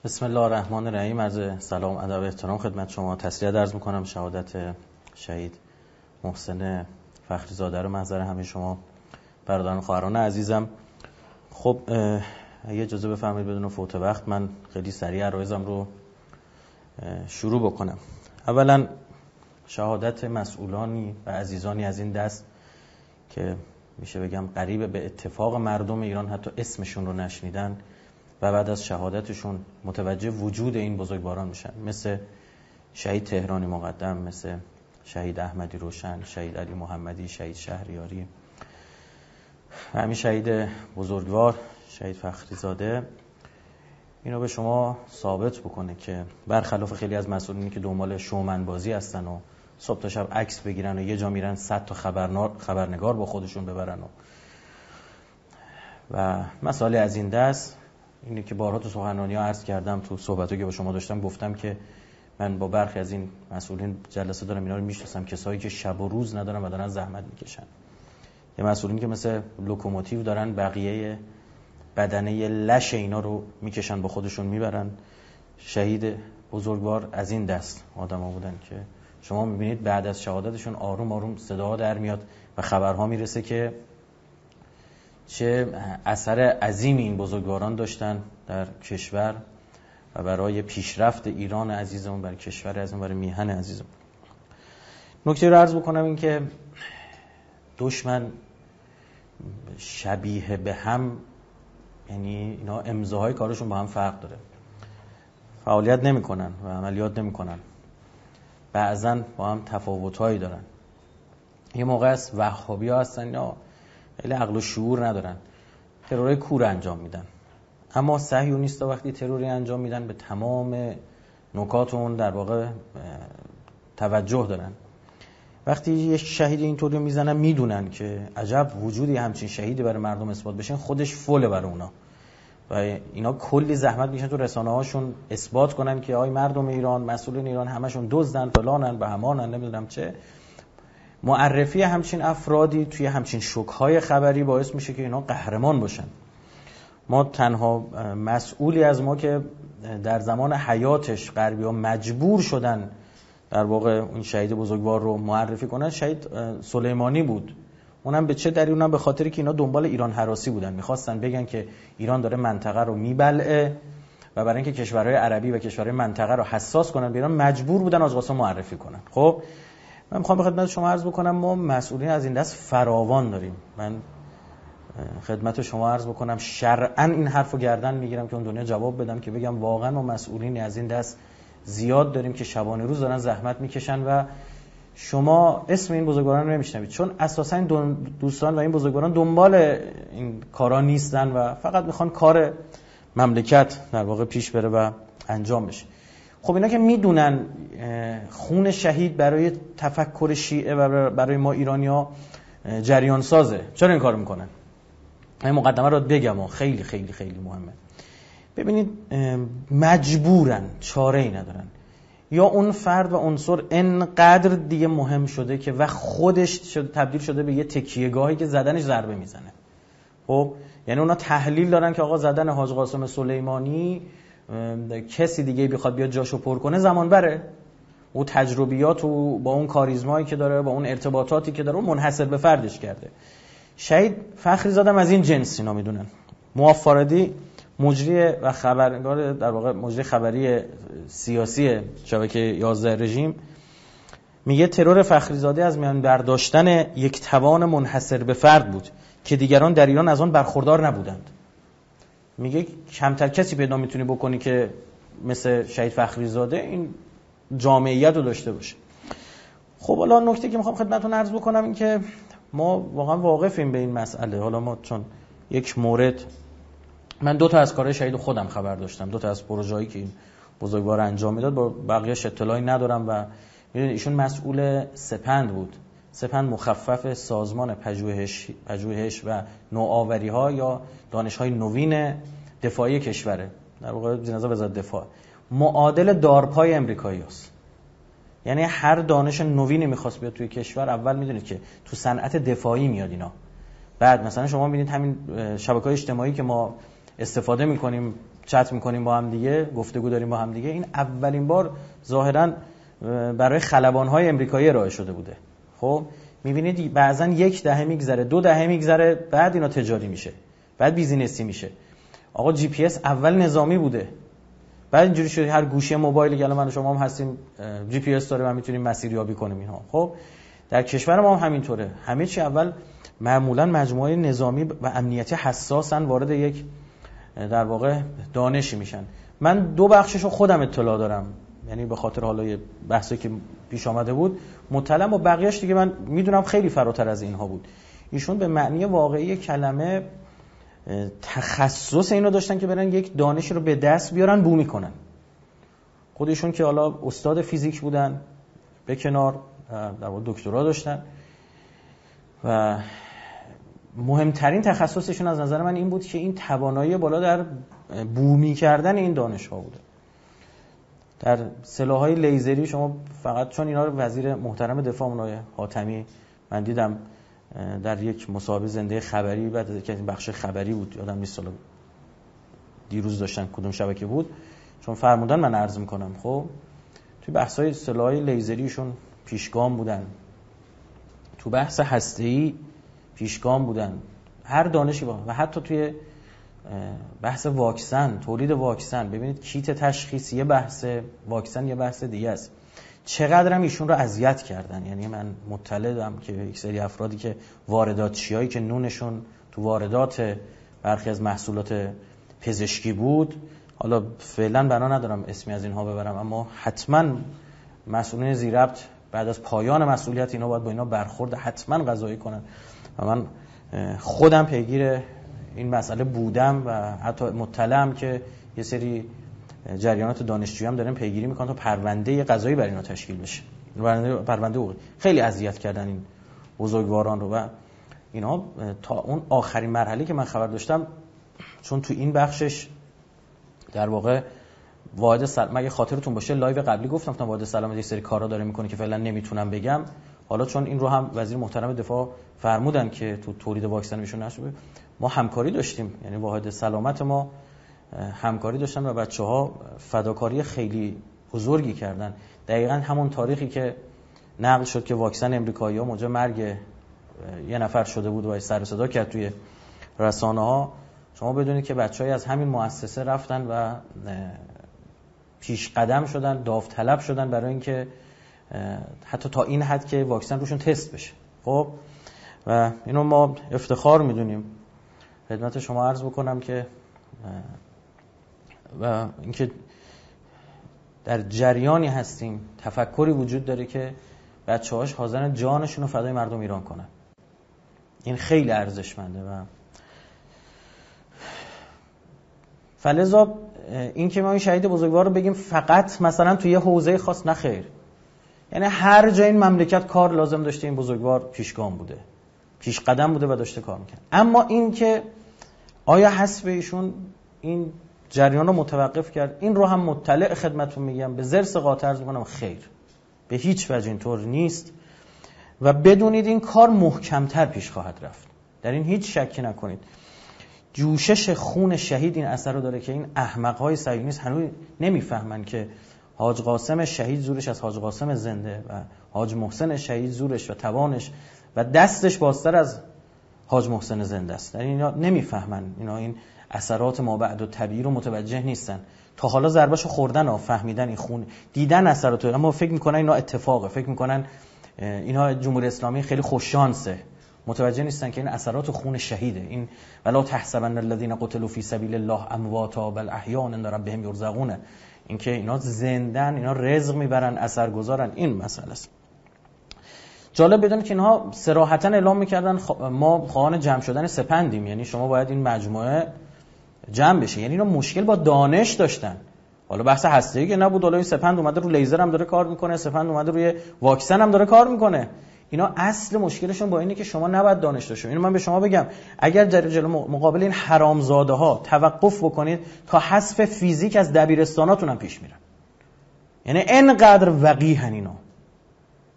بسم الله الرحمن الرحیم. عرض سلام ادب احترام خدمت شما. تسلیت عرض میکنم شهادت شهید محسن فخریزاده رو محضر همه شما برادران و خواهران عزیزم. خب اگه اجازه بفرمایید بدون فوت وقت من خیلی سریع عرایزم رو شروع بکنم. اولا شهادت مسئولانی و عزیزانی از این دست که میشه بگم قریب به اتفاق مردم ایران حتی اسمشون رو نشنیدن و بعد از شهادتشون متوجه وجود این بزرگواران میشن، مثل شهید تهرانی مقدم، مثل شهید احمدی روشن، شهید علی محمدی، شهید شهریاری و همین شهید بزرگوار شهید فخریزاده. اینو به شما ثابت بکنه که برخلاف خیلی از مسئولینی که دنبال شومنبازی هستن و صبح تا شب عکس بگیرن و یه جا میرن 100 تا خبرنگار با خودشون ببرن و مسائل از این دست، اینه که بارها تو سخنرانی‌ها عرض کردم، تو صحبتایی که با شما داشتم گفتم که من با برخی از این مسئولین جلسه دارم، اینا رو میشناسم، کسایی که شب و روز ندارن و دارن زحمت میکشن. یه مسئولین که مثل لوکوموتیو دارن بقیه بدنه لش اینا رو میکشن با خودشون میبرن. شهید بزرگوار از این دست آدم‌ها بودن که شما میبینید بعد از شهادتشون آروم آروم صدا در میاد و خبرها میرسه که چه اثر عظیمی این بزرگواران داشتن در کشور و برای پیشرفت ایران عزیزمون، برای کشور عزیزمون، برای میهن عزیزمون. نکته رو عرض بکنم این که دشمن شبیه به هم، یعنی اینا امضاهای کارشون با هم فرق داره، فعالیت نمی‌کنن و عملیات نمی‌کنن، بعضاً با هم تفاوت‌هایی دارن. یه موقع است وهابی‌ها هستن یا خیلی عقل و شعور ندارن، ترور کور انجام میدن، اما صهیونیست‌ها وقتی تروری انجام میدن به تمام نکات اون در واقع توجه دارن. وقتی یک شهید اینطوری میزنن میدونن که عجب وجودی همچین شهیدی برای مردم اثبات بشن خودش فوله برای اونا و اینا کلی زحمت میشن تو رسانه‌هاشون اثبات کنن که آی مردم ایران، مسئولین ایران همشون دزدن، فلانن، بهمانن، نمیدونم چه. معرفی همچین افرادی توی همچین شوک‌های خبری باعث میشه که اینا قهرمان باشن. ما تنها مسئولی از ما که در زمان حیاتش غربی‌ها مجبور شدن در واقع اون شهید بزرگوار رو معرفی کنن شهید سلیمانی بود. اونم به چه دلیل؟ اونم به خاطری که اینا دنبال ایران هراسی بودن، میخواستن بگن که ایران داره منطقه رو میبلعه و برای اینکه کشورهای عربی و کشورهای منطقه رو حساس کنن به ایران مجبور بودن آج قاسم معرفی کنن. خب من میخوام به خدمت شما عرض بکنم ما مسئولین از این دست فراوان داریم. من خدمت شما عرض بکنم شرعاً این حرفو گردن میگیرم که اون دنیا جواب بدم که بگم واقعاً ما مسئولین از این دست زیاد داریم که شبانه روز دارن زحمت میکشن و شما اسم این بزرگواران رو نمیشنوید، چون اساساً این دوستان و این بزرگواران دنبال این کارا نیستن و فقط میخوان کار مملکت در واقع پیش بره و انجام بشه. خب اینا که میدونن خون شهید برای تفکر شیعه و برای ما ایرانی‌ها جریان سازه، چرا این کارو میکنن؟ این مقدمه رو بگم و خیلی خیلی خیلی مهمه. ببینید مجبورن، چاره‌ای ندارن، یا اون فرد و عنصر انقدر دیگه مهم شده که و خودش تبدیل شده به یه تکیه‌گاهی که زدنش ضربه میزنه. خب یعنی اونا تحلیل دارن که آقا زدن حاج قاسم سلیمانی کسی دیگه بخواد بیاد جاشو پر کنه زمان بره، او تجربیات و با اون کاریزمایی که داره، با اون ارتباطاتی که داره، اون منحصر به فردش کرده. شهید فخریزاده از این جنس اینا میدونن. موافردی مجری و خبرنگار در واقع مجری خبری سیاسی شبکه 11 رژیم میگه ترور فخریزاده از میان برداشتن یک توان منحصر به فرد بود که دیگران در ایران از آن برخوردار نبودند. میگه کمتر کسی پیدا میتونی بکنی که مثل شهید فخریزاده این جامعیت رو داشته باشه. خب حالا نکته که میخوام خدمتتون عرض بکنم این که ما واقعا واقفیم به این مسئله. حالا ما چون یک مورد، من 2 تا از کارهای شهید خودم خبر داشتم، 2 تا از پروژه‌ای که این بزرگوار انجام میداد، با بقیه‌اش اطلاعی ندارم و میدونید ایشون مسئول سپند بود. سپند مخفف سازمان پژوهش و نوآوری‌ها یا دانش‌های نوین دفاعی کشوره، در واقع جنازه وزارت دفاع، معادل دارپای آمریکایی است. یعنی هر دانش نوینی می‌خواست بیاد توی کشور اول میدونید که تو صنعت دفاعی میاد اینا، بعد مثلا شما می‌بینید همین شبکه‌های اجتماعی که ما استفاده می‌کنیم چت میکنیم با هم دیگه، گفتگو داریم با هم دیگه، این اولین بار ظاهراً برای خلبان‌های امریکایی ارائه شده بوده. خب میبینید بعضن 1 دهه میگذره، 2 دهه میگذره، بعد اینا تجاری میشه، بعد بیزینسی میشه. آقا جی پی اس اول نظامی بوده، بعد اینجوری شده هر گوشی موبایلی که الان من و شما هم هستیم جی پی اس داره و میتونیم مسیریابی کنیم اینها. خب در کشور ما هم همینطوره، همه چی اول معمولا مجموعه نظامی و امنیتی حساسن، وارد یک در واقع دانشی میشن. من 2 بخششو خودم اطلاع دارم، یعنی به خاطر حالا بحثی که پیش آمده بود مطلعم، و بقیه‌اش دیگه من میدونم خیلی فراتر از اینها بود. ایشون به معنی واقعی کلمه تخصص اینو داشتن که برن یک دانش رو به دست بیارن بومی کنن. خودشون که حالا استاد فیزیک بودن، به کنار در واقع دکترا داشتن و مهمترین تخصصشون از نظر من این بود که این توانایی بالا در بومی کردن این دانش ها بوده. در سلاح‌های لیزری شما فقط چون اینا رو وزیر محترم دفاع آقای حاتمی من دیدم در یک مصاحبه زنده خبری، بعد از که بخش خبری بود یادم نیست سال دیروز داشتن کدوم شبکه بود، چون فرمودن من عرض میکنم. خب توی بحث‌های سلاح‌های لیزریشون پیشگام بودن، تو بحث هسته‌ای پیشگام بودن، هر دانشی با، و حتی توی بحث واکسن، تولید واکسن. ببینید کیت تشخیص یه بحث، واکسن یه بحث دیگه است. چقدر هم ایشون رو اذیت کردن. یعنی من مطلعم که یک سری افرادی که وارداتچیایی که نونشون تو واردات برخی از محصولات پزشکی بود، حالا فعلا بنا ندارم اسمی از اینها ببرم، اما حتما مسئولین ذی‌ربط بعد از پایان مسئولیت اینا باید با اینا برخورد حتما قضایی کنن. و من خودم پیگیر این مسئله بودم و حتی مطلعم که یه سری جریانات دانشجویی هم دارن پیگیری میکنن تا پرونده قضایی برای اینا تشکیل بشه. پرونده حقوقی. خیلی اذیت کردن این بزرگواران رو و اینا تا اون آخرین مرحله که من خبر داشتم، چون تو این بخشش در واقع واحد مگه خاطرتون باشه لایو قبلی گفتم تا واحد سلامت یه سری کارا داره میکنه که فعلا نمیتونم بگم. حالا چون این رو هم وزیر محترم دفاع فرمودن که تو تولید واکسن میشون نشه، ما همکاری داشتیم، یعنی واحد سلامت ما همکاری داشتن و بچه‌ها فداکاری خیلی بزرگی کردن. دقیقاً همون تاریخی که نقل شد که واکسن امریکایی‌ها موجب مرگ یه نفر شده بود و سر و صدا کرد توی رسانه‌ها، شما بدونید که بچه‌ای از همین مؤسسه رفتن و پیش قدم شدن، داوطلب شدن برای اینکه حتی تا این حد که واکسن روشون تست بشه. خب و اینو ما افتخار میدونیم. خدمت شما عرض بکنم که و اینکه در جریانی هستیم، تفکری وجود داره که بچه‌هاش حاضرن جانشون رو فدای مردم ایران کنن. این خیلی ارزشمنده و فلذا این که ما این شهید بزرگوار رو بگیم فقط مثلا توی یه حوزه خاص، نه خیر. یعنی هر جای این مملکت کار لازم داشته این بزرگوار پیشگام بوده، پیش قدم بوده و داشته کار میکنه. اما این که آیا حذف ایشون این جریان رو متوقف کرد، این رو هم مطلع خدمتتون میگم به ضرس قاطع عرض میکنم خیر، به هیچ وجه اینطور نیست و بدونید این کار محکمتر پیش خواهد رفت، در این هیچ شکی نکنید. جوشش خون شهید این اثر رو داره که این احمق‌های صهیونیست هنوز نمیفهمن که حاج قاسم شهید زورش از حاج قاسم زنده و حاج محسن شهید زورش و توانش و دستش بازتر از حاج محسن زنده است. یعنی اینا نمیفهمن، اینا این اثرات ما بعد و طبیعی رو متوجه نیستن. تا حالا ضربهشو خوردن و فهمیدن این خون، دیدن اثرات، اما فکر میکنن اینا اتفاقه، فکر میکنن اینا جمهوری اسلامی خیلی خوش شانسه، متوجه نیستن که این اثرات خون شهیده. این ولا تحسبن الذين قتلوا في سبيل الله امواتا بل احیاء عند ربهم یرزقون، این که اینا زندن، اینا رزق میبرن، اثرگذارن. این مسئله است. جالب بدونید که اینها صراحتا اعلام میکردن ما خواهان جمع شدن سپندیم، یعنی شما باید این مجموعه جمع بشه. یعنی اینا مشکل با دانش داشتن. حالا بحث هسته‌ای که نبود، حالا این سپند اومده رو لیزر هم داره کار میکنه، سپند اومده روی واکسن هم داره کار میکنه. اینا اصل مشکلشون با اینه که شما نباید دانش داشته باشید. اینو من به شما بگم، اگر جلو مقابل این حرامزاده ها توقف بکنید تا حذف فیزیک از دبیرستاناتون هم پیش میرن. یعنی اینقدر وقیحن اینا،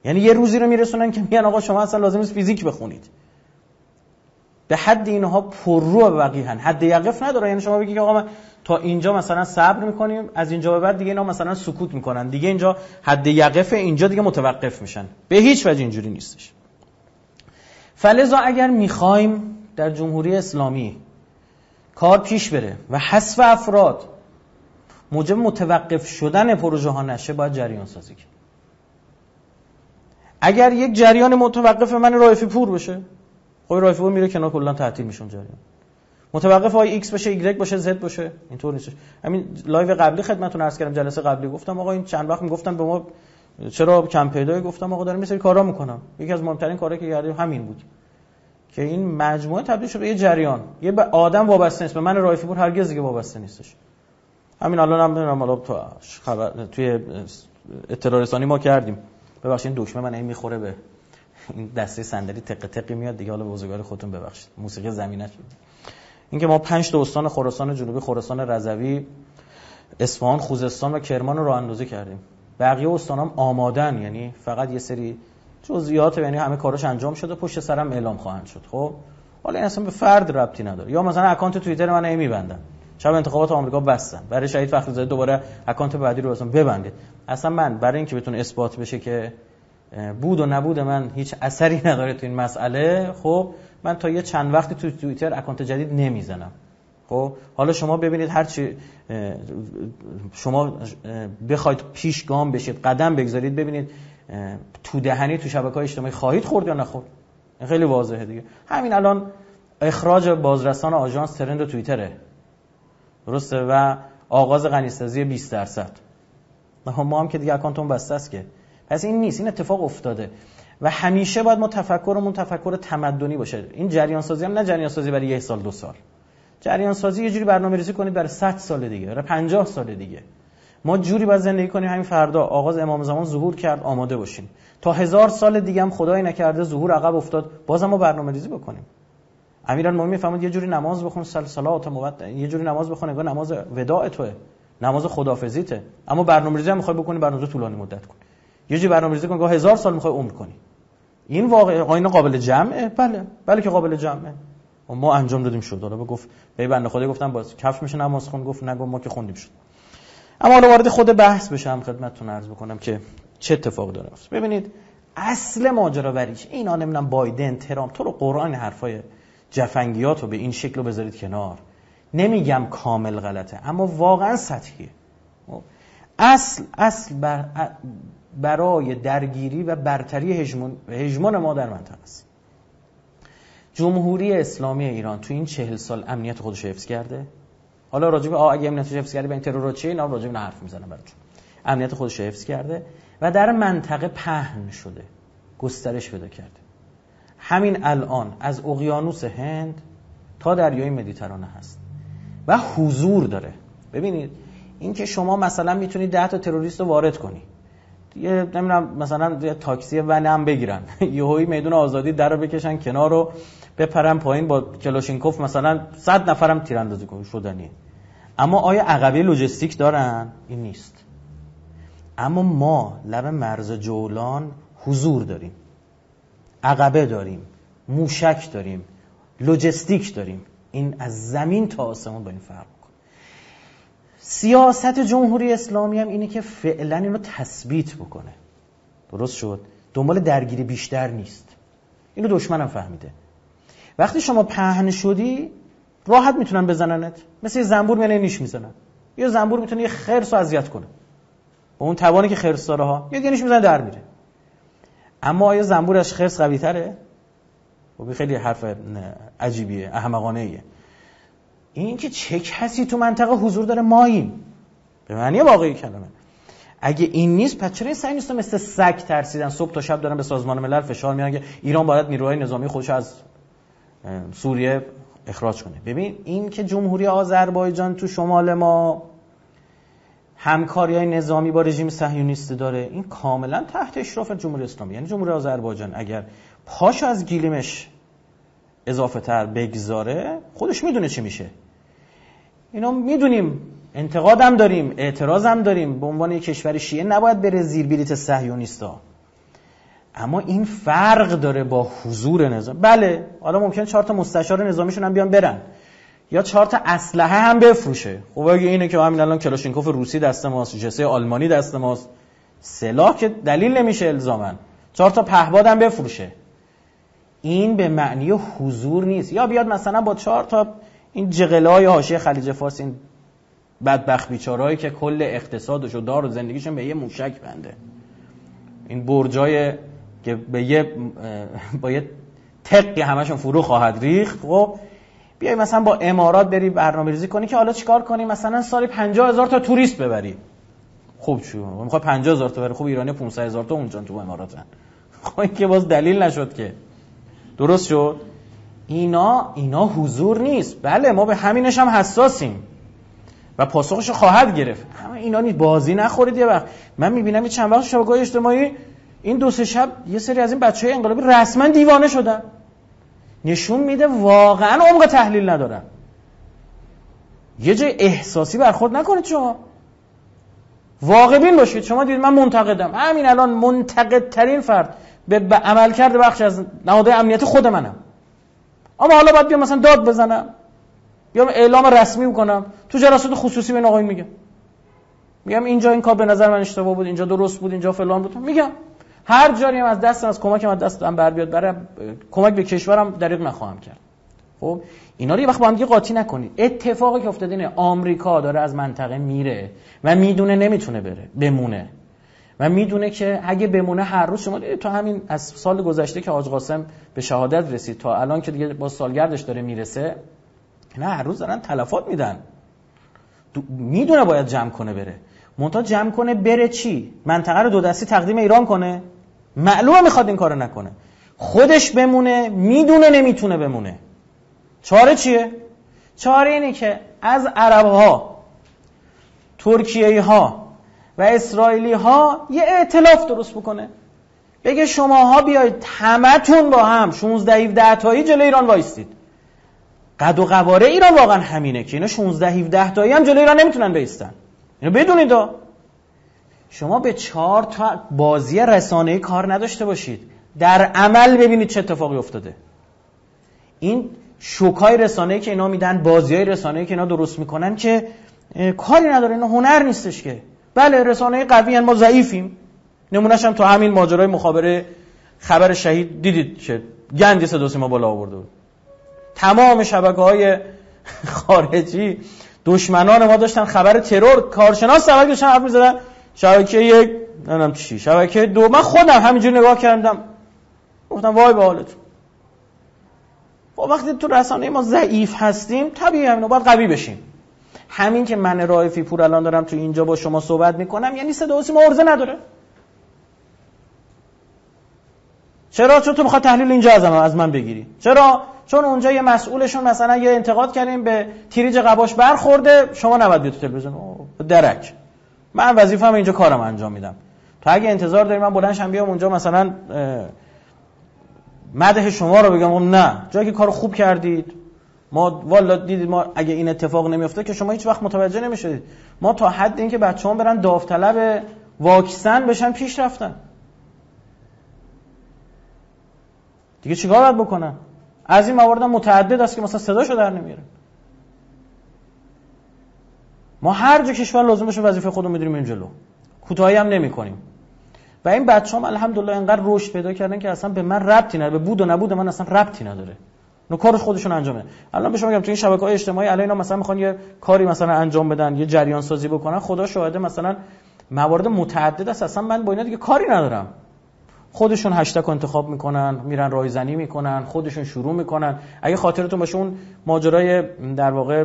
یعنی یه روزی رو میرسونن که میگن آقا شما اصلا لازم نیست فیزیک بخونید. به حد اینها پررو و وقیحن، حد یقف نداره. یعنی شما بگید که آقا من تا اینجا مثلا صبر میکنیم، از اینجا به بعد دیگه اینا مثلا سکوت میکنن، دیگه اینجا حد یقف، اینجا دیگه متوقف میشن. به هیچ وجه اینجوری نیستش. فلذا اگر میخوایم در جمهوری اسلامی کار پیش بره و حذف افراد موجب متوقف شدن پروژه ها نشه، باید جریان سازی کنیم. اگر یک جریان متوقف من رائفی پور بشه، خب رائفی پور میره کنار، کلا تعطیل میشون جریان. متوقف های ایکس بشه، ایگرگ باشه، زد باشه، اینطور نیست. همین لایو قبلی خدمتتون عرض کردم، جلسه قبلی گفتم آقا این چند وقت میگفتن به ما چرا کم پیدایی، گفتم آقا داریم یه سری کارا میکنم. یکی از مهمترین کارهایی که کردیم همین بود که این مجموعه تبدیل شده به یه جریان. یه به آدم وابسته نیست، به من رائفی پور هرگز دیگه وابسته نیستش. همین الان هم نمیدونم، حالا تو خبر توی اطلاع رسانی ما کردیم، ببخشید این دکمه من این میخوره به این دسته صندلی، تق تقی میاد دیگه، حالا بزرگوار خودتون ببخشید، موسیقی زمینه شد. اینکه ما 5 تا استان خراسان جنوبی، خراسان رضوی، اصفهان، خوزستان و کرمان رو راه اندازی کردیم. بقیه استانام آمادن، یعنی فقط یه سری جزئیات، یعنی همه کاراش انجام شده، پشت سرم اعلام خواهند شد. خب حالا این اصلا به فرد ربطی نداره. یا مثلا اکانت توییتر من نمیبندن، شب انتخابات آمریکا بستن، برای شهید فخریزاده دوباره اکانت بعدی رو اصلا ببندید. اصلا من برای اینکه بتونه اثبات بشه که بود و نبود من هیچ اثری نداره تو این مسئله، خب من تا یه چند وقتی تو توییتر اکانت جدید نمیزنم. خب حالا شما ببینید هر چی شما بخواید پیش گام بشید، قدم بگذارید، ببینید تو دهنی تو شبکه‌های اجتماعی خواهید خورد یا نخورد. خیلی واضحه دیگه. همین الان اخراج بازرسان آژانس ترند توییتره، درسته، و آغاز غنی‌سازی 20%. ما هم که دیگه اکانتمون بسته است که. پس این نیست، این اتفاق افتاده و همیشه باید ما تفکرمون تفکر تمدنی باشه. این جریان سازی هم نه جریان سازی برای 1 سال 2 سال. جریان سازی یه جوری برنامه‌ریزی کنید برای 100 سال دیگه، برای 50 سال دیگه. ما جوری باید زندگی کنیم همین فردا آغاز امام زمان ظهور کرد، آماده باشیم. تا 1000 سال دیگه هم خدای نکرده ظهور عقب افتاد، بازم ما برنامه‌ریزی بکنیم. امیرالمومنین میفهمید یه جوری نماز بخون، صلات موت، یه جوری نماز بخونه انگار نماز وداع توئه، نماز خدافظیته، اما برنامه‌ریزی هم می‌خوای بکنی، برنامه طولانی مدت کن. یه جوری برنامه‌ریزی کن که 1000 سال می‌خوای عمر کنی. این واقعا اینا قابل جمعه؟ بله که قابل جمعه. و ما انجام دادیم شد. حالا گفت به بنده خدا گفتم باز کفش میشه نماز خون، گفت نگو ما که خوندیم شد. اما حالا وارد خود بحث بشم، خدمتتون عرض بکنم که چه اتفاقی داره افتاد. ببینید اصل ماجراوریش اینا، نمیدونم بایدن، ترامپ، تو رو قرآن حرفای جفنگیاتو به این شکل بذارید کنار. نمیگم کامل غلطه، اما واقعا سطحیه. اصل برای درگیری و برتری هژمون ما در منطقه است. جمهوری اسلامی ایران تو این 40 سال امنیت خودش حفظ کرده. حالا راجع به اگه امنیتش حفظ کرده به این ترور چیه، اینا راجع به حرف میزنم براتون. امنیت خودش حفظ کرده و در منطقه پهن شده، گسترش پیدا کرده. همین الان از اقیانوس هند تا دریای مدیترانه هست و حضور داره. ببینید این که شما مثلا میتونید 10 تا تروریست رو وارد کنی، یه نمیدونم مثلا یه تاکسی ونم بگیرن، یهویی میدون آزادی در رو بکشن کنار رو بپرن پایین با کلاشینکوف مثلا 100 نفرم تیراندازی کنن شدنیه. اما آیا عقبه لوجستیک دارن؟ این نیست. اما ما لب مرز جولان حضور داریم، عقبه داریم، موشک داریم، لوجستیک داریم. این از زمین تا آسمون با این فرق میکنه. سیاست جمهوری اسلامی هم اینه که فعلا اینو تثبیت بکنه. درست شد؟ دنبال درگیری بیشتر نیست. اینو دشمنم فهمیده. وقتی شما پهن شدی راحت میتونن بزننت، مثل یه زنبور میانه نیش میزنن. یه زنبور میتونه یه خرس رو اذیت کنه با اون توانی که خرس داره ها، یه نیش میزنه در میره. اما آیا زنبور از خرس قوی تره؟ خب خیلی حرف عجیبیه، احمقانه ایه. این که چه کسی تو منطقه حضور داره؟ ماییم به معنی واقعی کلمه. اگه این نیست پس چرا این سعی نیستن مثل سگ ترسیدن صبح تا شب دارن به سازمان ملل فشار میارن که ایران باید نیروهای نظامی خودش از سوریه اخراج کنه؟ ببین این که جمهوری آذربایجان تو شمال ما همکاری‌های نظامی با رژیم صهیونیست داره، این کاملا تحت اشراف جمهوری اسلامی. یعنی جمهوری آذربایجان اگر پاشو از گلیمش اضافه تر بگذاره خودش میدونه چی میشه. اینا میدونیم، انتقادم داریم، اعتراضم داریم. به عنوان یک کشور شیعه نباید بره زیر بلیت صهیونیستا، اما این فرق داره با حضور نظام. بله حالا ممکن 4 تا مستشار نظامیشون هم بیان برن یا 4 تا اسلحه هم بفروشه. خب اگه اینه که همین الان کلاشینکوف روسی دست ماست، جسه آلمانی دست ماست، سلاح که دلیل نمیشه الزاماً 4 تا پهباد هم بفروشه. این به معنی حضور نیست. یا بیاد مثلا با 4 تا این جغله‌های حاشیه خلیج فارس، این بدبخت بیچارهایی که کل اقتصادش و دار و زندگیشون به یه موشک بنده، این برجای که با یه تقی همشون فرو خواهد ریخت، خب بیای مثلا با امارات بری برنامه‌ریزی کنی که حالا چیکار کنی، مثلا سالی 50,000 تا توریست ببری. خوب چیه؟ میخوای 50,000 تا ببری، خب ایرانی 500,000 تا اونجا تو اماراتن. خب این که باز دلیل نشد که. درست شد؟ اینا حضور نیست. بله ما به همینش هم حساسیم و پاسخش خواهد گرفت. اما اینا نیست. بازی نخورید. یه وقت من میبینم این چند وقت شبکه‌های اجتماعی این 2-3 شب یه سری از این بچهای انقلابی رسما دیوانه شدن. نشون میده واقعا عمق تحلیل ندارن. یه جای احساسی برخورد نکنید. شما واقع بین باشید. شما دیدید من منتقدم، همین الان منتقدترین فرد به عملکرد بخش از نهادهای امنیت خود منم، اما حالا باید بیام مثلا داد بزنم یا اعلام رسمی بکنم، تو جلسات خصوصی به این آقایون میگم اینجا این کار به نظر من اشتباه بود، اینجا درست بود، اینجا فلان بود، میگم هر جایی هم از دستم از کمکم از دستم بر بیاد برای کمک به کشورم دریغ نخواهم کرد. خب اینا رو یه وقت با هم دیگه قاطی نکنید. اتفاقی که افتاده اینه آمریکا داره از منطقه میره و میدونه نمیتونه بمونه و میدونه که اگه بمونه هر روز، شما تو همین از سال گذشته که حاج قاسم به شهادت رسید تا الان که دیگه با سالگردش داره میرسه، اینا هر روز دارن تلفات میدن. میدونه باید جمع کنه بره، منتها جمع کنه بره چی؟ منطقه رو 2 دستی تقدیم ایران کنه؟ معلومه میخواد این کارو نکنه. خودش بمونه، میدونه نمیتونه بمونه. چاره چیه؟ چاره اینه که از عرب‌ها، ترکیه‌ها و اسرائیلی‌ها یه ائتلاف درست بکنه. بگه شماها بیایید همتون با هم 16-17 تایی جلوی ایران وایستید. قد و قواره ایران واقعا همینه که اینا 16-17 تایی هم جلوی ایران نمیتونن بایستن. اینو بدونید. شما به 4 تا بازی رسانه‌ای کار نداشته باشید، در عمل ببینید چه اتفاقی افتاده. این شوکای رسانه‌ای که اینا میدن، بازیای رسانه‌ای که اینا درست میکنن که کاری نداره، اینا هنر نیستش که. بله رسانه‌ای قوی ان، ما ضعیفیم. نمونه‌ش هم تو همین ماجرای مخابره خبر شهید دیدید که گندی صدا سیما بالا آورده بود. تمام شبکه‌های خارجی دشمنان ما داشتن خبر ترور، کارشناس سبک داشتن حرف می‌زدن. شبکه 1 نمیدونم چی، شبکه 2، من خودم همینجوری نگاه کردم گفتم وای به حالتون. خب وقتی تو رسانه ما ضعیف هستیم طبیعیه همینو باید قوی بشیم. همین که من رائفی پور الان دارم تو اینجا با شما صحبت میکنم یعنی صدا و سیما عرضه نداره. چرا؟ چون تو میخواد تحلیل اینجا از من بگیری. چرا؟ چون اونجا یه مسئولشون مثلا یه انتقاد کردیم به تیریج قباش برخورده، شما نباید بیاد تو تلویزیون. درک من وظیفه‌ام اینجا کارم انجام میدم. تو اگه انتظار داری من بلندشم بیام اونجا مثلا مدح شما رو بگم، نه، جایی که کارو خوب کردید، ما والا دیدید ما اگه این اتفاق نمیفته که شما هیچ وقت متوجه نمیشدید. ما تا حد اینکه بچه‌ها برن داوطلب واکسن بشن پیش رفتن. دیگه چیکار باید بکنن؟ از این موارد متعدد است که مثلا صداشو در نمیاره. ما هر جا کشور لازم باشه وظیفه خودمون می‌دونیم این جلو. کوتاهی هم نمی‌کنیم. و این بچه‌ها الحمدلله اینقدر رشد پیدا کردن که اصلا به من ربطی نداره، به بود و نبود من اصلا ربطی نداره. اون کارش خودشون انجام میدن. الان به شما میگم تو این شبکه‌های اجتماعی الان اینا مثلا میخوان یه کاری مثلا انجام بدن، یه جریان سازی بکنن، خدا شاهده مثلا موارد متعدد است، اصلا من با اینا دیگه کاری ندارم. خودشون هشتگ انتخاب میکنن، میرن رایزنی میکنن، خودشون شروع میکنن. اگه خاطرتون باشه اون ماجرای در واقع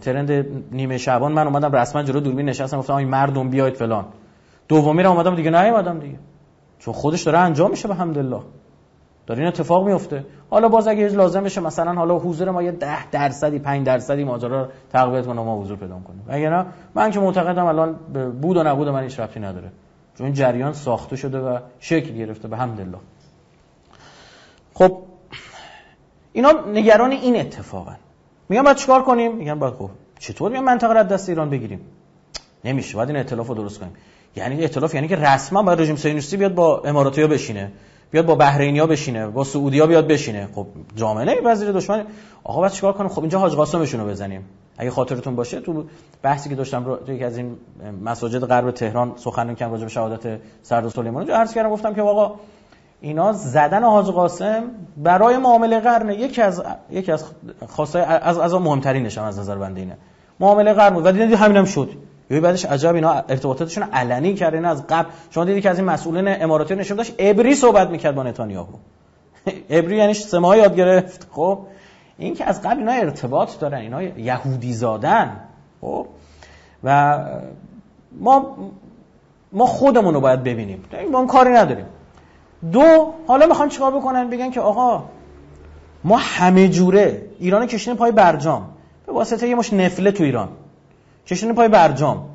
ترند نیمه شعبان من اومدم رسما جلو دوربین نشستم گفتم این مردم بیاید فلان. دومی رو اومدم دیگه نیومدم دیگه. چون خودش داره انجام میشه الحمدلله. داره این اتفاق میفته. حالا باز اگه لازم بشه مثلا حالا حضور ما یه 10% 5% ماجرا رو تقویت کنه ما حضور پیدا کنیم. اگه نه من که معتقدم الان بود و نبود من هیچ ربطی نداره. چون این جریان ساخته شده و شکل گرفته الحمدلله. خب اینا نگران این اتفاقن. میگم بعد چیکار کنیم؟ میگم بعد خب چطور میام منطقه رو از دست ایران بگیریم؟ نمیشه، باید این ائتلاف رو درست کنیم. یعنی ائتلاف یعنی که رسما باید رژیم صهیونیستی بیاد با اماراتی‌ها بشینه، بیاد با بحرینیا بشینه، با سعودیا بیاد بشینه. خب جامعه نمیپذیره دشمن. آقا بعد چیکار کنیم؟ خب اینجا حاج قاسمشون رو بزنیم. اگه خاطرتون باشه تو بحثی که داشتم تو یکی از این مساجد غرب تهران سخنرانی کردم راجع به شهادت سردار سلیمانی، جو عرض کردم گفتم که آقا اینا زدن حاج قاسم برای معامله قرن یکی از خاصای از مهمترینش هم از نظر بنده اینه. معامله قرن بود و دیدید همینم شد. یهو بعدش عجب اینا ارتباطاتشون علنی کردن از قبل. شما دیدید که از این مسئولین اماراتی نشون داشت عبری صحبت میکرد با نتانیاهو. عبری یعنی سه ماه یاد گرفت. خب این که از قبل اینا ارتباط دارن، اینا یهودی زادن. خب و ما خودمون رو باید ببینیم. ما کاری نداریم. دو، حالا میخوان چیکار بکنن؟ بگن که آقا ما همه جوره ایران کشیدیم پای برجام به واسطه یه مش نفله تو ایران، کشیدیم پای برجام،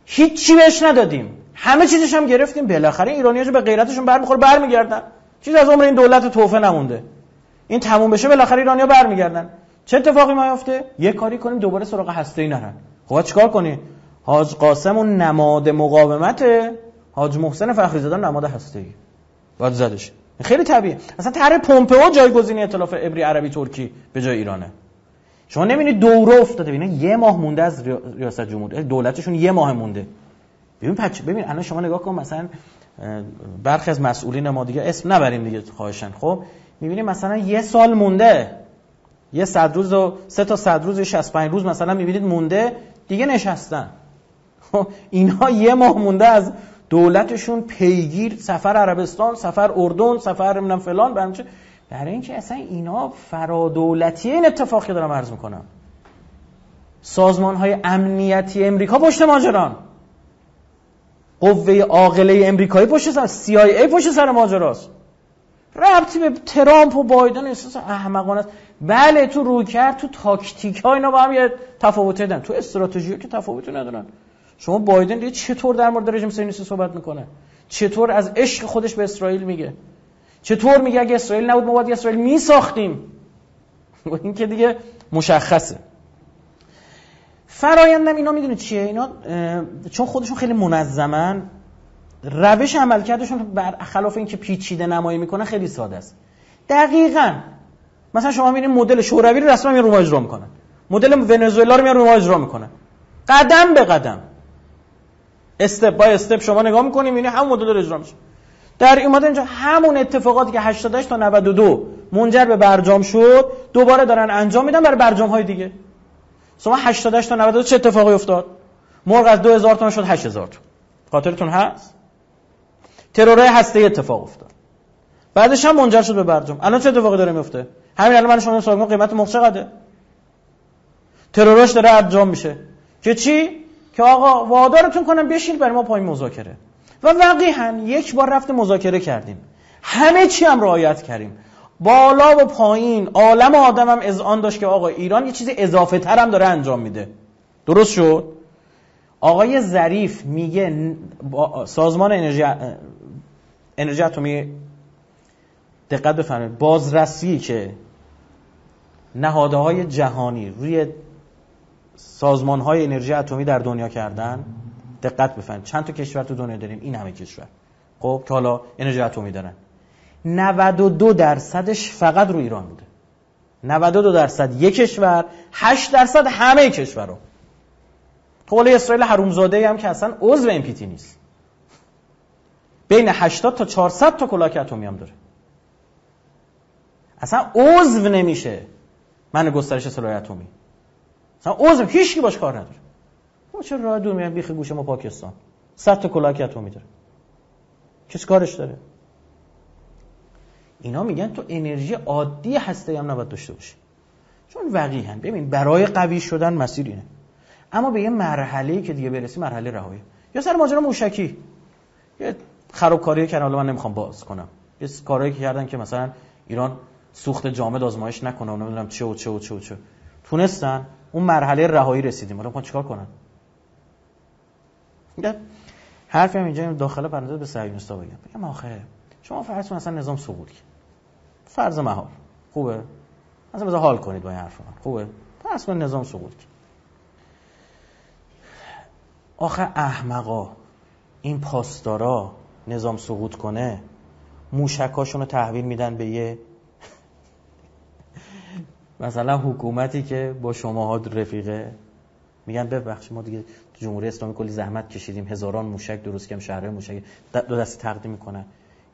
هیچی بهش ندادیم، همه چیزش هم گرفتیم، بالاخره ایرانی‌ها به غیرتشون برمیخوره، برمیگردن. چیز از عمر این دولت توفه نمونده. این تموم بشه بالاخره ایرانی‌ها برمیگردن. چه اتفاقی میفته؟ یه کاری کنیم دوباره سراغ هسته‌ای نرن. خب چیکار کنی؟ حاج قاسم اون نماد مقاومته، حاج محسن فخری‌زاده نماد هسته‌ای. باید زدش. خیلی طبیعیه. اصلا طرح پومپئو جایگزینی ائتلاف عبری عربی ترکی به جای ایرانه. شما نمی‌بینید دوره افتاده، اینا یه ماه مونده از ریاست جمهوری، دولتشون یه ماه مونده. ببین الان شما نگاه کن، مثلا برخی از مسئولین ما دیگه اسم نبریم دیگه خواهشاً، خب می‌بینیم مثلا یه سال مونده، یه 100 روز و 3 تا 100 روز 65 روز مثلا می‌بینید مونده دیگه نشستن. خب اینا یه ماه مونده از دولتشون پیگیر، سفر عربستان، سفر اردن، سفر نمیدونم فلان، برای اینکه اصلا اینا فرادولتی این اتفاقی دارم عرض میکنم. سازمان‌های امنیتی امریکا پشت ماجران، قوه عاقله امریکایی پشت سر، CIA پشت سر ماجراست. ربطی به ترامپ و بایدن احساس احمقانه است. بله تو رویکرد، تو تاکتیک‌ها اینا با هم یه تفاوتی دارن، تو استراتژی که تفاوتی ندارن. شما بایدن دیگه چطور در مورد رژیم صهیونیستی صحبت میکنه، چطور از عشق خودش به اسرائیل میگه، چطور میگه اگه اسرائیل نبود ما باید اسرائیل میساختیم. این که دیگه مشخصه. فرایندم اینا میدونید چیه؟ اینا چون خودشون خیلی منظمن، روش عملکردشون برخلاف این که پیچیده نمایی میکنه خیلی ساده است. دقیقاً مثلا شما میبینید مدل شوروی رو رسما میان رو ما اجرا میکنن، مدل ونزوئلا رو میان رو ما اجرا میکنن، قدم به قدم، استپ بای استپ شما نگاه میکنید میبینید همون مدل رو اجرا میشه. در این مدل اینجا همون اتفاقاتی که 88 تا 92 منجر به برجام شد دوباره دارن انجام میدن برای برجام‌های دیگه. شما 88 تا 92 چه اتفاقی افتاد؟ مرغ از 2000 تومان شد 8000 تومان. خاطرتون هست؟ ترورای هسته‌ای اتفاق افتاد. بعدش هم منجر شد به برجام. الان چه اتفاقی داره میفته؟ همین الان من شما سوال قیمت مرغ چقدره؟ تروراش داره انجام میشه. که چی؟ که آقا وادارتون کنم بشین برای ما پایین مذاکره. و واقعا یک بار رفت مذاکره کردیم. همه چی هم رعایت کردیم. بالا و پایین عالم آدم هم اذعان داشت که آقا ایران یه چیز اضافه تر هم داره انجام میده. درست شد؟ آقای ظریف میگه سازمان انرژی اتمی، دقت بفرمایید، بازرسی که نهادهای جهانی روی سازمان‌های انرژی اتمی در دنیا کردن، دقت بفرمایید چند تا کشور تو دنیا داریم؟ این همه کشور خب که حالا انرژی اتمی دارن، 92% فقط رو ایران بوده. 92% یک کشور، 8% همه کشورها. خب ولی اسرائیل حرومزاده هم که اصلا عضو NPT نیست، بین 80 تا 400 تا کلاک اتمی هم داره، اصلا عضو نمیشه من گسترش سلاح اتمی، اصلا عضو هیچ کی باش کار نداره. ما چه راه دور میایم بیخ گوشه ما پاکستان 100 تا کلاک اتمی داره، کس کارش داره؟ اینا میگن تو انرژی عادی هسته هم نباید داشته باشی، چون وقیحاً ببین برای قوی شدن مسیر اینه، اما به یه مرحله‌ای که دیگه برسی مرحله رهایی. یا سر ماجرا موشکی یه خرابکاری کردن، حالا من نمیخوام باز کنم، یه کارهایی که کردن که مثلا ایران سوخت جامد آزمایش نکنه و نمیدونم چه و چه و چه و چه، تونستن اون مرحله رهایی رسیدیم. حالا میخوان چیکار کنن؟ حرفی هم اینجا داخل پرونده به صهیونیستا بگم آخه شما فرض کن مثلا نظام سقوط کرد، فرض محال، خوبه؟ مثلا بذار حال کنید با این حرفا، خوبه؟ فرض کن نظام سقوط کرد. آخه احمقا این پاسدارا نظام سقوط کنه موشکاشون رو تحویل میدن به یه مثلا حکومتی که با شماها رفیقه، میگن ببخشید ما دیگه تو جمهوری اسلامی کلی زحمت کشیدیم، هزاران موشک درست کردیم، شهرهای موشک دو دستی تقدیم میکنن.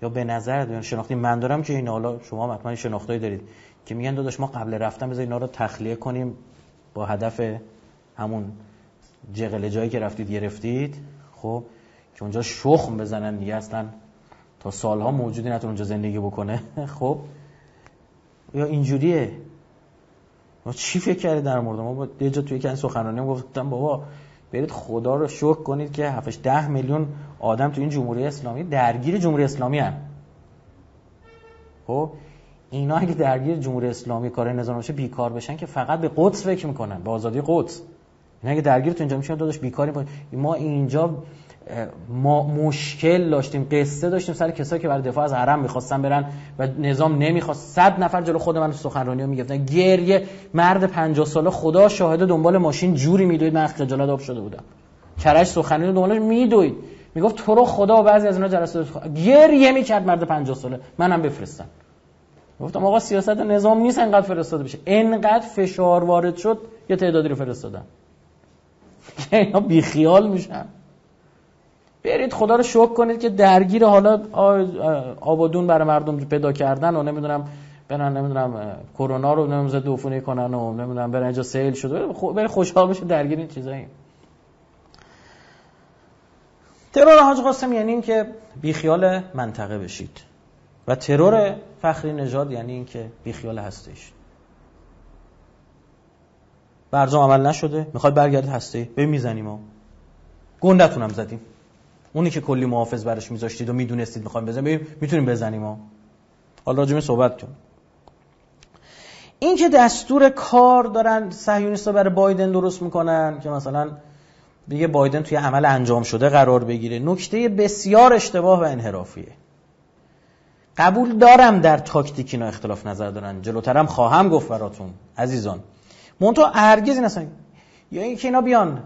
یا به نظر شناختی من دارم که این حالا شما حتما شناختایی دارید که میگن داداش ما قبل رفتن بذار اینا رو تخلیه کنیم با هدف همون جغل جایی که رفتید گرفتید، خب که اونجا شخم بزنن دیگه، اصلا تا سالها موجودی نتونه اونجا زندگی بکنه. خب یا اینجوریه. ما چی فکر کردید در مورد ما؟ یه جا توی یکی سخنرانی گفتم بابا برید خدا رو شکر کنید که 7-10 میلیون آدم تو این جمهوری اسلامی درگیر جمهوری اسلامی هستن. خب اینا اگه درگیر جمهوری اسلامی کار نظام بشه بیکار بشن که فقط به قدس فکر میکنن، به آزادی قدس. اینا اگه درگیر تو اینجا میشن داداش بیکاری ما اینجا ما مشکل داشتیم، قصه داشتیم سر کسایی که برای دفاع از حرم می‌خواستن برن و نظام نمی‌خواست. 100 نفر جلو خود من سخنرانیو میگفتن، گریه، مرد 50 ساله خدا شاهد دنبال ماشین جوری میدوید من خجالت آب شده بودم. کرج سخنرانی دنبالش میدوید، میگفت تو رو خدا. بعضی از اینا جلسه گریه میکرد مرد 50 ساله، منم بفرستن. گفتم آقا سیاست نظام نیست انقدر فرستاده بشه، انقدر فشار وارد شد یه تعدادی رو فرستادن. اینا بی خیال میشن. برید خدا رو شکر کنید که درگیر حالا آبادون برای مردم پیدا کردن و نمیدونم برن نمیدونم کرونا رو نمیدونم ضد عفونی کنن و نمیدونم برن اینجا سیل شده، برید خوشحال بشه درگیر این چیزایی. ترور حاج قاسم یعنی این که بیخیال منطقه بشید و ترور فخری نژاد یعنی این که بیخیال هسته‌اش. برجام عمل نشده، میخواد برگردید هسته، ببین میزنیم ها. گندتون هم زدیم. اونی که کلی محافظ برش میذاشتید و میدونستید میخوایم بزنیم، ببین میتونیم بزنیم ها. حالا راجع به صحبت کنیم. این که دستور کار دارن صهیونیست‌ها برای بایدن درست میکنن که مثلا دیگه بایدن توی عمل انجام شده قرار بگیره، نکته بسیار اشتباه و انحرافیه. قبول دارم در تاکتیک اینا اختلاف نظر دارن، جلوترم خواهم گفت براتون عزیزان. منتها هرگز این اصلا یا اینکه اینا بیان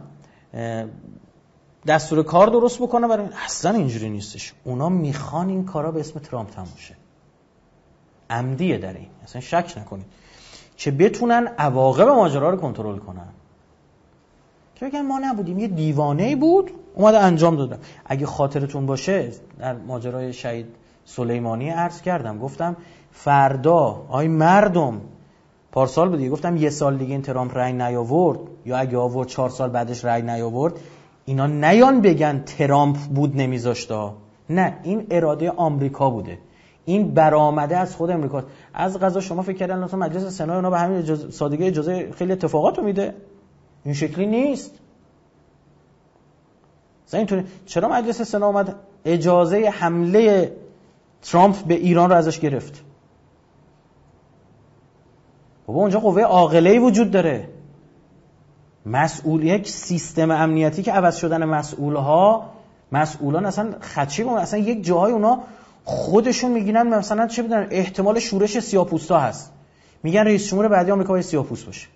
دستور کار درست بکنه برای اصلا اینجوری نیستش. اونا میخوان این کارا به اسم ترامپ تموم شه. عمدیه در این، اصلا شک نکنید، که بتونن عواقب ماجرا رو کنترل کنن. که بگن ما نبودیم، یه دیوانه‌ای بود اومده انجام داده. اگه خاطرتون باشه در ماجرای شهید سلیمانی عرض کردم، گفتم فردا آی مردم، پارسال بود دیگه، گفتم یه سال دیگه این ترامپ رأی نیاورد یا اگه آورد 4 سال بعدش رأی نیاورد، اینا نیان بگن ترامپ بود نمیذاشته. نه، این اراده آمریکا بوده، این برآمده از خود آمریکا. از قضا شما فکر کردن مثلا مجلس سنا اونا به همین سادگی اجازه خیلی اتفاقاتو میده؟ این شکلی نیست. اینطوری چرا مجلس سنا اومد اجازه حمله ترامپ به ایران رو ازش گرفت؟ بابا اونجا قوه عاقله‌ای وجود داره. یک سیستم امنیتی که عوض شدن مسئولان اصلا خدشه بودن، اصلا یک جاهای اونا خودشون میگینن مثلا چه بدونن احتمال شورش سیاه‌پوستا هست، میگن رئیس جمهور بعدی آمریکا باید سیاه‌پوست باشه،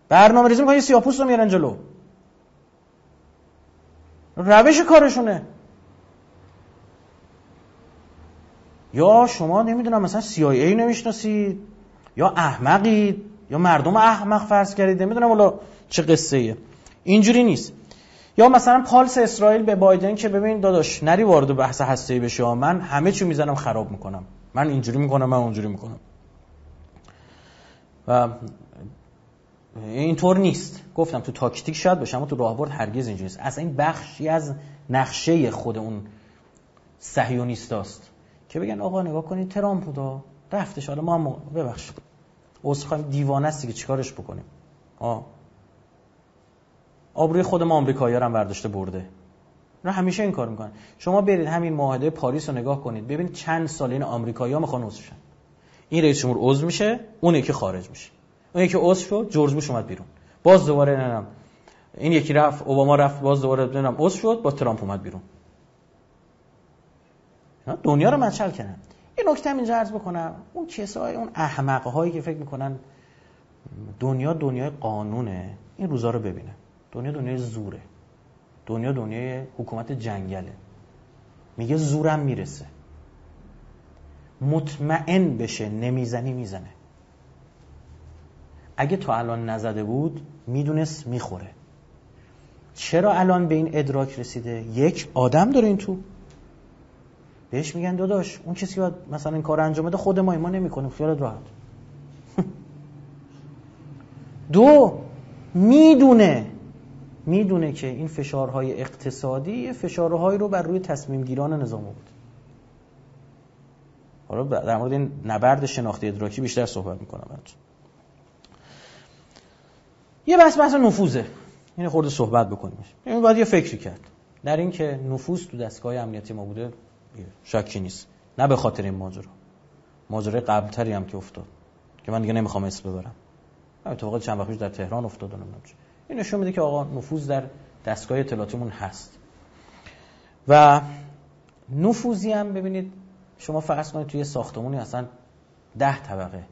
برنامه‌ریزی میکنن سیاه‌پوست رو میارن جلو، روش کارشونه. یا شما نمیدونم مثلا CIA نمیشناسید یا احمقید یا مردم احمق فرض کردید، نمیدونم والا چه قصه ایه. اینجوری نیست. یا مثلا پالس اسرائیل به بایدن که ببین داداش نری وارد بحث هسته‌ای بشی، من همه چی میزنم خراب میکنم، من اینجوری میکنم، من اونجوری میکنم. و اینطور نیست. گفتم تو تاکتیک شاید باشه اما تو راهبرد هرگز اینجوری نیست. اصلا این بخشی از نقشه خود اون صهیونیستاست که بگن آقا نگاه کنید ترامپ بودا رفتش، حالا ما هم ببخشید عذرخواهی، دیوانه است دیگه چیکارش بکنیم؟ آبروی خود ما آمریکایی‌ها هم برداشته برده. نه همیشه این کار میکنن. شما برید همین معاهده پاریس رو نگاه کنید، ببین چند سال این آمریکایی‌ها میخوان عضو شن. این رئیس جمهور عضو میشه، اون یکی خارج میشه. اون یکی عضو شد، جورج بوش اومد بیرون. باز دوباره نمیدونم این یکی رفت، اوباما رفت، باز دوباره نمیدونم عضو شد، با ترامپ اومد بیرون. دنیا رو مچل کردن. این نکته هم اینجا عرض بکنم، اون کسای اون احمق‌هایی که فکر میکنن دنیا دنیای قانونه، این روزا رو ببینه. دنیا دنیای زوره. دنیا دنیای حکومت جنگله. میگه زورم میرسه. مطمئن بشه نمیزنی میزنه. اگه تا الان نزده بود میدونست میخوره. چرا الان به این ادراک رسیده؟ یک، آدم داره این تو، بهش میگن داداش اون کسی باید مثلا این کار انجام بده، خود ما نمیکنیم، خیالت راحت. دو، میدونه که این فشارهای اقتصادی فشارهایی رو بر روی تصمیم گیران نظام بود. حالا در مورد این نبرد شناختی ادراکی بیشتر صحبت میکنم براتون. یه بحث نفوذه، این خورده صحبت بکنیم. این باید یه فکری کرد در این که نفوذ تو دستگاه امنیتی ما بوده، شکی نیست. نه به خاطر این ماجرای قبلتری هم که افتاد که من دیگه نمیخوام اسم ببرم، اتفاقات چند وقت پیش در تهران افتاد. این نشون میده که آقا نفوذ در دستگاه اطلاعاتیمون هست. و نفوذی هم ببینید شما فرض کنید توی ساختمونی اصلا 10 طبقه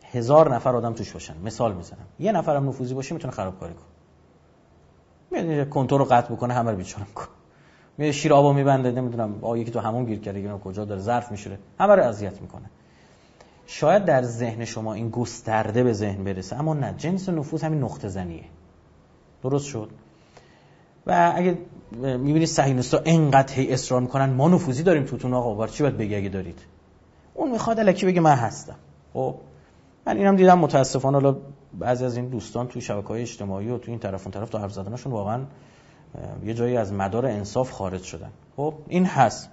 1000 نفر آدم توش باشن، مثال میزنم، یه نفرم نفوذی باشه میتونه خرابکاری کنه، میاد کنترل رو قطع بکنه، همه رو بیچاره میکنه، میاد شیر آبو میبنده، نمیدونم یکی تو همون گیر کرده، یکی کجا داره ظرف میشوره، همه رو اذیت میکنه. شاید در ذهن شما این گسترده به ذهن برسه، اما نه، جنس نفوذ همین نقطه زنیه. درست شد؟ و اگه میبینید صهیونیست‌ها اینقدر اصرار میکنن ما نفوذی داریم توتون، آقا بار چی باید بگی اگه دارید؟ اون میخواد الکی بگه من هستم. خب من اینم دیدم متاسفانه، حالا بعضی از این دوستان تو شبکه‌های اجتماعی و تو این طرف اون طرف تو حرف زدنشون واقعا یه جایی از مدار انصاف خارج شدن. خب این هست،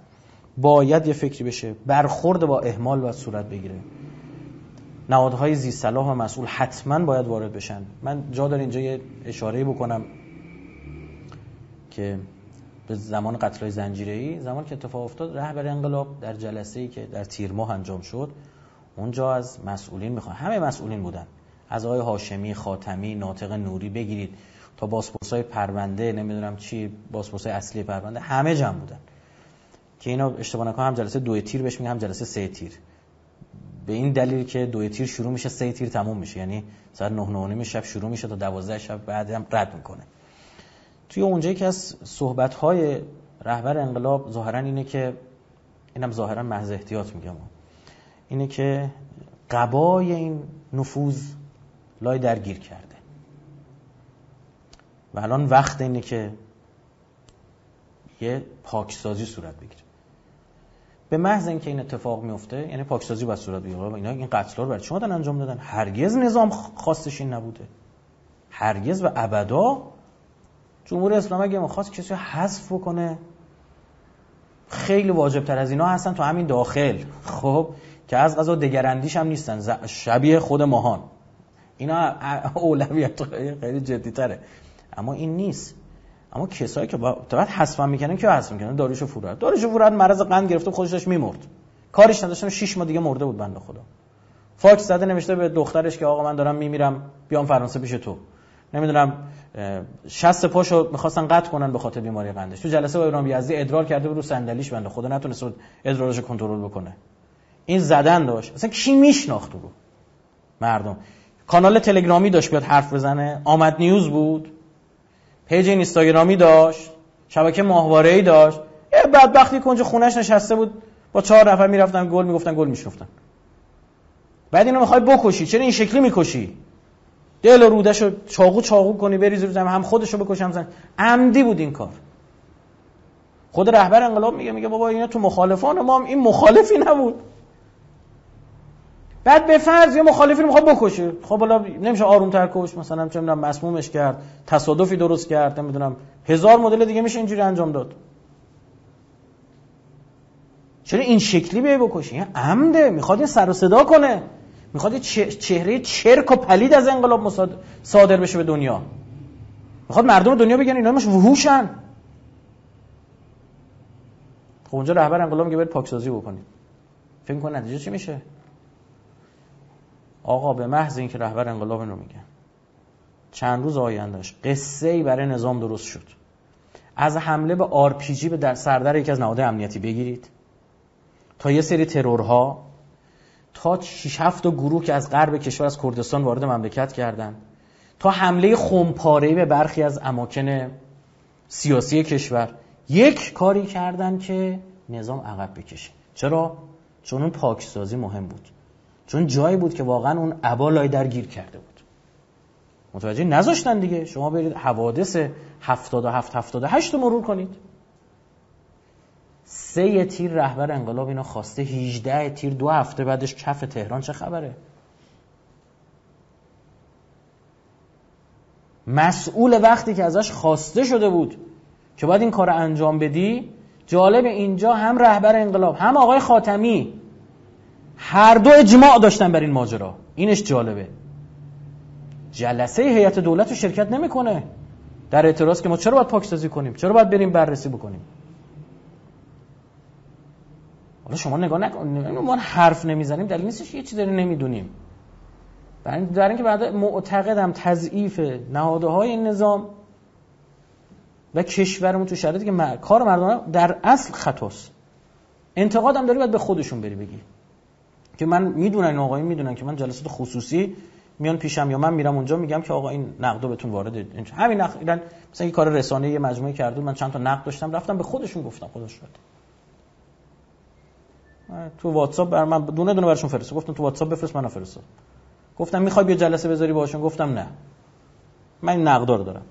باید یه فکری بشه، برخورد با اهمال باید صورت بگیره، نهادهای ذی صلاح و مسئول حتما باید وارد بشن. من جا داره اینجا یه اشاره‌ای بکنم که به زمان قتل‌های زنجیره‌ای، زمان که اتفاق افتاد، رهبر انقلاب در جلسه‌ای که در تیر ماه انجام شد، اونجا از مسئولین میخوان، همه مسئولین بودن، از آقای هاشمی، خاتمی، ناطق نوری بگیرید تا بازپرسای پرونده، نمیدونم چی، بازپرسای اصلی پرونده، همه جمع بودن که اینا اشتباه نکنم هم جلسه 2 تیر بهش میگن، هم جلسه 3 تیر، به این دلیل که 2 تیر شروع میشه 3 تیر تموم میشه، یعنی ساعت 9:09 شب شروع میشه تا 12 شب بعد هم رد میکنه. توی اونجایی که از صحبت‌های رهبر انقلاب ظاهرا اینه که، اینم ظاهرا محض احتیاط میگم، اینه که قبای این نفوذ لای درگیر کرده و الان وقت اینه که یه پاکسازی صورت بگیره. به محض اینکه این اتفاق میفته، یعنی پاکسازی باید صورت بگیره. اینا این قتل‌ها رو برای چی اومدن انجام دادن؟ هرگز نظام خواستش این نبوده، هرگز و ابدا. جمهوری اسلامی اگه می‌خواست کسی رو حذف بکنه، خیلی واجب‌تر از اینا هستن تو همین داخل، خب که از قضا دگراندیش هم نیستن، شبیه خود ماهان، اینا اولویت خیلی جدی‌تره، اما این نیست. اما کسایی که باید حذف میکنن که حذف میکنن، داریوش فوراد مرض قند گرفته، خودش داشت میمرد، کارش نداشتن، 6 ماه دیگه مرده بود بنده خدا. فاکس زده نوشته به دخترش که آقا من دارم میمیرم، بیام فرانسه پیش تو. نمیدونم 60 پاشو میخواستن قطع کنن به خاطر بیماری قندش. تو جلسه با ابراهیم یزدی ادرار کرده بود رو صندلیش، بنده خدا نتونست ادرارش کنترل بکنه. این زدن داشت، اصلا کی میشناخت رو؟ مردم. کانال تلگرامی داشت بیاد حرف بزنه، آمد نیوز بود، پیج اینستاگرامی داشت، شبکه ماهواره‌ای داشت. یه بدبختی که اونجا خونش نشسته بود با 4 نفر میرفتن گل میگفتن، گل میشوفتن. بعد اینو میخوای بکشی، چرا این شکلی میکشی؟ دل و رودهشو چاقو کنی بریزی رو زمین، هم خودشو بکشی هم زن. عمدی بود این کار. خود رهبر انقلاب میگه بابا اینا تو مخالفان ما هم، این مخالفی نبود. بعد به فرض یه مخالفی رو میخواد بکشه، خب حالا نمیشه آروم‌تر کش، مثلا چه میدونم مسمومش کرد، تصادفی درست کرد، نمیدونم 1000 مدل دیگه میشه اینجوری انجام داد. چرا این شکلی بیای بکشی؟ این عمده، میخواد این سر و صدا کنه، میخواد یه چهره چرک و پلید از انقلاب صادر بشه به دنیا، میخواد مردم دنیا بگن اینا همش وحوشن. خب اونجا رهبر انقلاب میگه برید پاکسازی بکنید. فکر می‌کنید نتیجه چی میشه؟ آقا به محض اینکه رهبر انقلاب اینو میگه، چند روز آیندهش قصه‌ای برای نظام درست شد. از حمله به RPG به در سردر یکی از نهادهای امنیتی بگیرید، تا یه سری ترورها، تا 6-7 گروه که از غرب کشور، از کردستان وارد مملکت کردن، تا حمله خمپاره‌ای به برخی از اماکن سیاسی کشور، یک کاری کردن که نظام عقب بکشه. چون اون پاکسازی مهم بود، چون جایی بود که واقعا اون عبا لای در گیر کرده بود. متوجه نذاشتن دیگه. شما برید حوادث 77 78 رو مرور کنید. 3 تیر رهبر انقلاب اینا خواسته، 18 تیر 2 هفته بعدش کف تهران. چه خبره؟ مسئول وقتی که ازش خواسته شده بود که باید این کار انجام بدی. جالب اینجا هم رهبر انقلاب هم آقای خاتمی هر دو اجماع داشتن بر این ماجرا. اینش جالبه. جلسه هیئت دولت رو شرکت نمیکنه در اعتراض که ما چرا باید پاکسازی کنیم، چرا باید بریم بررسی بکنیم. حالا شما نگاه نکنید ما حرف نمیزنیم دلیل نیستش یه چیزی نمیدونیم. در اینکه بعد معتقدم تضعیف نهادهای این نظام و کشورمون تو شرایطی که کار مردم در اصل خطاست. انتقادم داری باید به خودشون بری بگی که من میدونن، این آقایون میدونن که من جلسات خصوصی میان پیشم یا من میرم اونجا میگم که آقا این نقدو بهتون وارد همین نقد مثلا یه کار رسانه‌ای یه مجموعه کرده من چند تا نقد داشتم رفتم به خودشون گفتم خودش شد. تو واتساپ بر من دونه دونه براشون فرستادم، گفتم تو واتساپ بفرست من فرستادم. گفتم میخوای بیا جلسه بذاری باهاشون؟ گفتم نه من این نقدا رو دارم.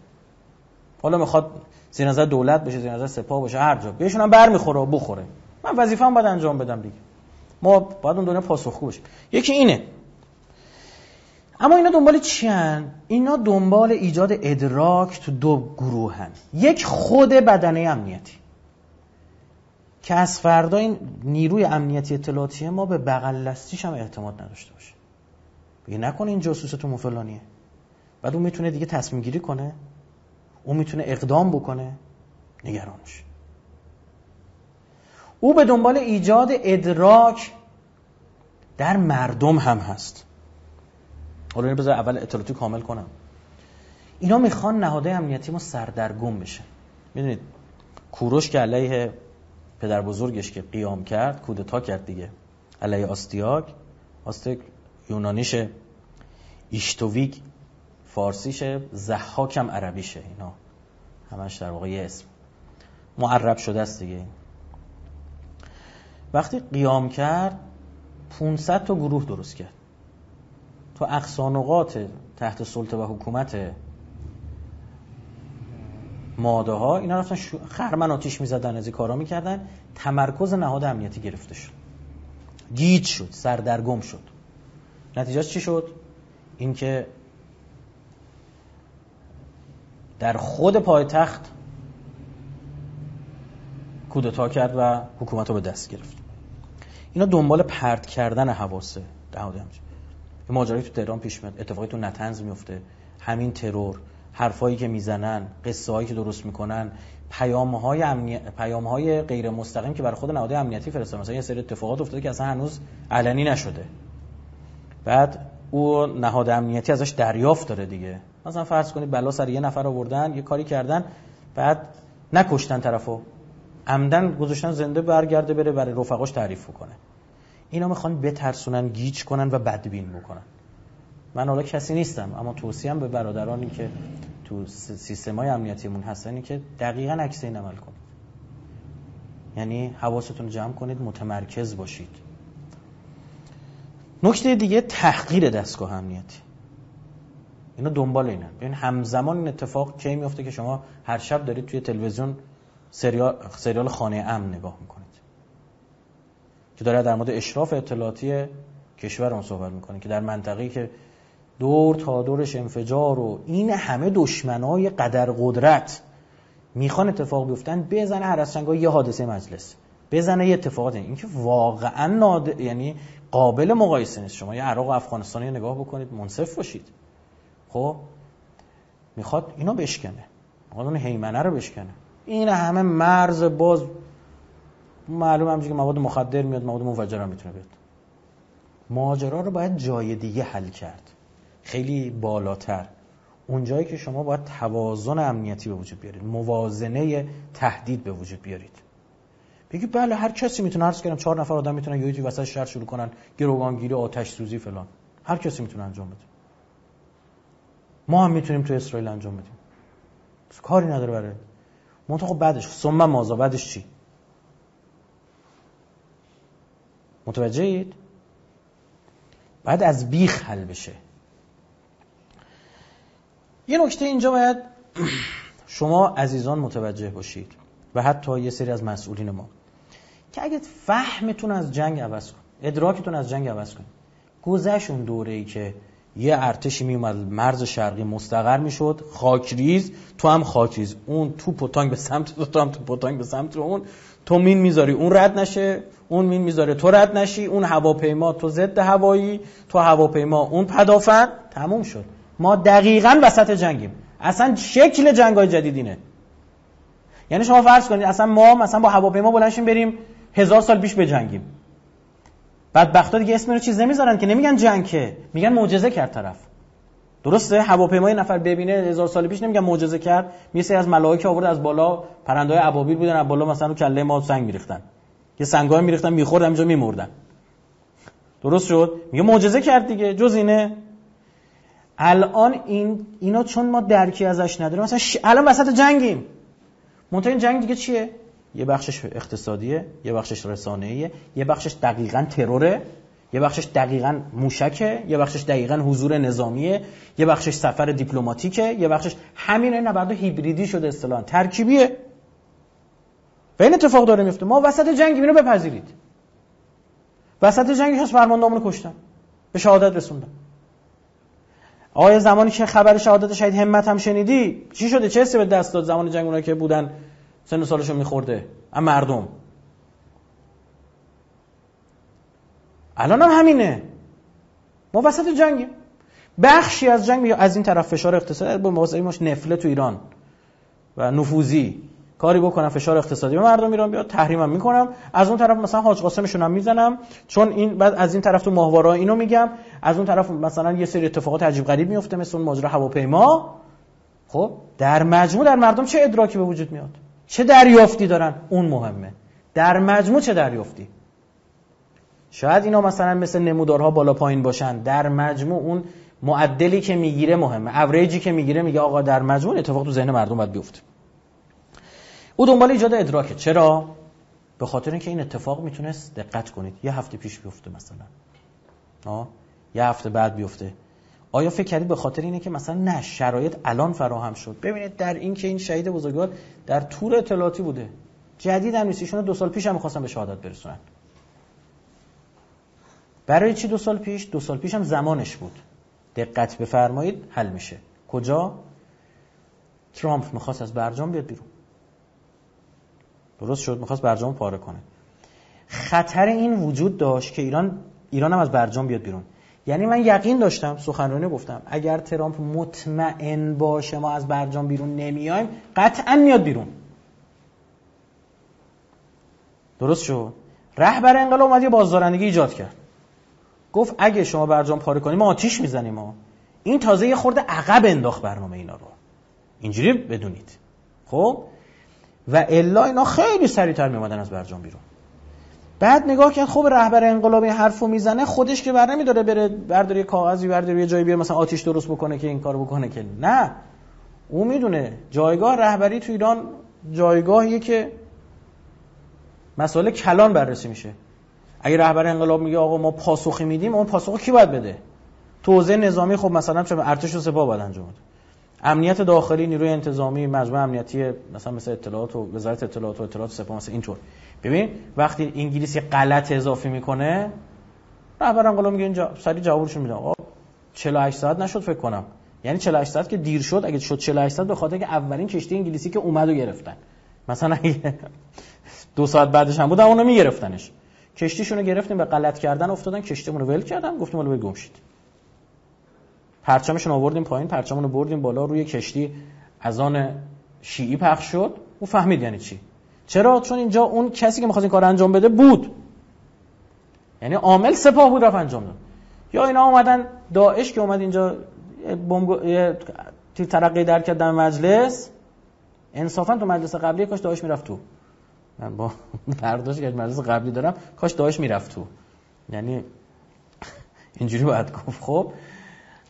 حالا میخواد زیر نظر دولت بشه، زیر نظر سپاه باشه، هر جا بهشون هم برمیخوره و بخوره، من وظیفه‌ام باید انجام بدم دیگه. ما باید اون دنیا پاسخگو باشیم. یکی اینه. اما اینا دنبال چی هن؟ اینا دنبال ایجاد ادراک تو 2 گروهن. یک خود بدنه امنیتی که از فردا این نیروی امنیتی اطلاعاتی ما به بغل دستیش هم اعتماد نداشته باشه. بگه نکنه این جاسوستون فلانیه. بعد اون میتونه دیگه تصمیم گیری کنه، اون میتونه اقدام بکنه، نگران شه. او به دنبال ایجاد ادراک در مردم هم هست. حالا بذار اول اطلاعاتی کامل کنم. اینا میخوان نهادهای امنیتی ما سردرگم بشه. میدونید کوروش که علیه پدر بزرگش که قیام کرد، کودتا کرد دیگه، علیه آستیاک یونانیشه، ایشتویگ فارسیشه، ضحاک هم عربیشه. اینا همش در واقع یه اسم معرب شده است دیگه. وقتی قیام کرد 500 تا گروه درست کرد تو اقصانقاط تحت سلطه و حکومت ماده ها. اینا رفتن خرمن آتیش میزدن، از این کارا میکردن. تمرکز نهاد امنیتی گرفته شد، گیج شد، سردرگم شد. نتیجهش چی شد؟ اینکه در خود پایتخت کودتا کرد و حکومت رو به دست گرفت. اینا دنبال پرت کردن حواس نهاد امنیتی. یه ماجرایی تو تهران پیش میاد، اتفاقی تو نطنز میفته، همین ترور، حرفایی که میزنن، قصه هایی که درست میکنن، پیام‌های غیر مستقیم که برای خود نهاد امنیتی فرستادن. مثلا یه سری اتفاقات افتاده که اصلا هنوز علنی نشده، بعد او نهاد امنیتی ازش دریافت داره دیگه. مثلا فرض کنید بلا سر یه نفر آوردن، یه کاری کردن، بعد نکشتن طرفو، عمدن گذاشتن زنده برگرده بره برای رفقاش تعریف کنه. اینا میخوان بترسونن، گیج کنن و بدبین بکنن. من حالا کسی نیستم، اما توصیه‌ام به برادرانی که تو سیستم‌های امنیتیمون هستن که دقیقاً عکس این عمل کنید. یعنی حواستون جمع کنید، متمرکز باشید. نکته دیگه تحقیر دستگاه امنیتی. اینا دنبال اینن. ببین همزمان این اتفاق کی میفته که شما هر شب دارید توی تلویزیون سریال خانه امن نگاه میکنید که داره در مورد اشراف اطلاعاتی کشورمون صحبت میکنه که در منطقه‌ای که دور تا دورش انفجار و این همه دشمنای قدر قدرت میخوان اتفاق بیفتن، بزنه هر از چنگاه یه حادثه مجلس، بزنه یه اتفاقات. این که واقعا یعنی قابل مقایسه نیست. شما یه عراق و افغانستانی نگاه بکنید، منصف باشید. خب میخواد اینو بشکنه، میخواد اون هیمنه رو بشکنه. این همه مرز باز معلومه همونجوری که مواد مخدر میاد، مواد منفجر هم میتونه بیاد. ماجرا رو باید جای دیگه حل کرد، خیلی بالاتر. اونجایی که شما باید توازن امنیتی به وجود بیارید، موازنه تهدید به وجود بیارید. بگی بله هر کسی میتونه، عرض کردم 4 نفر آدم میتونن یه وسط شهر شروع کنن گروگانگیری، آتش سوزی فلان. هر کسی میتونه انجام بده. ما هم میتونیم تو اسرائیل انجام بدیم. کاری نداره برای منطقه. بعدش ثم ماذا؟ بعدش چی؟ متوجهید؟ باید از بیخ حل بشه. یه نکته اینجا باید شما عزیزان متوجه باشید و حتی یه سری از مسئولین ما که اگه فهمتون از جنگ عوض کن، ادراکتون از جنگ عوض کن، گذشت اون دوره‌ای که یه ارتشی میومد مرز شرقی مستقر میشد، خاکریز، تو هم خاکریز، اون توپ و تانک به سمت تو هم توپ و تانک به سمت اون، تو مین میذاری اون رد نشه، اون مین میذاره تو رد نشی، اون هواپیما تو ضد هوایی، تو هواپیما اون پدافند، تموم شد. ما دقیقاً وسط جنگیم. اصلا شکل جنگ‌های جدید اینه. یعنی شما فرض کنید اصلا ما مثلا با هواپیما بلند شیم بریم 1000 سال پیش بجنگیم. بدبختا دیگه اسم رو چیز نمیذارن که، نمیگن جنگ که، میگن معجزه کرد طرف. درسته؟ هواپیمای نفر ببینه 1000 سال پیش نمیگن معجزه کرد، میسه از ملائکه آورد از بالا، پرنده‌های ابابیل بودن از بالا مثلا رو کله ما سنگ میریختن. یه سنگای میریختن میخورد همینجا میمردن. درست شد؟ میگه معجزه کرد دیگه، جز اینه. الان اینا چون ما درکی ازش نداریم، مثلا الان وسط جنگیم. منتها این جنگ دیگه چیه؟ یه بخشش اقتصادیه، یه بخشش رسانه‌ایه، یه بخشش دقیقاً تروره، یه بخشش دقیقاً موشکه، یه بخشش دقیقاً حضور نظامیه، یه بخشش سفر دیپلماتیکه، یه بخشش همین نبرد هیبریدی شده اصطلاحاً، ترکیبیه. و این اتفاق داره میفته. ما وسط جنگیم، اینو بپذیرید. وسط جنگش از فرماندهامون کشتن، به شهادت رسوندن. آیا زمانی که خبر شهادت شهید همت هم شنیدی چی شده؟ چه حسی به دست داد زمان جنگ اونایی که بودن سن و سالشو میخورده؟ اما مردم الان هم همینه. ما وسط جنگیم. بخشی از جنگ یا از این طرف فشار اقتصادی با موازی ماش نفله تو ایران و نفوذی کاری بکنم، فشار اقتصادی به مردم ایران بیاد، تحریمم میکنم. از اون طرف مثلا حاج قاسمشون هم میزنم، چون این بعد از این طرف تو ماهواره اینو میگم، از اون طرف مثلا یه سری اتفاقات عجیب غریب میفته مثل اون ماجرا هواپیما. خب در مجموع در مردم چه ادراکی به وجود میاد؟ چه دریافتی دارن؟ اون مهمه. در مجموع چه دریافتی؟ شاید اینا مثلا مثل نمودارها بالا پایین باشن، در مجموع اون معدلی که میگیره مهمه، اوریجی که میگیره میگه آقا در مجموع اتفاق تو ذهن مردم باید بیفته. او دنبال ایجاد ادراکه. چرا؟ به خاطر اینکه این اتفاق میتونست، دقت کنید، یه هفته پیش بیفته مثلا، یه هفته بعد بیفته. آیا فکر کردید به خاطر اینه که مثلا نه شرایط الان فراهم شد؟ ببینید در این که این شهید بزرگوار در تور اطلاعاتی بوده، جدید هم نیست، ایشون 2 سال پیش هم می‌خواستن به شهادت برسونن. برای چی 2 سال پیش؟ 2 سال پیش هم زمانش بود. دقت بفرمایید حل میشه. کجا؟ ترامپ می‌خواست از برجام بیاد بیرون. درست شد، می‌خواست برجام پاره کنه. خطر این وجود داشت که ایران هم از برجام بیاد بیرون. یعنی من یقین داشتم، سخنرانی گفتم، اگر ترامپ مطمئن باشه ما از برجام بیرون نمیایم، قطعا میاد بیرون. درست شد. رهبر انقلاب اومد یه بازدارندگی ایجاد کرد. گفت اگه شما برجام پاره کنیم ما آتیش میزنیم ما. این تازه یه خورده عقب انداخت برنامه اینا رو. اینجوری بدونید. خب و الا اینا خیلی سریعتر میومدن از برجام بیرون. بعد نگاه کرد خب رهبر انقلاب این حرفو میزنه، خودش که بر نمیداره بره برداره کاغذی برداره یه جایی بیاره مثلا آتیش درست بکنه که این کارو بکنه، که نه، او میدونه جایگاه رهبری تو ایران جایگاهیه که مسائل کلان بررسی میشه. اگه رهبر انقلاب میگه آقا ما پاسخی میدیم، اون پاسخو کی باید بده؟ تو حوزه نظامی خب مثلا چه ارتش و سپاه باید انجام بده. امنیت داخلی، نیروی انتظامی، مجموعه امنیتی مثلا مثل اطلاعات و وزارت اطلاعات و اطلاعات سپاه مثلا اینطور. ببین وقتی انگلیسی غلط اضافه میکنه، رهبر انقلاب میگه اینجا سریع جوابشون میده آقا 48 ساعت نشد فکر کنم، یعنی 48 ساعت که دیر شد، اگه شد 48 ساعت به خاطر که اولین کشتی انگلیسی که اومد و گرفتن، مثلا اگه 2 ساعت بعدش هم بود اونو میگرفتنش، کشتیشونو گرفتیم به غلط کردن افتادن، کشتیمونو ول کردن، گفتیم حالا گم شید، پرچمشون آوردیم پایین، پرچمونو بردیم بالا، روی کشتی اذان شیعی پخش شد، او فهمید یعنی چی. چرا؟ چون اینجا اون کسی که می‌خواست این کار انجام بده بود، یعنی عامل سپاه بود رفت انجام داد. یا اینا اومدن داعش که اومد اینجا بمب تیر ترقی در کرد در مجلس، انصافا تو مجلس قبلی کاش داعش میرفت تو. من با برداشت که مجلس قبلی دارم کاش داعش میرفت تو، یعنی اینجوری باید گفت. خب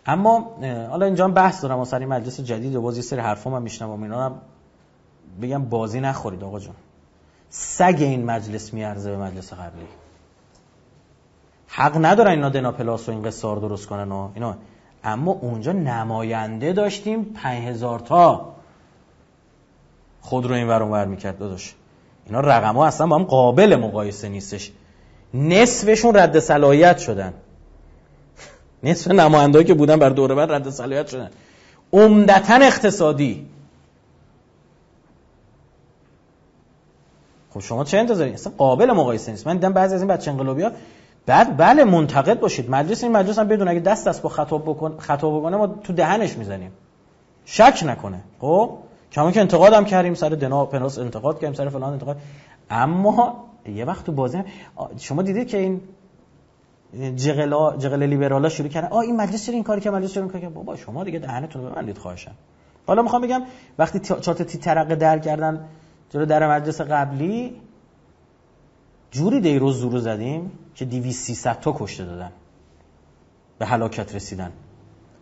اما حالا اینجا هم بحث دارم واسه این مجلس جدید و بازی سری حرفا من میشنوم، اینا هم بگم بازی نخورید آقا جون، سگ این مجلس میارزه به مجلس قبلی. حق ندارن اینا دنا پلاس و این قصه رو درست کنن و اینا. اما اونجا نماینده داشتیم 5000 تا خود رو این ور اون ور میکرد داداش. اینا رقم ها اصلا با هم قابل مقایسه نیستش. نصفشون رد صلاحیت شدن، نصف نماینده‌ای که بودن بر دوره بعد رد صلاحیت شدن، عمدتاً اقتصادی. خب شما چه انتظاری؟ اصلا قابل مقایسه نیست. من دیدم بعضی از این بچه انقلابی‌ها بعد بله منتقد باشید، مجلس این مجلس هم بدون اگه دست با خطا بکنه ما تو دهنش میزنیم، شک نکنه. خب کما که انتقاد هم کردیم، سر دنا پلاس انتقاد کردیم، سر فلان انتقاد. اما یه وقت تو بازی شما دیدید که این جغل لیبرالا شروع کردن این مجلس چرا این کاری کرد، مجلس چرا این کاری کرد. بابا شما دیگه دهنتون رو ببندید خواهشاً. حالا میخوام بگم وقتی چارت تی ترقه در کردن جلو در مجلس قبلی، جوری دیروز زورو زدیم که 200-300 تا کشته دادن، به هلاکت رسیدن.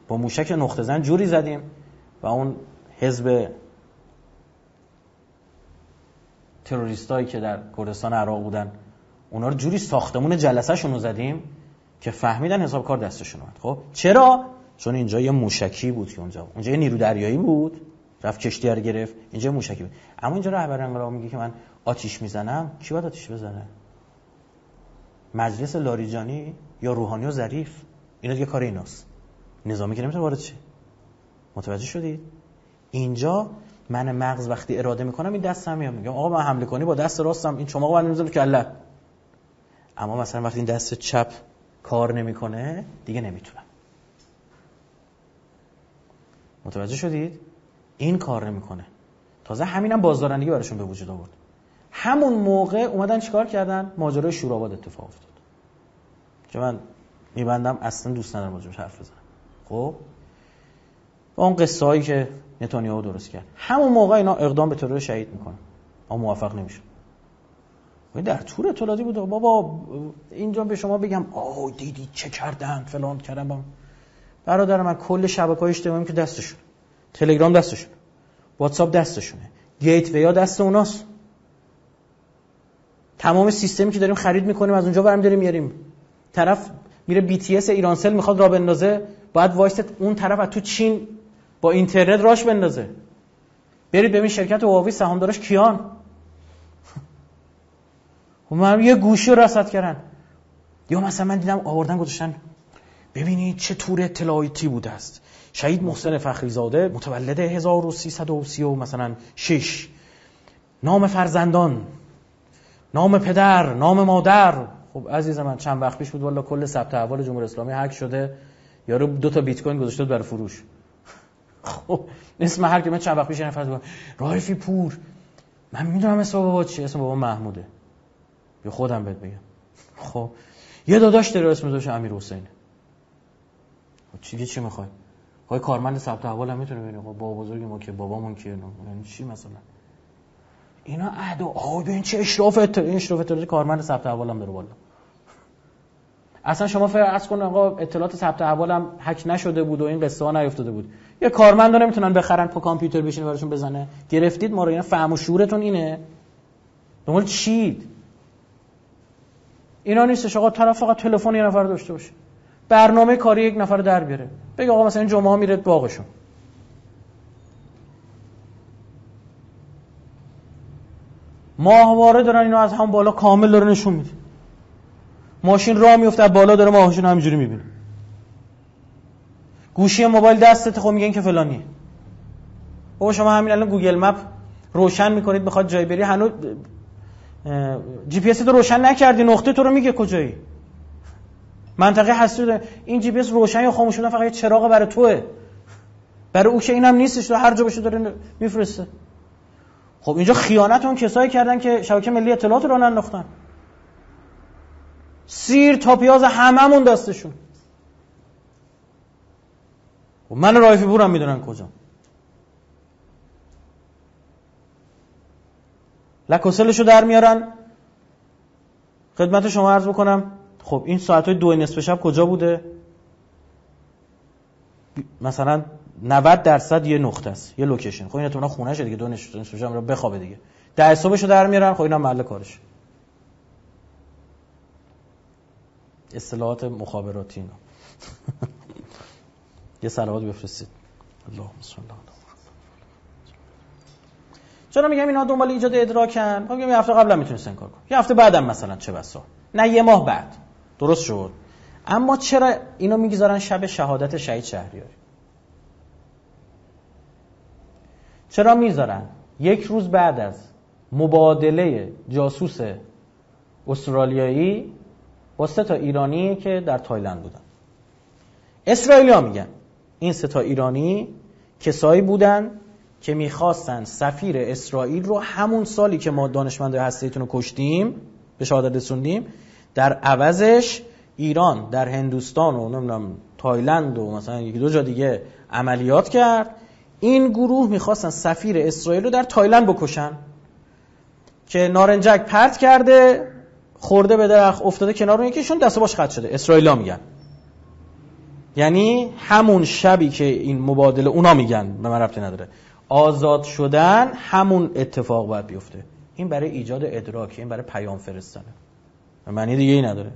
با موشک نقطه زن جوری زدیم و اون حزب تروریستایی که در کردستان عراق بودن اونا رو جوری ساختمون جلسه شون رو زدیم که فهمیدن حساب کار دستشون اومد. خب چرا؟ چون اینجا یه موشکی بود که اونجا یه نیرو دریایی بود رفت کشتی رو گرفت، اینجا موشکی بود. اما اینجا رهبر انقلاب میگه که من آتیش میزنم، کی باید آتیش بزنه؟ مجلس لاریجانی یا روحانی و ظریف؟ اینا دیگه کار ایناست. نظامی که نمیتونه وارد شه. متوجه شدید؟ اینجا من مغز وقتی اراده میکنم این دستم میام میگم آقا من حمله کنی با دست راستم این چماقو من میذارم کله. اما مثلا وقتی این دست چپ کار نمیکنه دیگه نمیتونم. متوجه شدید؟ این کار نمیکنه. تازه همینم بازدارندگی براشون به وجود آورد. همون موقع اومدن چیکار کردن؟ ماجرای شوراباد اتفاق افتاد. که من میبندم اصلا دوست ندارم راجعش حرف بزنم. خب با اون قصه هایی که نتانیاهو درست کرد، همون موقع اینا اقدام به ترور شهید میکنن اما موفق نمیشن. در تور اطلاعاتی بود بابا اینجا به شما بگم دیدی چه کردن فلان کردن. برادر من کل شبکه‌های اجتماعی که دستشون، تلگرام دستشون، واتساپ دستشونه، گیت ویا دست اوناست. تمام سیستمی که داریم خرید میکنیم از اونجا برام داریم میاریم. طرف میره BTS ایرانسل میخواد راه بندازه، باید وایست اون طرف از تو چین با اینترنت راش بندازه. برید ببین شرکت هواوی سهامدارش کیان. من یه گوشی رو رصد کردن. یا مثلا من دیدم آوردن گذاشتن ببینید چه تور اطلاعاتی بوده است. شهید محسن فخریزاده متولد 1330 مثلا 6. نام فرزندان، نام پدر، نام مادر. خب عزیز من چند وقت پیش بود والا کل ثبت احوال جمهوری اسلامی هک شده، یارو 2 تا بیت کوین گذاشته برای فروش. خب اسم هر کی من چند وقت پیش نفر بود رایفی پور، من میدونم اسم بابا چیه، اسم بابا محموده، یا خودم بهت بگم. خب یه داداش داره اسمش امیر حسینه. چی میخوای؟ خب کارمند ثبت احوال هم میتونه ببینه بابا بزرگ ما که بابامون کیه، یعنی چی مثلا اینا ببین چه اشراف اطلاعات کارمند ثبت احوال هم داره والا. اصلا شما فرض کن آقا اطلاعات ثبت احوال هم هک نشده بود و این قصه ها نیافتاده بود، یه کارمند نمیتونن بخرن تو کامپیوتر بشینه براشون بزنه. گرفتید ما رو، اینا فهم و شعورتون اینه؟ دنبال چید؟ اینا نیستش آقا طرف فقط تلفن یه نفر داشته باشه، برنامه کاری یک نفر در بیاره، بگه آقا مثلا این جمعه ها میره باغشون. ماهواره دارن اینو از هم بالا کامل داره نشون میده. ماشین راه میفته بالا داره ماهوشون همینجوری میبینه. گوشی موبایل دستت خب میگن که فلانیه. بابا شما همین الان گوگل مپ روشن میکنید بخواد جای بری، هنوز جی پی اس تو روشن نکردی، نقطه تو رو میگه کجایی. منطقه هستی داره. این جی پی اس روشن یا خاموش شده فقط یه چراغ برای توئه، برای او که اینم نیستش، تو هر جا باشه داره میفرسته. خب اینجا خیانت اون کسایی کردن که شبکه ملی اطلاعات رو انداختن. سیر تا پیاز هممون دستشون. خب من رایفی پورم میدونن کجا. لکوسلشو در میارن. خدمت شما عرض بکنم خب این ساعتهای 2:30 شب کجا بوده؟ مثلا 90% یه نقطه است، یه لوکیشن. خب این تو خونه شه دیگه، 2:30 شب رو بخوابه دیگه. 10 صبحشو در میارن. خب اینا محل کارش. اصطلاحات مخابراتی اینا. یه صلوات بفرستید. اللهم صل علی محمد. چرا میگم اینا دنبال ایجاد ادراکن؟ میگم یه هفته قبلا میتونست این کار کنه، یه هفته بعدم مثلا چه بسا، نه یه ماه بعد. درست شد. اما چرا اینو میگذارن شب شهادت شهید شهریاری؟ چرا میذارن یک روز بعد از مبادله جاسوس استرالیایی با 3 ایرانی که در تایلند بودن؟ اسرائیلی‌ها میگن این 3 ایرانی کسایی بودن که میخواستن سفیر اسرائیل رو همون سالی که ما دانشمندای هسته‌ایتون رو کشتیم به شهادت رسوندیم، در عوضش ایران در هندوستان و نمیدونم تایلند و مثلا 1-2 جا دیگه عملیات کرد. این گروه میخواستن سفیر اسرائیل رو در تایلند بکشن که نارنجک پرت کرده، خورده به درخت، افتاده کنار اون یکیشون دست و باش قطع شده. اسرائیلی‌ها میگن یعنی همون شبی که این مبادله، اونا میگن به من ربطی نداره، آزاد شدن همون اتفاق باید بیفته. این برای ایجاد ادراک، این برای پیام فرستنه، معنی دیگه ای نداره.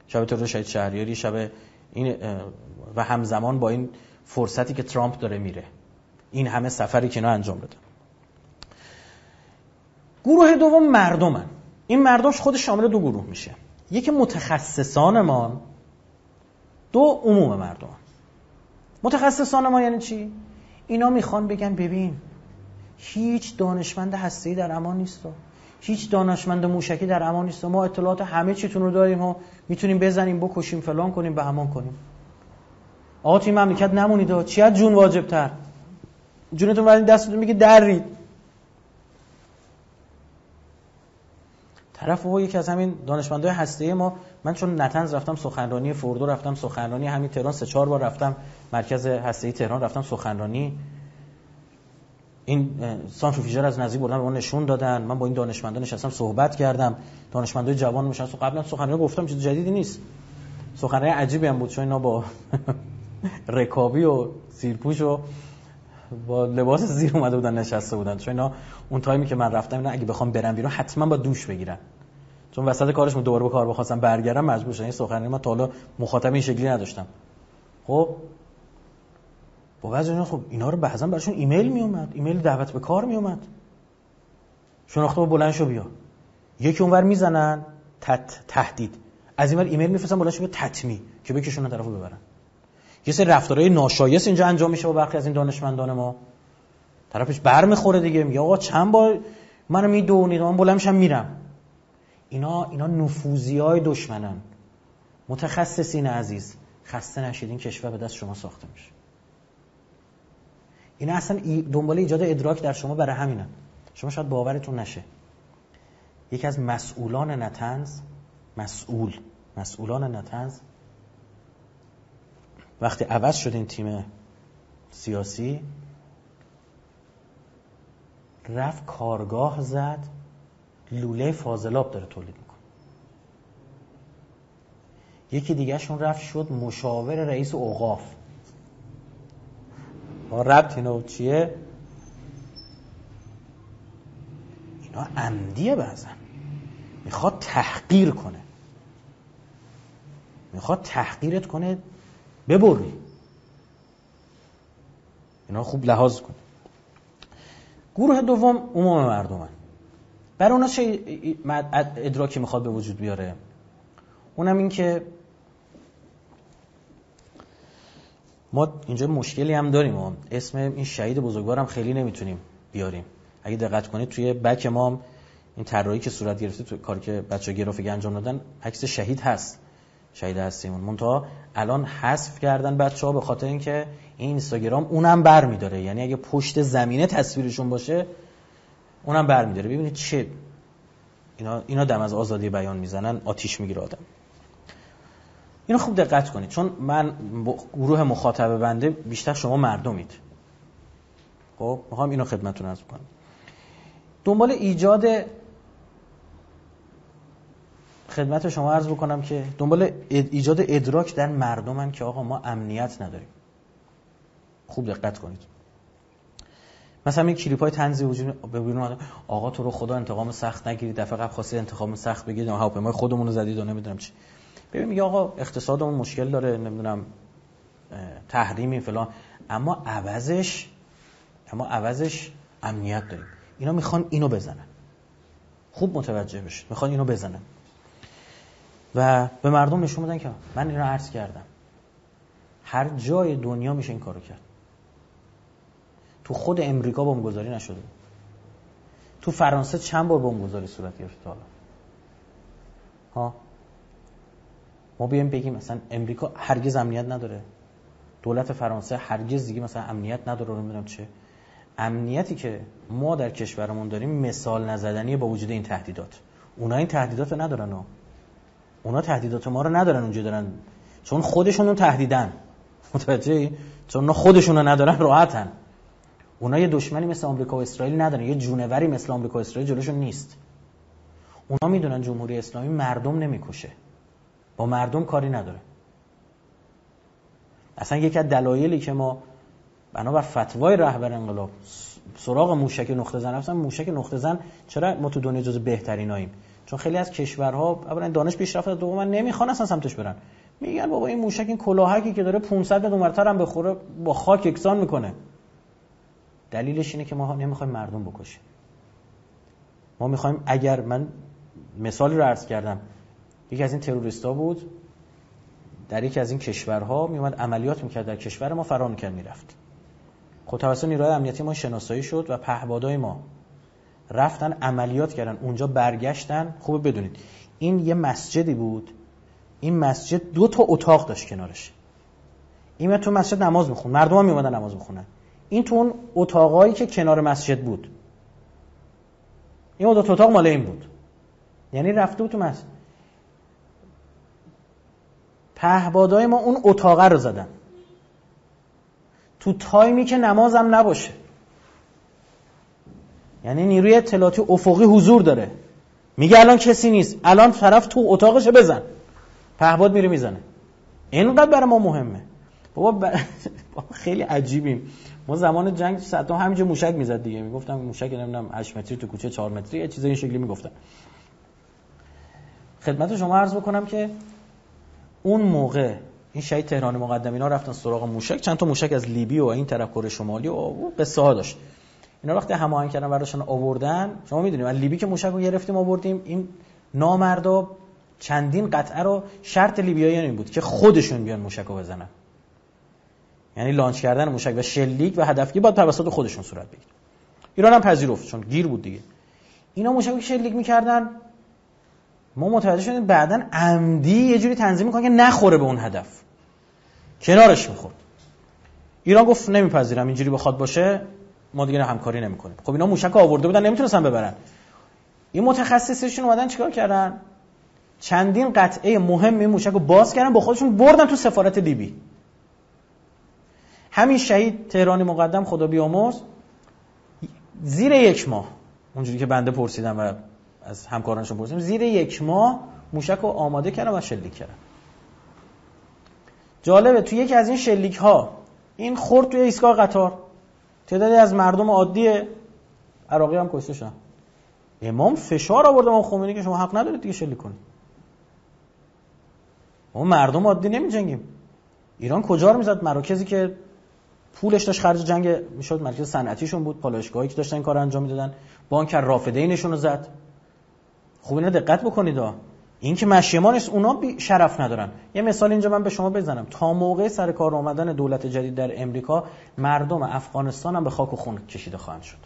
شب ترور شهید شهریاری، شب این و همزمان با این فرصتی که ترامپ داره میره، این همه سفری که اینا انجام دادن. گروه دوم مردمن. این مردمش خودش شامل 2 گروه میشه، یکی متخصصان ما، 2 عموم مردم. متخصصان ما یعنی چی؟ اینا میخوان بگن ببین هیچ دانشمند هسته‌ای در امان نیست، هیچ دانشمند موشکی در امان نیست، ما اطلاعات همه چیتون رو داریم و میتونیم بزنیم بکشیم فلان کنیم به امان کنیم. آقا توی مملکت نمونید، چی از جون واجب تر؟ جونتون رو دستتون میگه درید. طرف و یکی از همین دانشمندای هسته‌ای ما، من چون نتنز رفتم سخنرانی، فوردو رفتم سخنرانی، همین تهران 3-4 بار رفتم، مرکز هسته‌ای تهران رفتم سخنرانی، این سانتریفیوژر از نزدیک بردن به ما نشون دادن، من با این دانشمندا نشستم صحبت کردم، دانشمندای جوان نشستم، قبلا سخنرانی گفتم چیز جدیدی نیست، سخنرانی عجیبی هم بود چون اینا با رکابی و زیرپوش و با لباس زیر اومده بودن نشسته بودن، چون اینا اون تایمی که من رفتم اینا اگه بخوام برم بیرون حتما با دوش بگیرن، چون وسط کارشون دوباره به کار بخواستم برگردم مجبور شدن. این سخنرانی من تا حالا مخاطب این شکلی نداشتم. خب با بعضی اینا، خب اینا رو بعضا براشون ایمیل می اومد، ایمیل دعوت به کار می اومد، شناخته با بلند شو بیا، یکی اونور میزنن تهدید، از اینور ایمیل میفرستن بلند شو بیا تطمیع که بکشونن طرفو ببرن. یه سری رفتارهای ناشایست اینجا انجام میشه با برخی از این دانشمندان ما، طرفش برمیخوره دیگه، میگه آقا چند بار منو میدونید من بلند میشم میرم. اینا نفوذیای دشمنن. متخصصین عزیز خسته نشید، این کشور به دست شما ساخته میشه. اینا اصلا دنبال ایجاد ادراک در شما برای همینن. شما شاید باورتون نشه، یکی از مسئولان نتنز، مسئولان نتنز وقتی عوض شد این تیم سیاسی، رفت کارگاه زد، لوله فاضلاب داره تولید میکنه. یکی دیگه شون رفت شد مشاور رئیس اوقاف. ربط اینا چیه؟ اینا عمدیه، بعضا میخواد تحقیر کنه، میخواد تحقیرت کنه ببری. اینا خوب لحاظ کن. گروه دوم عموم مردمن. برای اونا چه ادراکی میخواد به وجود بیاره؟ اونم این که ما اینجا مشکلی هم داریم، اسم این شهید بزرگوارم خیلی نمیتونیم بیاریم. اگه دقت کنید توی بک ما این طراحی که صورت گرفته، تو کاری که بچه‌ها گرافیک انجام دادن، عکس شهید هست، شهید هستیمون. منتها الان حذف کردن بچه‌ها به خاطر اینکه این اینستاگرام اونم برمی‌داره، یعنی اگه پشت زمینه تصویرشون باشه اونم برمی‌داره. ببینید چه اینا دم از آزادی بیان میزنن، آتیش میگیره آدم. اینو خوب دقت کنید، چون من گروه مخاطب بنده بیشتر شما مردمید. خب میخوام اینو خدمتتون عرض کنم. دنبال ایجاد، خدمت شما عرض بکنم که دنبال ایجاد ادراک در مردمن که آقا ما امنیت نداریم. خوب دقت کنید. مثلا این کلیپ‌های طنزی وجود ببینید، آقا تو رو خدا انتقام سخت نگیرید، دفعه قبل خواستی انتقام سخت بگیرید، هواپیمای خودمون رو زدید و نمیدونم چی. ببین میگه آقا اقتصادمون مشکل داره، نمیدونم تحریمی فلان، اما عوضش امنیت داریم. اینا میخوان اینو بزنن. خوب متوجه بشید، میخوان اینو بزنن و به مردم نشون بدن که من اینو عرض کردم. هر جای دنیا میشه این کارو کرد. تو خود امریکا بمبگذاری نشده، تو فرانسه چند بار بمبگذاری صورت گرفت حالا. ما بیایم بگیم مثلا امریکا هرگز امنیت نداره، دولت فرانسه هرگز دیگه مثلا امنیت نداره، نمیدونم چه. امنیتی که ما در کشورمون داریم مثال نزدنیه با وجود این تهدیدات. اونا این تهدیدات رو ندارن، اونا تهدیدات ما رو ندارن، اونجا دارن چون خودشون تهدیدن. متوجهی؟ چون اونا خودشون رو ندارن راحتن. اونا یه دشمنی مثل آمریکا و اسرائیل ندارن، یه جونوری مثل آمریکا و اسرائیل جلوشون نیست. اونا میدونن جمهوری اسلامی مردم نمیکشه، با مردم کاری نداره. اصلا یکی از دلایلی که ما بنابر فتوای رهبر انقلاب سراغ موشک نقطه زن رفتن، موشک نقطه زن چرا ما تو دنیا جز بهتریناییم؟ چون خیلی از کشورها اولا دانش پیشرفته، دوما نمیخوان اصلا سمتش برن. میگن بابا این موشک، این کلاهکی که داره 500 متر اونورتر هم بخوره با خاک یکسان میکنه. دلیلش اینه که ما نمیخوایم مردم بکشیم. ما میخوایم، اگر من مثالی رو عرض کردم، یکی از این تروریستا بود در یکی از این کشورها میومد عملیات میکرد در کشور ما، فرار میکرد میرفت. خب توسط نیروهای امنیتی ما شناسایی شد و پهپادای ما رفتن عملیات کردن اونجا، برگشتن. خوبه بدونید این یه مسجدی بود، این مسجد 2 تا اتاق داشت کنارش. این تو مسجد نماز میخوند، مردم هم میومدن نماز میخونن. این تو اون اتاقایی که کنار مسجد بود، این 2 تا اتاق مال این بود. یعنی رفته بود تو مسجد، پهپادای ما اون اتاقه رو زدن تو تایمی که نماز هم نباشه. یعنی نیروی اطلاعاتی افقی حضور داره، میگه الان کسی نیست، الان طرف تو اتاقشه بزن، پهپاد میره میزنه. اینقدر برای ما مهمه. بابا خیلی عجیبیم. ما زمان جنگ صدام همینجا موشک میزد دیگه، میگفتم موشک نمیدونم 8 متری تو کوچه 4 متری، یه چیز این شکلی میگفتن. خدمت شما عرض بکنم که اون موقع این شهید تهرانی مقدم اینا رفتن سراغ موشک، چند تا موشک از لیبی و این طرف کره شمالی و قصه ها داشت. اینا وقتی هماهنگ کردن براشون آوردن، شما میدونید از لیبی که موشک رو گرفتیم آوردیم، این نامردا چندین قطعه رو شرط لیبیاییان این بود که خودشون بیان موشک رو بزنن. یعنی لانچ کردن موشک و شلیک و هدفگیری باید توسط خودشون صورت بگیره. ایران هم پذیرفت چون گیر بود دیگه. اینا موشک رو شلیک می‌کردن، ما متوجه شدیم بعداً عمدی یه جوری تنظیم می‌کنن که نخوره به اون هدف، کنارش می‌خورد. ایران گفت نمیپذیرم، اینجوری بخواد باشه ما دیگه همکاری نمی‌کنیم. خب اینا موشک آورده بودن، نمیتونستن ببرن. این متخصصشون اومدن چیکار کردن؟ چندین قطعه مهم این موشک رو باز کردن، با خودشون بردن تو سفارت لیبی. همین شهید تهرانی مقدم خدا بیامرز زیر 1 ماه، اونجوری که بنده پرسیدم و از همکارانشون پرسیدم، زیر 1 ماه موشک رو آماده کردن و شلیک کردن. جالبه تو یکی از این شلیک ها این خورد توی ایستگاه قطار، تعدادی از مردم عادی عراقی هم کشته شدن. امام فشار آورد امام خمینی که شما حق ندارید دیگه شلیک کنید. ما مردم عادی نمی‌جنگیم. ایران کجا رو میزد؟ مراکزی که پولش داشت خرج جنگ میشد، مرکز صنعتیشون بود، پالایشگاهایی که داشتن این کارو انجام میدادن، بانک رافدینشون رو زد. خوب اینا دقت بکنید این که مشیمان است، اونا شرف ندارن. یه مثال اینجا من به شما بزنم، تا موقع سر کار آمدن دولت جدید در امریکا، مردم افغانستان هم به خاک و خون کشیده خواهند شد.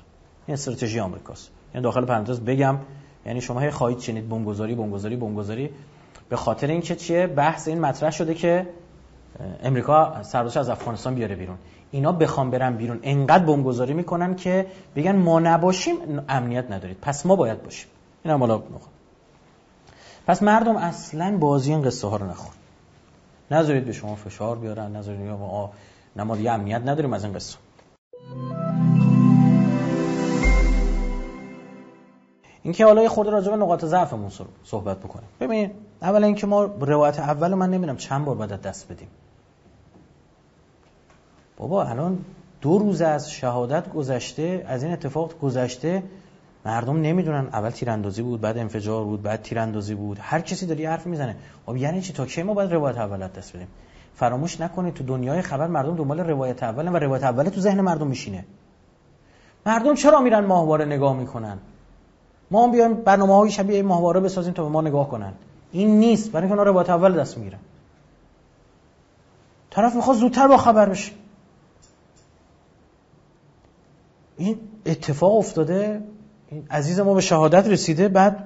این استراتژی آمریکاست. یعنی داخل پرانتز بگم، یعنی شما هی خواهید شنید بمبگذاری، به خاطر اینکه چیه، بحث این مطرح شده که امریکا سربازش از افغانستان بیاره بیرون. اینا بخوام برن بیرون انقدر بمبگذاری میکنن که بگن ما نباشیم امنیت ندارید، پس ما باید باشیم. اینا مالا پس مردم اصلا بازی این قصه ها رو نخور. نذارید به شما فشار بیارن، نذارید ما دیگه امنیت نداریم از این قصه. اینکه حالا یه خورده راجع به نقاط ضعفمون صحبت بکنیم. ببین اولا اینکه ما روایت اول من نمیدونم چند بار باید دست بدیم. بابا الان 2 روز از شهادت گذشته، از این اتفاق گذشته، مردم نمیدونن، اول تیراندازی بود، بعد انفجار بود، بعد تیراندازی بود. هر کسی داره حرف میزنه. خب یعنی چی؟ تا کی ما باید روایت اول دست بدیم؟ فراموش نکنید تو دنیای خبر مردم دنبال روایت اوله و روایت اوله تو ذهن مردم میشینه. مردم چرا میرن ماهواره نگاه میکنن؟ ما هم بیایم برنامه‌های شبیه ماهواره بسازیم تا به ما نگاه کنن. این نیست، برای اینکه اونا روایت اول دست میگیرن. طرف میخواد زودتر با خبر بشه. این اتفاق افتاده، این عزیز ما به شهادت رسیده، بعد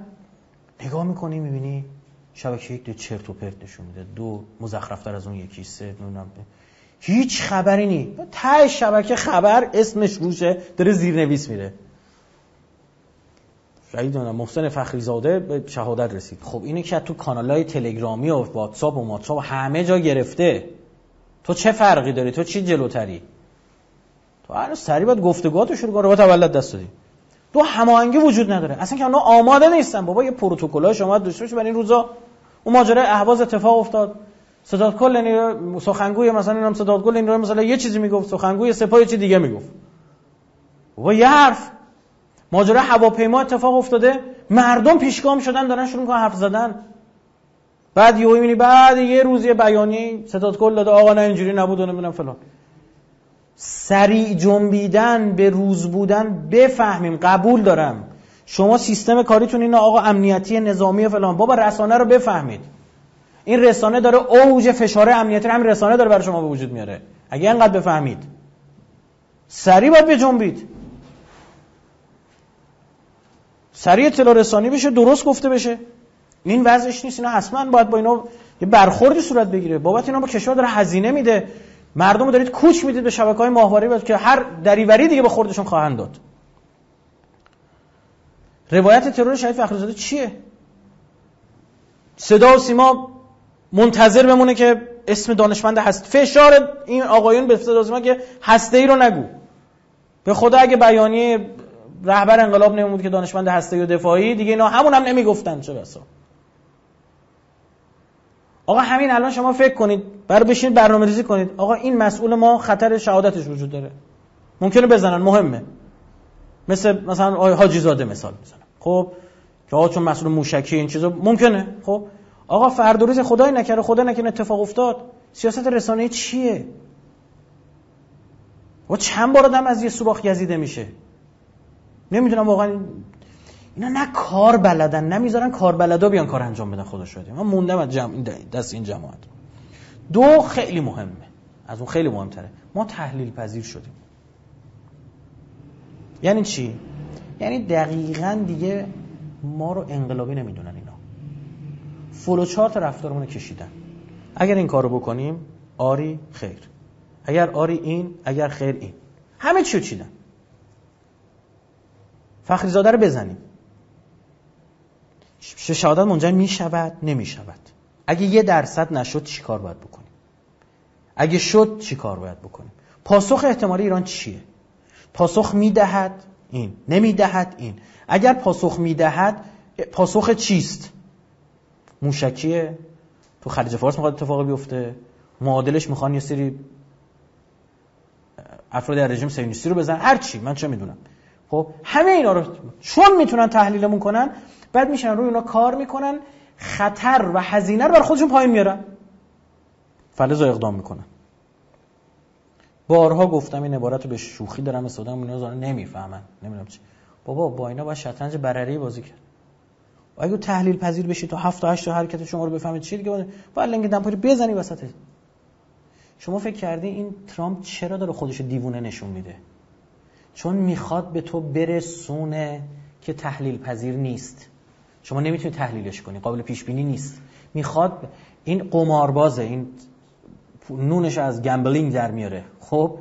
نگاه میکنی میبینی شبکه یک دو چرت و پرت نشون میده، دو مزخرفتر از اون یکی، سه نمیدونم هیچ خبری نی. ته شبکه خبر اسمش روشه، داره زیرنویس میره. شاید محسن فخریزاده به شهادت رسید. خب اینه که تو کانالای تلگرامی و واتساپ و همه جا گرفته. تو چه فرقی داری؟ تو چی جلوتری؟ تو هنوز سریع باید گفتگوهاتو شروع کنی، باید اول دست بدی. دو هماهنگی وجود نداره. اصلا که اونا آماده نیستن. بابا یه پروتکلای شما داشته باشه. برای این روزا اون ماجرای اهواز اتفاق افتاد. صدادکل نیرو سخنگوی مثلا اینم صدادکل نیرو مثلا یه چیزی میگفت، سخنگوی سپاه یه چیز دیگه میگفت. بابا یه حرف. ماجرای هواپیما اتفاق افتاده، مردم پیشگام شدن دارن شروع میکنن حرف زدن. بعد یهو میبینی بعد یه روز یه بیانیه صدادکل داده آقا نه اینجوری نبود و نمیدونم فلان. سریع جنبیدن به روز بودن. بفهمیم، قبول دارم شما سیستم کاریتون اینه آقا امنیتی نظامی فلان، بابا رسانه رو بفهمید. این رسانه داره اوج فشار امنیتی، همین رسانه داره برای شما به وجود میاره. اگه اینقدر بفهمید سریع باید بجنبید، سریع اطلاع رسانی بشه، درست گفته بشه. این وضعش نیست. اینا حتما باید با اینا یه برخوردی صورت بگیره. بابت اینا با کشور داره هزینه میده، مردم رو دارید کوچ میدید به شبکه‌های ماهواره که هر دریوری دیگه به خوردشون خواهند داد. روایت ترور شهید فخریزاده چیه؟ صدا و سیما منتظر بمونه که اسم دانشمند هست. فشار این آقایون به صدا و سیما که هسته‌ای رو نگو. به خدا اگه بیانیه رهبر انقلاب نمیبود که دانشمند هسته‌ای و دفاعی، دیگه اینا همون هم نمیگفتن. چه بسا. آقا همین الان شما فکر کنید، برای بشین برنامه‌ریزی کنید. آقا این مسئول ما خطر شهادتش وجود داره، ممکنه بزنن، مهمه. مثلا حاجی زاده مثال میزنم. خب که آقا چون مسئول موشکی این چیزا ممکنه. خب آقا فردا روز خدای نکنه اتفاق افتاد، سیاست رسانه‌ای چیه؟ و چند بار آدم از یه سوراخ گزیده میشه. نمیدونم واقعا اینا نه کار بلدن، نمیذارن کار بلدا بیان کار انجام بدن. خدا شاهده من موندم از دست این جماعت. دو خیلی مهمه، از اون خیلی مهمتره، ما تحلیل پذیر شدیم. یعنی چی؟ یعنی دقیقاً دیگه ما رو انقلابی نمیدونن. اینا فلوچارت رفتارمون رو کشیدن. اگر این کارو بکنیم آری خیر، اگر آری این، اگر خیر این، همه چیو چیدن. فخریزاده رو بزنیم، شهادت منجر میشود نمیشود؟ اگه 1% نشد چی کار باید بکنیم؟ اگه شد چی کار باید بکنیم؟ پاسخ احتمالی ایران چیه؟ پاسخ میدهد این، نمیدهد این. اگر پاسخ میدهد پاسخ چیست؟ موشکیه؟ تو خلیج فارس میخواد اتفاقی بیفته؟ معادلش میخوان یه سری افراد در رژیم صهیونیستی رو بزنن؟ هر چی، من چه میدونم. خب همه اینا رو چون میتونن تحلیلمون کنن، بعد میشن روی اونا کار میکنن، خطر و هزینه رو بر خودشون پایین میارن، فلزا اقدام میکنن. بارها گفتم این عبارت رو به شوخی دارم استفاده میکنم، اینا نمیفهمن، نمیدونم چی. بابا با اینا باید شطرنج برره بازی کرد. اگه تحلیل پذیر بشی تا 7 تا 8 تا حرکت شما رو بفهمید چی دیگه، باید لنگ دمپاری بزنی وسطش. شما فکر کردی این ترامپ چرا داره خودش دیوونه نشون میده؟ چون میخواد به تو برسونه که تحلیل پذیر نیست. شما نمیتونی تحلیلش کنی، قابل پیش بینی نیست. میخواد این قماربازه، این نونش از گمبلینگ در میاره. خب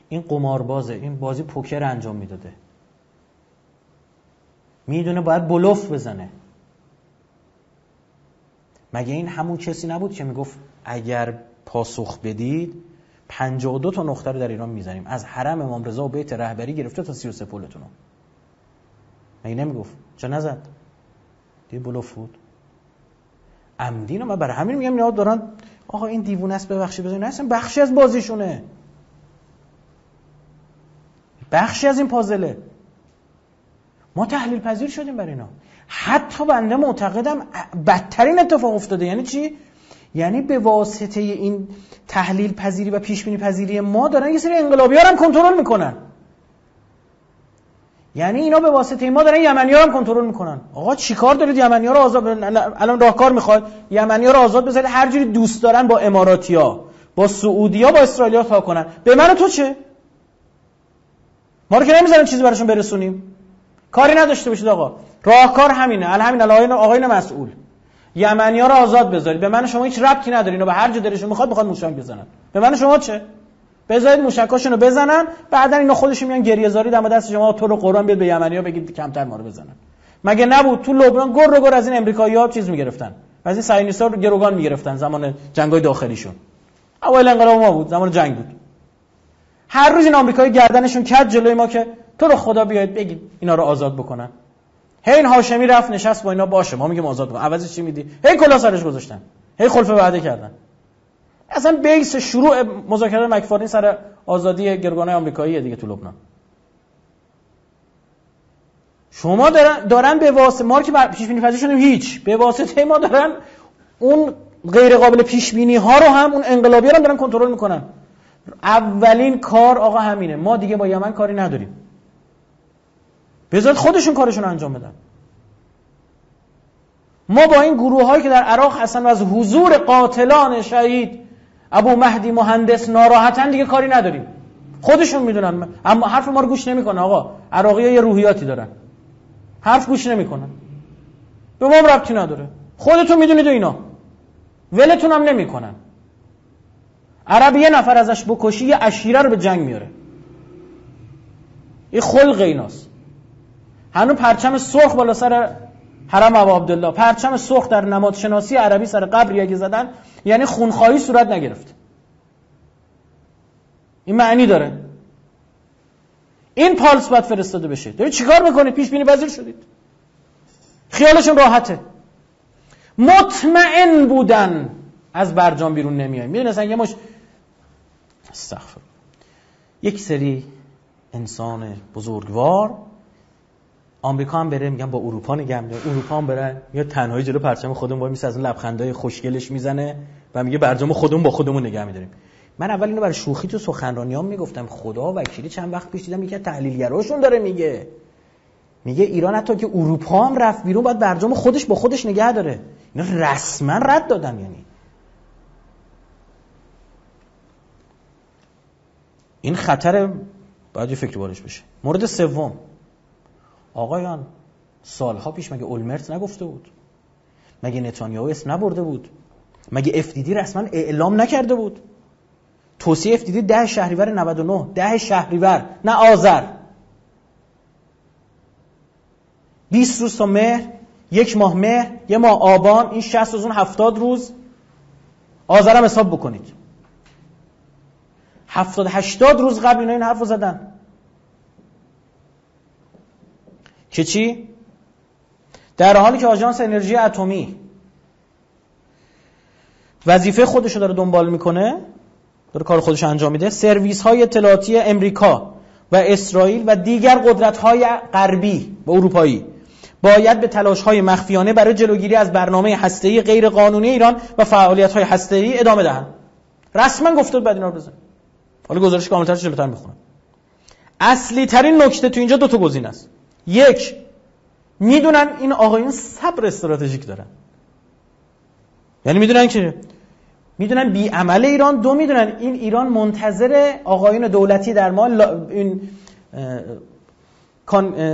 این قماربازه، این بازی پوکر انجام میداده، میدونه باید بلوف بزنه. مگه این همون کسی نبود که میگفت اگر پاسخ بدید 52 تا نقطه رو در ایران میزنیم، از حرم امام رضا و بیت رهبری گرفته تا 33 پلتون رو؟ مگه نمیگفت؟ چه نزد؟ دیگه بلوف بود. عمدی. من برای همین میگم اینا دارن آقا این دیوونه است ببخشید بزنید، نه اصلا بخشی از بازیشونه، بخشی از این پازله. ما تحلیل پذیر شدیم برای اینا. حتی بنده معتقدم بدترین اتفاق افتاده. یعنی چی؟ یعنی به واسطه این تحلیل پذیری و پیش بینی پذیری ما دارن یه سری انقلابی‌ها هم کنترل میکنن. یعنی اینا به واسطه ما دارن یمنی‌ها هم کنترل میکنن. آقا چیکار دارید یمنی‌ها رو آزاد؟ الان راهکار میخواد یمنی‌ها رو آزاد بذارید هر جوری دوست دارن با اماراتی‌ها، با سعودی‌ها، با اسرائیلیا تا کنن. به من و تو چه؟ ما رو که نمیذارن چیزی براشون برسونیم. کاری نداشته باشید آقا. راهکار همینه. آقایون مسئول. یمنی‌ها رو آزاد بذارید. به من و شما هیچ ربطی نداره. اینا به هر جا دلشون میخواد موشک بزنن. به من و شما چه؟ بذارید موشکاشون رو بزنن، بعدن اینا خودشون میان گریه‌زاری دم دست شما تو رو قرآن بیاد به یمنی‌ها بگید کمتر ما رو بزنن. مگه نبود تو لبنان گر از این امریکایی‌ها چیز میگرفتن؟ از این صهیونیست‌ها گروگان میگرفتن زمان جنگ‌های داخلیشون. اوایل انقلاب ما بود، زمان جنگ بود. هر روز این آمریکایی گردنشون کرد جلوی ما که تو رو خدا بیاید بگید اینا رو آزاد بکنن. این هاشمی رفت نشست با اینا باشه ما میگیم آزاد کن. عوضش چی میدی؟ کلا سرش گذاشتن. خلف وعده کردن. اصلا بیس شروع مذاکرات مکفارین سر آزادی گروگانای آمریکاییه دیگه تو لبنان. شما دارن به واسطه ما که پیش بینی پذیر شدیم هیچ، به واسطه ما دارن اون غیر قابل پیش بینی ها رو هم اون انقلابی‌ها رو دارن کنترل میکنن. اولین کار آقا همینه. ما دیگه با یمن کاری نداریم. بذارید خودشون کارشون رو انجام بدن. ما با این گروه‌هایی که در عراق هستن و از حضور قاتلان شهید ابو مهدی مهندس ناراحتن دیگه کاری نداریم. خودشون میدونن. اما حرف ما رو گوش نمیکنه آقا. عراقی‌ها یه روحیاتی دارن. حرف گوش نمیکنن. به ما ربطی نداره. خودتون میدونید اینا. ولتون هم نمیکنن. عرب یه نفر ازش بکشی یه عشیره رو به جنگ میاره. این خلق ایناست. هنوز پرچم سرخ بالا سر حرم ابا عبدالله، پرچم سرخ در نماد شناسی عربی سر قبر اگه زدن یعنی خونخواهی صورت نگرفت. این معنی داره. این پالس باید فرستاده بشه. دارید چیکار میکنید؟ پیش بینی پذیر شدید. خیالشون راحته. مطمئن بودن از برجام بیرون نمیایم. میدونستن یه مش استغفر یک سری انسان بزرگوار آمریکا هم بره میگن با اروپا نگه می‌داره، اروپا هم برن یا تنهایی جلو پرچم خودمون وای میسه از اون لبخندای خوشگلش میزنه و میگه برجام خودمون با خودمون نگه می‌داریم. من اول اینو برای شوخی تو سخنرانیام میگفتم. خدا وکیلی چند وقت پیش دیدم یکی تحلیلگراشون داره میگه ایران حتی که اروپا هم رفت بیرون باید برجام خودش با خودش نگه داره. اینا رسما رد دادن. یعنی این خطر باید یه فکر بارش بشه. مورد سوم، آقایان سالها پیش مگه اولمرت نگفته بود؟ مگه نتانیاهو اسم نبرده بود؟ مگه FDD رسما اعلام نکرده بود؟ توصیه FDD 10 شهریور 99، 10 شهریور نه آذر، 20 روز تا مهر، 1 ماه مهر، 1 ماه آبان، این 60 روز اون 70 روز، آذرم حساب بکنید. 70-80 روز قبل اینا این حرفو زدن که چی؟ در حالی که آژانس انرژی اتمی وظیفه خودشو داره دنبال میکنه، داره کار خودشو انجام میده، سرویس های اطلاعاتی امریکا و اسرائیل و دیگر قدرت های غربی و اروپایی باید به تلاش های مخفیانه برای جلوگیری از برنامه هسته‌ای غیر قانونی ایران و فعالیت های هسته‌ای ادامه دهند. رسما گفته بود بعد اینا رو بزن. حالا گزارش کامل‌ترش جلوتر میخونم. اصلی ترین نکته تو اینجا 2 تا گزینه است. 1 میدونن این آقایون صبر استراتژیک دارن. یعنی میدونن بی عمل ایران. 2 میدونن این ایران منتظر آقایون دولتی در ما این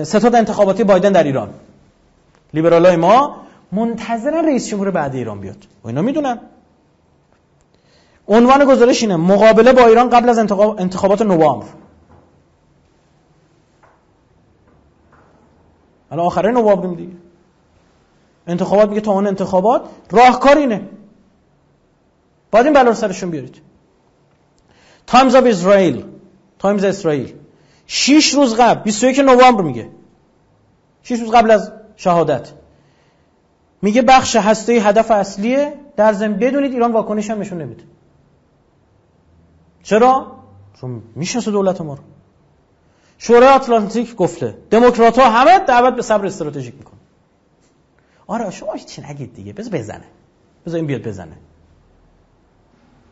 ستاد انتخاباتی بایدن در ایران. لیبرالای ما منتظرن رئیس جمهور بعد ایران بیاد. و اینا میدونن. عنوان گزارش اینه: مقابله با ایران قبل از انتخابات نوامبر. الان آخره نوامبر دیگه. انتخابات میگه تا اون انتخابات راهکار اینه. باید این بلا رو سرشون بیارید. تایمز اسرائیل 6 روز قبل 21 نوامبر میگه 6 روز قبل از شهادت میگه بخش هسته‌ای هدف اصلیه. در ضمن بدونید ایران واکنش هم نشون نمیده. چرا؟ چون میشناسه دولت ما رو. شورای آتلانتیک گفته، دموکرات‌ها همه دعوت به صبر استراتژیک میکنن. آره شما چی نگید دیگه، بذار بزنه، بذار این بیاد بزنه،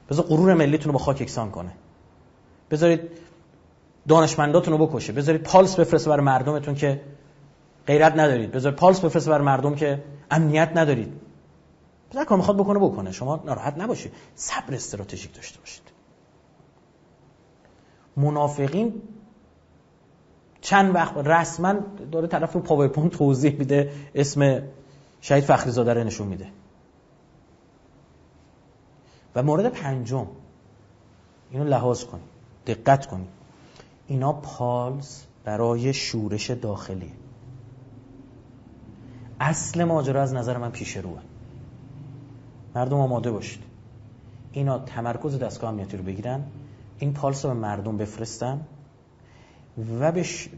بذار غرور ملیتون رو با خاک یکسان کنه، بذارید دانشمنداتون رو بکشه، بذارید پالس بفرسته برای مردمتون که غیرت ندارید، بذارید پالس بفرسته برای مردم که امنیت ندارید. بذار کار میخواد بکنه، شما ناراحت نباشید، صبر استراتژیک داشته باشید. منافقین چند وقت رسما داره طرف پاورپوینت توضیح میده، اسم شهید فخری زاده رو نشون میده. و مورد پنجم، اینو لحاظ کنید، دقت کنید، اینا پالس برای شورش داخلی. اصل ماجرا از نظر من پیش روه. مردم آماده باشید. اینا تمرکز دستگاه امنیتی رو بگیرن، این پالس رو به مردم بفرستن و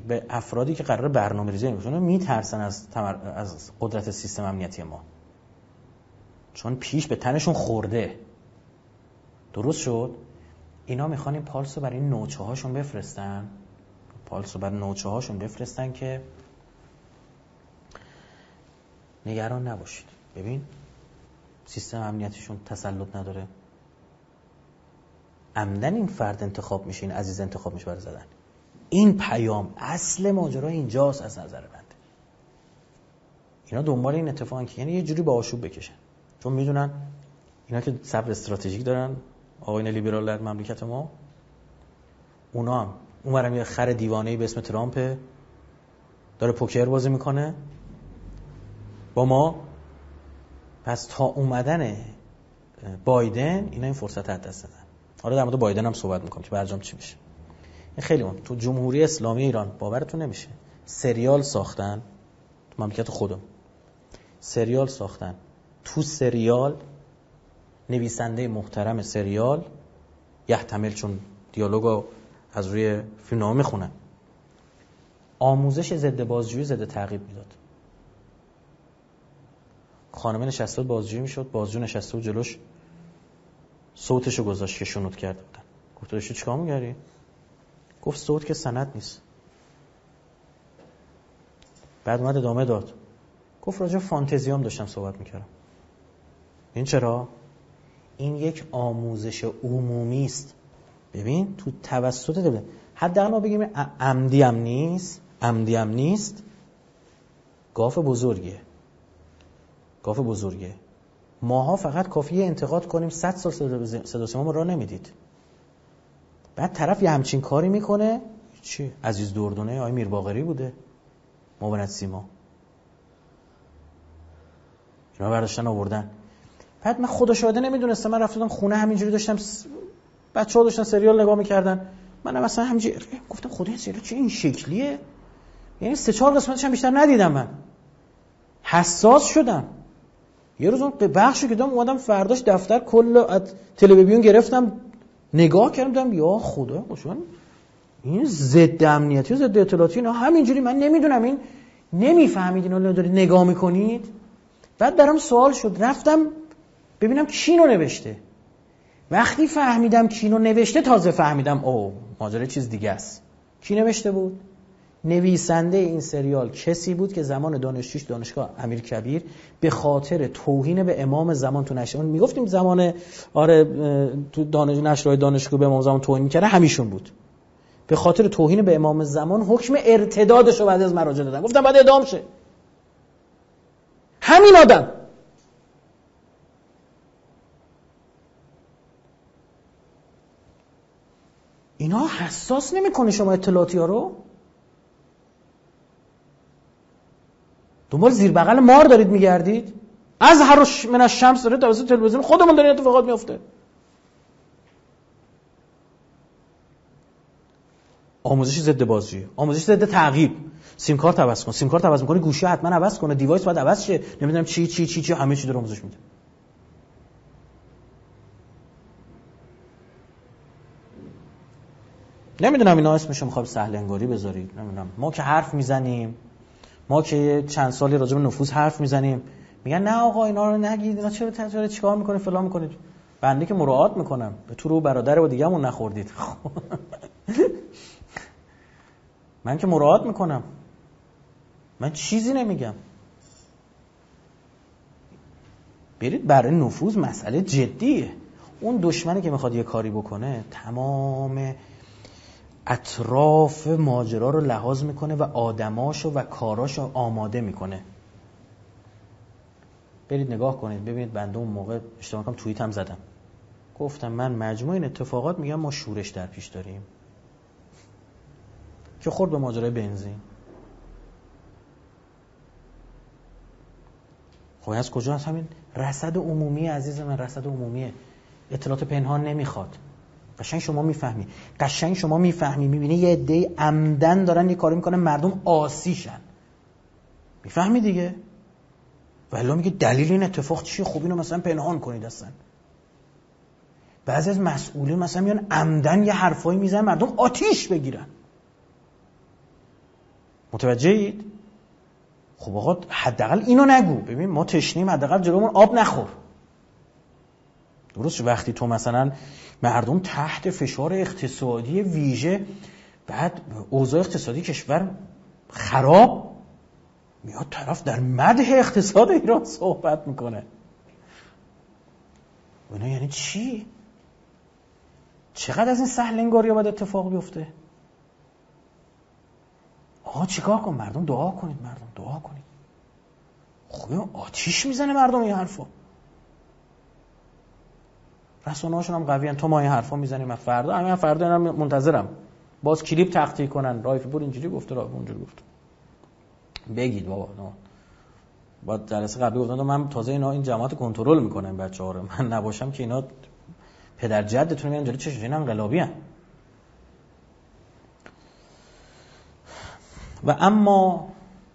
به افرادی که قراره برنامه‌ریزی کنن میترسن از قدرت سیستم امنیتی ما، چون پیش به تنشون خورده. درست شد؟ اینا میخوان این پالس رو برای این نوچه هاشون بفرستن، که نگران نباشید. ببین سیستم امنیتیشون تسلط نداره، عمدن این فرد انتخاب میشه، این عزیز انتخاب میشه برای زدن. این پیام اصل ماجرا اینجاست از نظر من. اینا دنبال این اتفاقن که یعنی یه جوری با آشوب بکشن، چون میدونن اینا که صبر استراتژیک دارن، آقایون لیبرال در مملکت ما، اونا هم اونورم یه خر دیوانه‌ای به اسم ترامپ داره پوکر بازی میکنه با ما. پس تا اومدن بایدن اینا این فرصت از دست دادن. حالا در مورد بایدن هم صحبت میکنم که برجام چی میشه. این خیلی مهم. تو جمهوری اسلامی ایران باورتون نمیشه، سریال ساختن تو مملکت خودم، سریال ساختن. تو سریال نویسنده محترم سریال یحتمل، چون دیالوگو از روی فیلمنامه میخونن، آموزش ضد بازجویی، ضد تعقیب میداد. خانمه نشسته بود بازجویی میشد، بازجو نشسته بود جلوش، صوتشو گذاشت که شنود کرده بودن. گفت داشتی چیکار می‌کردی؟ گفت صوت که سند نیست. بعد اومد ادامه داد، گفت راجع فانتزیام داشتم صحبت میکردم. این چرا؟ این یک آموزش عمومی است. ببین تو توسط دولت، حداقل ما بگیم عمدی هم نیست، گاف بزرگه. ماها فقط کافیه انتقاد کنیم، 100 سال صدا سیما را نمیدید. بعد طرف یه همچین کاری میکنه، چی؟ عزیز دردونه آقای میر باقری بوده، معاونت سیما، اینا برداشتن آوردن. بعد من خدا شاهده نمیدونستم، من رفتم خونه همینجوری داشتم، بچه‌ها داشتن سریال نگاه میکردن، منم مثلا همینجوری گفتم خدا این سریال چه این شکلیه؟ یعنی 3-4 قسمتش هم بیشتر ندیدم. من حساس شدم. یه روز اون بخشو که دیدم اومدم فرداش دفتر کل تلویزیون گرفتم نگاه کردم، دیدم یا خدا قشنگ این ضد امنیتی و ضد اطلاعاتی اینا همینجوری، من نمیدونم این نمیفهمید اینا رو دارید نگاه میکنید. بعد برام سوال شد، رفتم ببینم کی اینو نوشته. وقتی فهمیدم کی اینو نوشته تازه فهمیدم او ماجرا چیز دیگه است. کی نوشته بود؟ نویسنده این سریال کسی بود که زمان دانشجویش دانشگاه امیرکبیر به خاطر توهین به امام زمان تو نشریه، میگفتیم زمان تو نشریه دانشگاه به امام زمان توهین می‌کرد، همیشون بود. به خاطر توهین به امام زمان حکم ارتدادش رو بعد از مراجعه دادن، گفتم بعد اعدام شه. همین آدم اینا حساس نمی‌کنه شما اطلاعاتی‌ها رو؟ دنبال زیر بغل مار دارید میگردید؟ از هر من الشمس داره توسط تلویزیون خودمون داره اتفاقات میفته. آموزش ضد بازجویی، آموزش ضد تعقیب، سیم کارت عوض کن، سیم کارت عوض می‌کنی گوشی حتما عوض کنه، دیوایس باید عوض شه، نمیدونم چی همه چی داره آموزش میده. نمیدونم اینا اسمشو میخواد سهل انگاری بذارید، نمیدونم. ما که حرف میزنیم، ما که چند سالی راجع به نفوذ حرف میزنیم، میگن نه آقا اینا رو نگید، اینا چرا چیکار میکنید فلان میکنید. بنده که مراعات میکنم، به تو رو برادر و دیگه‌مون نخوردید. من که مراعات میکنم، من چیزی نمیگم. برید برای نفوذ مسئله جدیه. اون دشمنی که میخواد یه کاری بکنه تمام اطراف ماجرا رو لحاظ میکنه و آدماشو و کاراشو آماده میکنه. برید نگاه کنید ببینید. بنده اون موقع اشتباه کنم توییت هم زدم، گفتم من مجموع این اتفاقات میگم ما شورش در پیش داریم که خورد به ماجرای بنزین. خب از کجا؟ از همین رصد عمومی عزیز من، رصد عمومیه. اطلاعات پنهان نمیخواد. قشنگ شما میفهمی میبینی یه عده‌ای عمدن دارن یه کاری میکنن مردم آسیشن، میفهمی دیگه. ولی میگه دلیل این اتفاق چیه؟ خب اینو مثلا پنهان کنید. اصلا بعضی از مسئولین مثلا میان عمدن یه حرفایی میزنن مردم آتیش بگیرن. متوجهید؟ خب آقا حداقل اینو نگو. ببین ما تشنیم، حداقل جلومون آب نخور. درست؟ وقتی تو مثلا مردم تحت فشار اقتصادی ویژه، بعد اوضاع اقتصادی کشور خراب، میاد طرف در مدح اقتصاد ایران صحبت میکنه. اینا یعنی چی؟ چقدر از این سهل انگاری باید اتفاق بیفته؟ آقا چیکار کن؟ مردم دعا کنید، مردم دعا کنید. خب آتیش میزنه مردم این حرفا. رسانه‌هاشون هم قوی ان. تو ما این حرفا میزنیم، من فردا اینا منتظرم باز کلیپ تقطیع کنن. رایفی پور اینجوری گفته، راه اونجوری گفته. بگید بابا با جلسه قبلی گفتم من تازه این جماعت کنترل میکنم بچه‌ها رو، من نباشم که اینا پدر جدتون میان جلوی چشم اینا انقلابی ان. و اما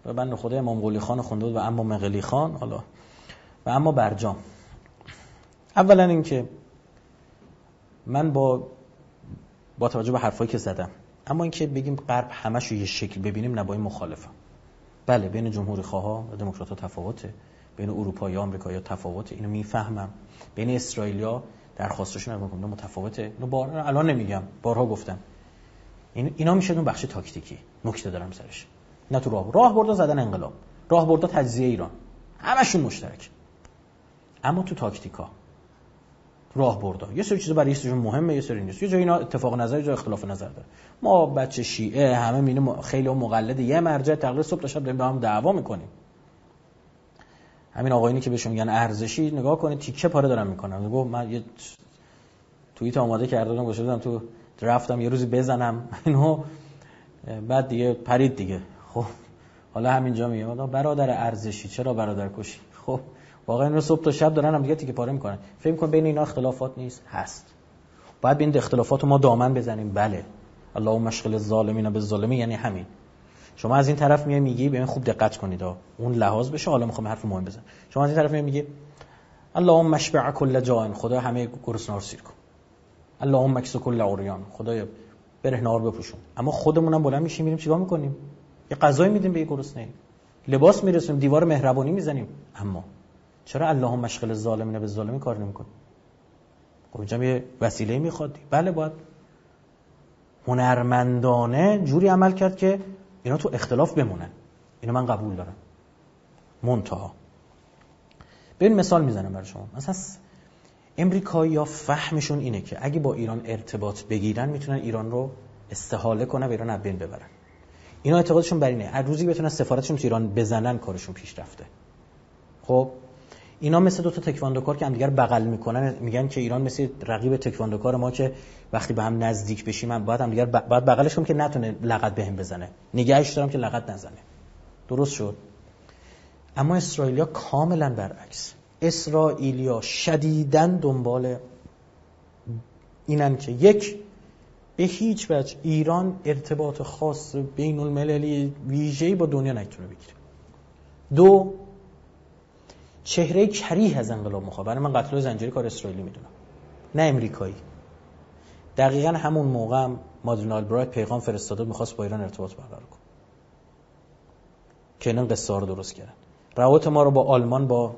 و بنده خدا امام قلی خان خونده بود و اما مغلی خان، حالا و اما برجام. اولا اینکه من با توجه به حرفایی که زدم، اما اینکه بگیم غرب همشو یه شکل ببینیم، نه، با این مخالفم. بله بین جمهوری خواها و دموکرات‌ها تفاوته، بین اروپایی و آمریکایی‌ها تفاوته، اینو میفهمم. بین اسرائیلیا درخواستشون از ما متفاوته، اینو الان نمیگم، بارها گفتم. اینا میشه اون بخش تاکتیکی. نکته دارم سرش. نه تو راهبردا زدن انقلاب، راهبردا تجزیه ایران، همشون مشترک. اما تو تاکتیکا، راهبردا یه سری چیزا برای یه مهمه، یه سری نیست. یه جای اینا اتفاق نظر، جای اختلاف نظر داره. ما بچه شیعه همه میبینیم خیلی مقلد یه مرجع، تقریبا صبح تا شب داریم با هم دعوا میکنیم. همین آقایونی که بهشون میگن ارزشی، نگاه کنید تیکه پاره دارن میکنن. میگم من یه توییت آماده کرده بودم، گذاشته بودم تو درفتم یه روزی بزنم اینو، بعد دیگه پرید دیگه. خب حالا همینجا میگم برادر ارزشی چرا برادر کشی؟ خب واقعا اینو صبح تا شب دارن هم دیگه تیکه پاره میکنن. فکر می‌کنم بین اینا اختلافات نیست؟ هست. باید بین اختلافات ما دامن بزنیم. بله، اللهم اشغل الظالمین بالظالمین، یعنی همین. شما از این طرف میگی ببین خوب دقت کنید اون لحاظ بشه. حالا میخوام حرف مهم بزنم. شما از این طرف میگی اللهم اشبع کل جائع، خدا همه گرسنه رو سیر کن. اللهم اکس کل عریان، خدایا برهنه رو بپوشون. اما خودمونم بلند میشیم میریم چیکار میکنیم؟ یه غذایی میدیم به یه گرسنه، لباس میرسونیم، دیوار مهربانی میزنیم. اما چرا اللهم اشغل الظالمین بالظالمین کار نمیکنیم؟ خب اینجا یه وسیله میخواد. بله باید هنرمندانه جوری عمل کرد که اینا تو اختلاف بمونن. اینو من قبول دارم. منتها ببین مثال میزنم برای شما. مثلا امریکایی‌ها فهمشون اینه که اگه با ایران ارتباط بگیرن میتونن ایران رو استحاله کنن و ایران از بین ببرن. اینا اعتقادشون بر اینه هر روزی بتونن سفارتشون تو ایران بزنن کارشون پیش رفته. خب اینا مثل دو تا تکواندوکار که هم دیگر بغل میکنن، میگن که ایران مثل رقیب تکواندوکار ما که وقتی به هم نزدیک بشیم من باید هم دیگر باید بغلش کنم که نتونه لغت بهم بزنه، نگهش دارم که لغت نزنه. درست شد؟ اما اسرائیلیا کاملا برعکس. اسرائیلیا شدیداً دنبال اینن که یک، به هیچ وجه ایران ارتباط خاص بین المللی ویژه‌ای با دنیا نتونه بگیره. دو، چهره کریه از انقلاب مخابره. من قتل زنجیری کار اسرائیلی میدونم، نه امریکایی. دقیقاً همون موقع هم مادلین آلبرایت پیغام فرستاده میخواست با ایران ارتباط برقرار کنه که این قصه ها رو درست کردن. روابط ما رو با آلمان با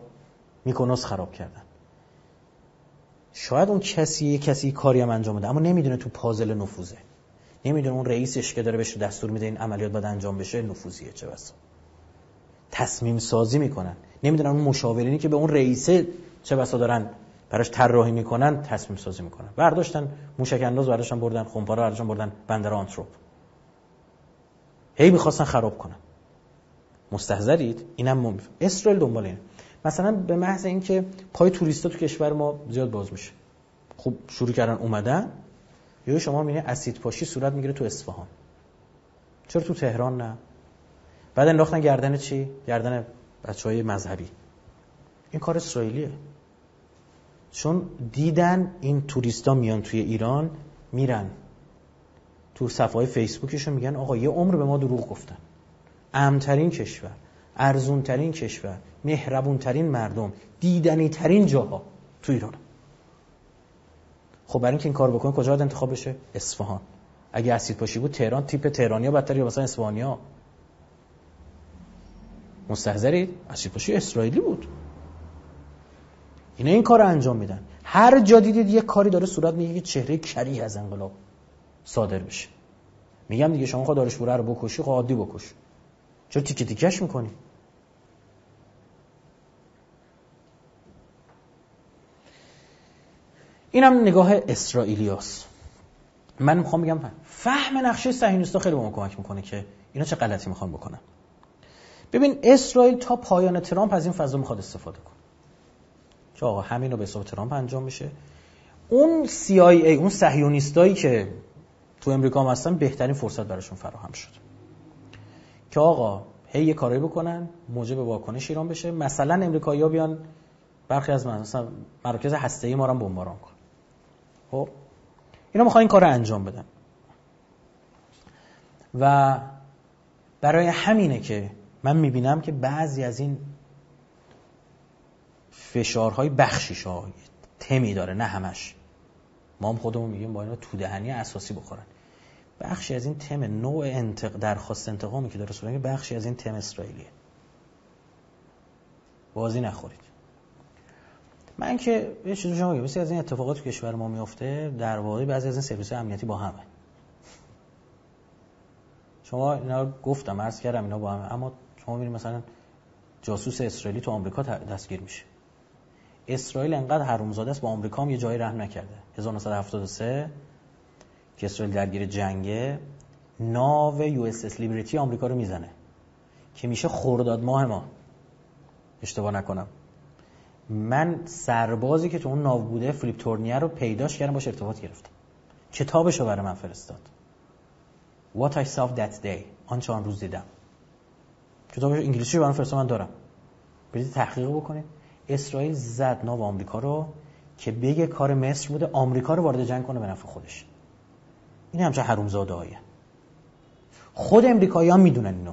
میکونوس خراب کردن. شاید اون کسی کاری هم انجام بده اما نمیدونه تو پازل نفوذه. نمیدونه اون رئیسش که داره بهش دستور میده این عملیات باید انجام بشه نفوذیه، چه بسا تصمیم سازی میکنن. نمیدونن اون مشاورینی که به اون رئیسه چه بسا دارن براش طراحی میکنن تصمیم سازی میکنن. برداشتن موشک انداز برداشتن بردن، خمپاره برداشتن بردن بندر آنتروپ. هی میخواستن خراب کنن. مستحضرید؟ اینم اسرائیل دنبال اینه. مثلا به محض اینکه پای توریستا تو کشور ما زیاد باز میشه، خب شروع کردن اومدن، یا شما میبینید اسیدپاشی صورت میگیره تو اصفهان. چرا تو تهران نه؟ بعد انداختن گردن چی؟ گردن بچهای مذهبی. این کار اسرائیلیه. چون دیدن این توریستا میان توی ایران، میرن تو صفحه‌های فیسبوکشون میگن آقا یه عمر به ما دروغ گفتن. امن‌ترین کشور، ارزون‌ترین کشور، مهربون‌ترین مردم، دیدنی‌ترین جاها تو ایران. خب برای اینکه این کار بکنه کجا باید انتخاب بشه؟ اصفهان. اگه اسیدپاشی بود تهران، تیپ تهرانیا بدتر یا مثلا اصفهانیا؟ مستحضرید؟ اسیدپاشی اسرائیلی بود. اینا این کار رو انجام میدن. هر جا دیدید یک کاری داره صورت میگه که چهره کریه از انقلاب صادر بشه. میگم دیگه شما خود دانشجوها رو بکشی، خب عادی بکش. چرا تیکه تیکش میکنی؟ اینم نگاه اسرائیلیاست. من میخوام بگم فهم نقشه صهیونیست‌ها خیلی به ما کمک میکنه که اینا چه غلطی میخوان بکنن. ببین اسرائیل تا پایان ترامپ از این فضا میخواد استفاده کنه که آقا همین رو به حساب ترامپ انجام میشه. اون CIA، اون صهیونیستایی که تو امریکا هم هستن، بهترین فرصت براشون فراهم شد که آقا هی یه کاری بکنن موجب واکنش ایران بشه. مثلا امریکایی‌ها بیان برخی از مثلا مراکز هسته‌ای ما رو بمباران کنن. خب اینا میخوان این کارو انجام بدن و برای همینه که من میبینم که بعضی از این فشارهای بخشیش‌ها تمی داره، نه همش. ما هم خودمون میگیم با اینا تو دهنی اساسی بخورن. بخشی از این تم نوع درخواست انتقامی که داره صورت، بخشی از این تم اسرائیلیه. بازی نخورید. من که یه چیزی شما میگم، مثل از این اتفاقات تو کشور ما میفته، در واقع بعضی از این سرویس‌های امنیتی با همه. شما اینا رو گفتم، عرض کردم اینا با همه، اما شما میبینید مثلا جاسوس اسرائیلی تو آمریکا دستگیر میشه. اسرائیل انقدر حرومزاده است با آمریکا هم یه جایی رحم نکرده. 1973 که اسرائیل درگیر جنگه، ناو USS لیبرتی آمریکا رو میزنه که میشه خرداد ماه ما، اشتباه نکنم. من سربازی که تو اون ناو بوده فلیپ تورنیر رو پیداش کردم، باش ارتباط گرفتم. کتابشو برای من فرستاد. What I saw that day. آنچه آن روز دیدم. کتابش انگلیسی رو برام فرستاد، من دارم. برید تحقیق بکنید. اسرائیل زد ناو آمریکا رو که بگه کار مصر بوده، آمریکا رو وارد جنگ کنه به نفع خودش. این همچه حرومزاده‌ایه. خود امریکایی‌ها میدونن اینو.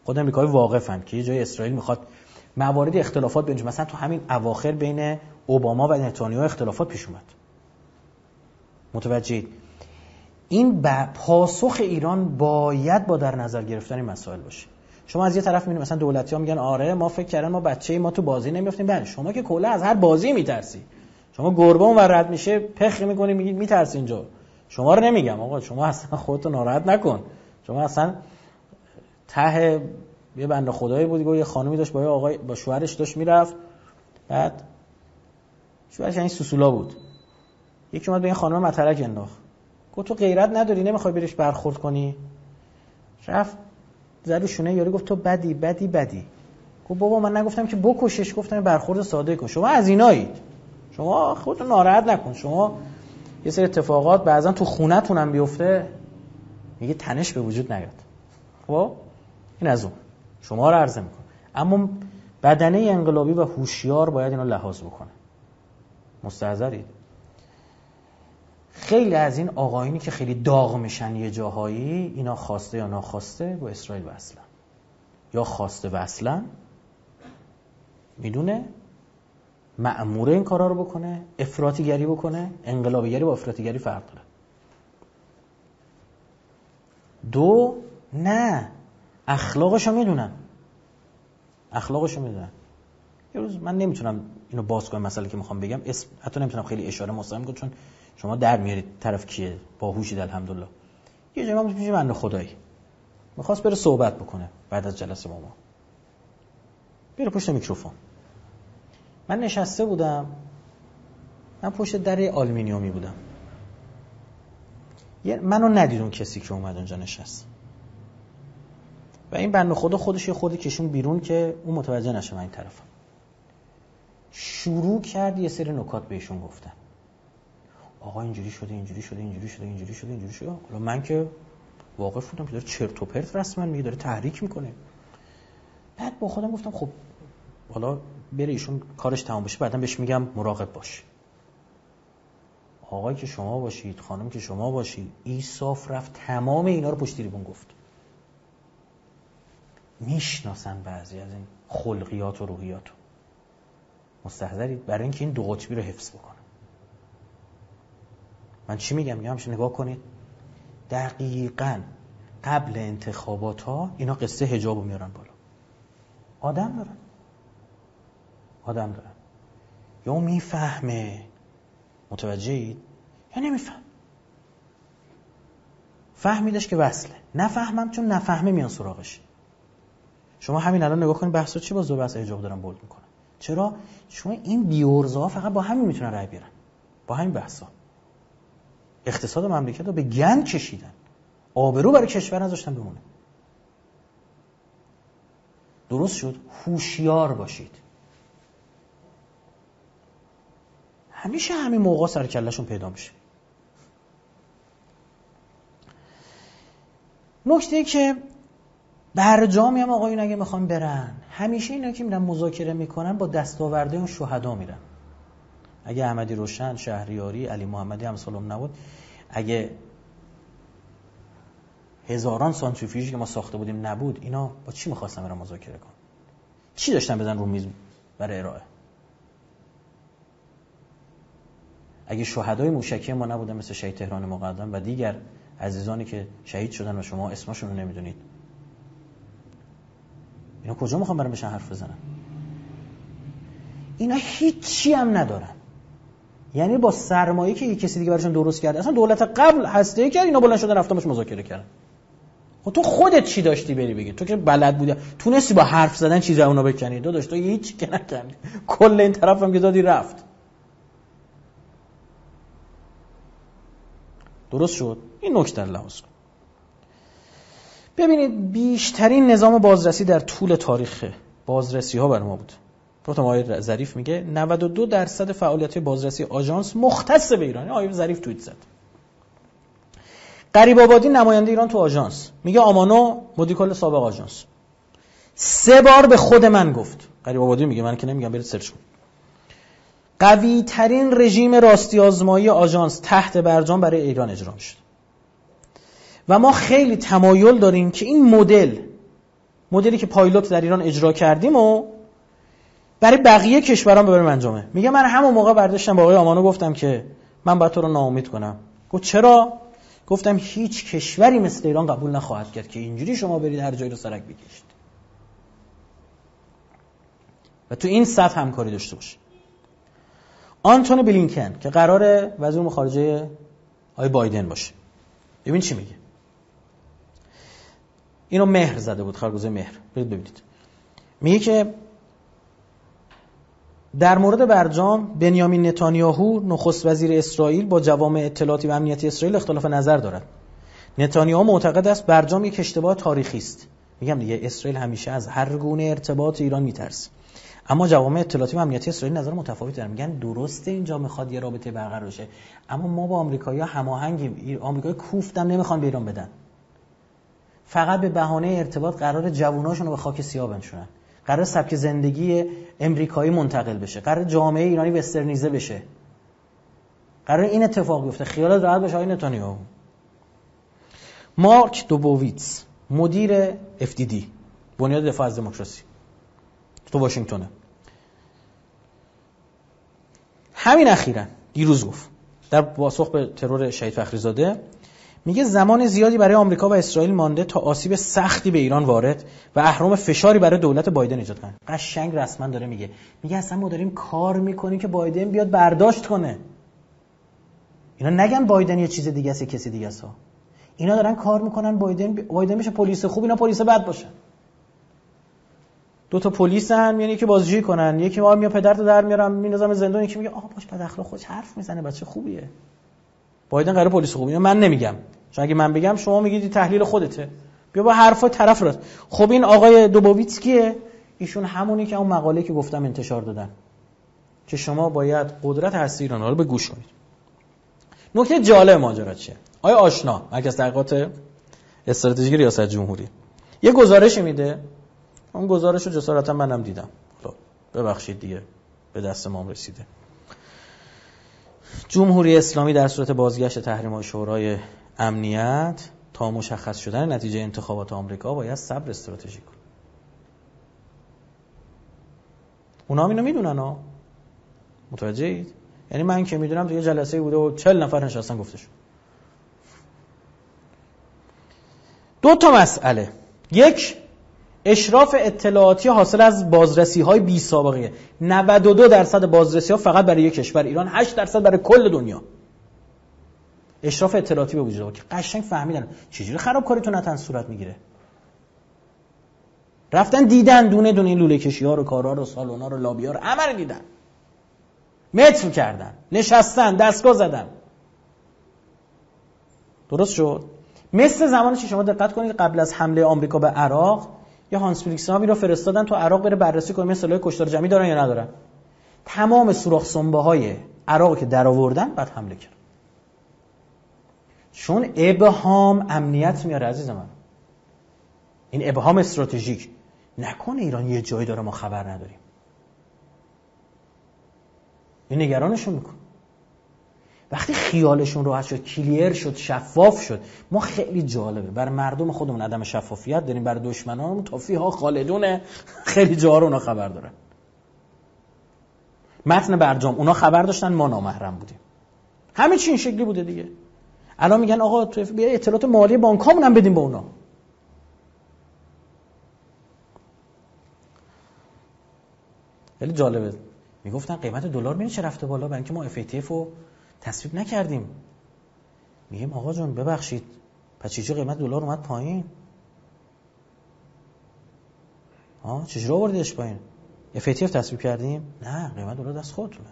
خود امریکایی واقفن که یه جای اسرائیل میخواد موارد اختلافات بینش، مثلا تو همین اواخر بین اوباما و نتانیاهو اختلافات پیش اومد. متوجهید؟ این پاسخ ایران باید با در نظر گرفتن این مسائل باشه. شما از یه طرف میبینید مثلا دولتی‌ها میگن آره ما فکر کردن ما بچه‌ای ما تو بازی نمیافتیم. بله شما که کلا از هر بازی میترسی. شما گربه اون ور رد میشه پخ میکنی میگید میترسی اینجا. شما رو نمیگم آقا، شما اصلا خودتو ناراحت نکن. شما اصلا ته یه بنده خدایی بود که یه خانومی داشت با آقای با شوهرش داشت میرفت، بعد شوهرش این سوسولا بود، یکی اومد به این خانم مطرک انداخت، گفت تو غیرت نداری نمیخوای بریش برخورد کنی؟ رفت زد شونه یارو، گفت تو بدی بدی بدی. گفت بابا من نگفتم که بکشش، گفتم برخورد ساده کن. شما از اینایید، شما خودتو ناراحت نکن. شما یه سری اتفاقات بعضا تو خونه‌تون هم بیفته میگه تنش به وجود نیاد. خب این از اون شما رو عرض میکنم. اما بدنه انقلابی و هوشیار باید اینو لحاظ بکنه. مستحضرید؟ خیلی از این آقایونی که خیلی داغ میشن یه جاهایی، اینا خواسته یا ناخواسته با اسرائیل وصلن، یا خواسته وصلن، میدونه مأموره این کارا رو بکنه، افراطیگری بکنه. انقلابیگری با افراطیگری فرق داره. دو، نه اخلاقشو میدونن. اخلاقشو میدونن. یه روز من نمیتونم اینو باز کنم، مسئله که میخوام بگم اسم حتی نمیتونم خیلی اشاره مستقیم کنم، چون شما در میارید طرف کیه، باهوشید الحمدلله. یه جایی من پیش بنده خدایی میخواست بره صحبت بکنه بعد از جلسه با ما، بره پشت میکروفون. من نشسته بودم، من پشت در آلومینیومی بودم، منو ندید اون کسی که اومد اونجا نشست و این بنده خدا خودش یه خورده کشون بیرون که اون متوجه نشه من این طرفم. شروع کرد یه سری نکات بهشون گفتن، آقا اینجوری شده اینجوری شده اینجوری شده اینجوری شده اینجوری شده. حالا من که واقف بودم که داره چرت و پرت رسما میگه، داره تحریک میکنه. بعد با خودم گفتم خب حالا بره ایشون کارش تمام بشه بعداً بهش میگم مراقب باش. آقای که شما باشید، خانم که شما باشید، ایصاف رفت تمام اینا رو پشت تریبون گفت. میشناسن بعضی از این خلقیات و روحیات رو. مستحضرید برای اینکه این دو قطبی رو حفظ بکنه. من چی میگم؟ میگم همش نگاه کنید دقیقاً قبل انتخابات ها اینا قصه حجاب رو میارن بالا. آدم دارن یا میفهمه، متوجهید یا نمیفهم. فهمیدش که وصله، نفهمم چون نفهمه میان سراغش. شما همین الان نگاه کنید بحثا چی باز دو بحث حجاب دارن بولد میکنن. چرا؟ شما این بیورزا فقط با همین میتونن رای بیارن، با همین بحثا اقتصاد مملکت رو به گند کشیدن، آبرو برای کشور نذاشتن بمونه. درست شد؟ هوشیار باشید. همیشه همین موقع سر کله‌شون پیدا میشه. نکته که برجامی هم آقایون اگه میخوان برن، همیشه اینا که میرن مذاکره میکنن با دستاورده اون شهدا میرن. اگه احمدی روشن، شهریاری، علی محمدی امثالم نبود، اگه هزاران سانتریفیوژی که ما ساخته بودیم نبود، اینا با چی میخواستن برن مذاکره کنن؟ چی داشتن بزن رو میز برای ارائه؟ اگه شهدای موشکی ما نبودن مثل شهید تهران مقدم و دیگر عزیزانی که شهید شدن و شما اسمشون رو نمیدونید، اینا کجا میخوان برن بشن حرف بزنن؟ اینا هیچی هم ندارن. یعنی با سرمایه‌ای که یک کسی دیگه براشون درست کرده، اصلا دولت قبل هسته‌ای کرد، اینا بلند شدن رفتن باش مذاکره کردن. خب تو خودت چی داشتی بری بگی؟ تو که بلد بودی، تونستی با حرف زدن چیزا اونو بکنی. داداش تو هیچ که نکردی، کل این طرفم که دادی رفت. درست شد؟ این نکته در لحاظ. ببینید بیشترین نظام بازرسی در طول تاریخ بازرسی ها بر ما بود. گفتم آقای ظریف میگه 92% فعالیت بازرسی آژانس مختص به ایران. آقای ظریف توییت زد. غریب آبادی نماینده ایران تو آژانس میگه آمانو مدیر کل سابق آژانس 3 بار به خود من گفت. غریب آبادی میگه، من که نمیگم، برید سرچ کنید. قوی ترین رژیم راستی آزمایی آژانس تحت برجام برای ایران اجرا شد. و ما خیلی تمایل داریم که این مدلی که پایلوت در ایران اجرا کردیم و برای بقیه کشوران ببریم انجامه. میگه من همون موقع برداشتم با آقای آمانو گفتم که من باید تو رو ناامید کنم. گفت چرا؟ گفتم هیچ کشوری مثل ایران قبول نخواهد کرد که اینجوری شما برید هر جایی رو سرک بکشید و تو این سطح همکاری داشته باشید. آنتونی بلینکن که قراره وزیر امور خارجه آقای بایدن باشه، ببین چی میگه. اینو مهر زده بود، خرگوزه مهر، برید ببینید. میگه که در مورد برجام بنیامین نتانیاهو نخست وزیر اسرائیل با جوامع اطلاعاتی و امنیتی اسرائیل اختلاف نظر دارد. نتانیاهو معتقد است برجام یک اشتباه تاریخی است. میگم دیگه اسرائیل همیشه از هر گونه ارتباط ایران میترسه، اما جوامع اطلاعاتی و امنیتی اسرائیل نظر متفاوتی دارن. میگن درسته اینجا میخواد یه رابطه برقرار شه، اما ما با آمریکایی‌ها هماهنگیم. آمریکایی کوفتم نمیخوان به ایران بدن، فقط به بهانه ارتباط قرار جووناشون رو به خاک سیاه بنشونن، قرار سبک زندگی امریکایی منتقل بشه، قرار جامعه ایرانی وسترنیزه بشه، قرار این اتفاق بیفته. خیالت راحت باشه آقای نتانیاهو. مارک دوبوویتس مدیر FDD بنیاد دفاع از دموکراسی تو واشنگتن، همین اخیراً دیروز گفت در پاسخ به ترور شهید فخریزاده، میگه زمان زیادی برای آمریکا و اسرائیل مانده تا آسیب سختی به ایران وارد و اهرم فشاری برای دولت بایدن ایجاد کنه. قشنگ رسما داره میگه اصلا ما داریم کار میکنیم که بایدن بیاد برداشت کنه. اینا نگن بایدن یه چیز دیگه است، کسی دیگه است. اینا دارن کار میکنن بایدن بشه پلیس خوب، اینا پلیس بد باشن. دو تا پلیس هم، یعنی که بازجویی کنن، یکی ما میاد پدرتو در میارم میندازم زندان، یکی میگه آقا باش بد اخلاق خودش حرف میزنه بچه خوبیه. بایدن قرار پلیس خوبه. من نمیگم، چون اگه من بگم شما میگید تحلیل خودته، بیا با حرفای طرف راست. خب این آقای دوبوویتس کیه؟ ایشون همونی که اون مقاله که گفتم انتشار دادن که شما باید قدرت هستی ایران رو به گوش کنید. نکته جالب ماجرا چیه؟ آیا آشنا مرکز تحقیقات استراتژیک ریاست جمهوری یه گزارش میده، اون گزارش رو جسارتا منم دیدم، حالا ببخشید دیگه به دست ما رسیده. جمهوری اسلامی در صورت بازگشت تحریم‌های شورای امنیت تا مشخص شدن نتیجه انتخابات آمریکا باید صبر استراتژیک کنه. اونا هم اینو میدونن ها، متوجهید؟ یعنی من که میدونم تو یه جلسه بوده و 40 نفر نشستن گفتش. دو تا مسئله، یک اشراف اطلاعاتی حاصل از بازرسی‌های بی سابقه. 92% بازرسی‌ها فقط برای یک کشور ایران، 8% برای کل دنیا. اشراف اطلاعاتی به وجود آورد که قشنگ فهمیدن چجوری خرابکاریتون نتن صورت میگیره. رفتن دیدن دونه دونه این لوله کشی‌ها رو، کارها رو، سالونا رو، لابی‌ها رو، همه رو دیدن. متر کردن، نشستن، دستگاه زدن. درست شد؟ مثل زمانی که شما دقت کنید قبل از حمله آمریکا به عراق یا هانس فیلیکس رو فرستادن تو عراق بره بررسی کنه سلاح کشتار جمعی دارن یا ندارن. تمام سوراخ سنبه‌های عراق که درآوردن بعد حمله کرد. چون ابهام امنیت میاره عزیز من. این ابهام استراتژیک، نکنه ایران یه جایی داره ما خبر نداریم. این نگرانشون میکنه. وقتی خیالشون راحت شد، کلیر شد، شفاف شد، ما خیلی جالبه برای مردم خودمون عدم شفافیت داریم، برای دشمنانمون توفیها خالدونه. خیلی جاها رو اونا خبر دارن. متن برجام اونا خبر داشتن، ما نامحرم بودیم. همه چی این شکلی بوده دیگه. الان میگن آقا تو بیا اطلاعات مالی بانکامون هم بدیم به اونا. خیلی جالبه. میگفتن قیمت دلار میره چه رفته بالا، برای اینکه ما FATF رو تصویب نکردیم. میگیم آقا جون ببخشید پس چجوری قیمت دلار اومد پایین؟ چجوری آوردیش پایین؟ FATF تصویب کردیم؟ نه، قیمت دلار دست خودتونه.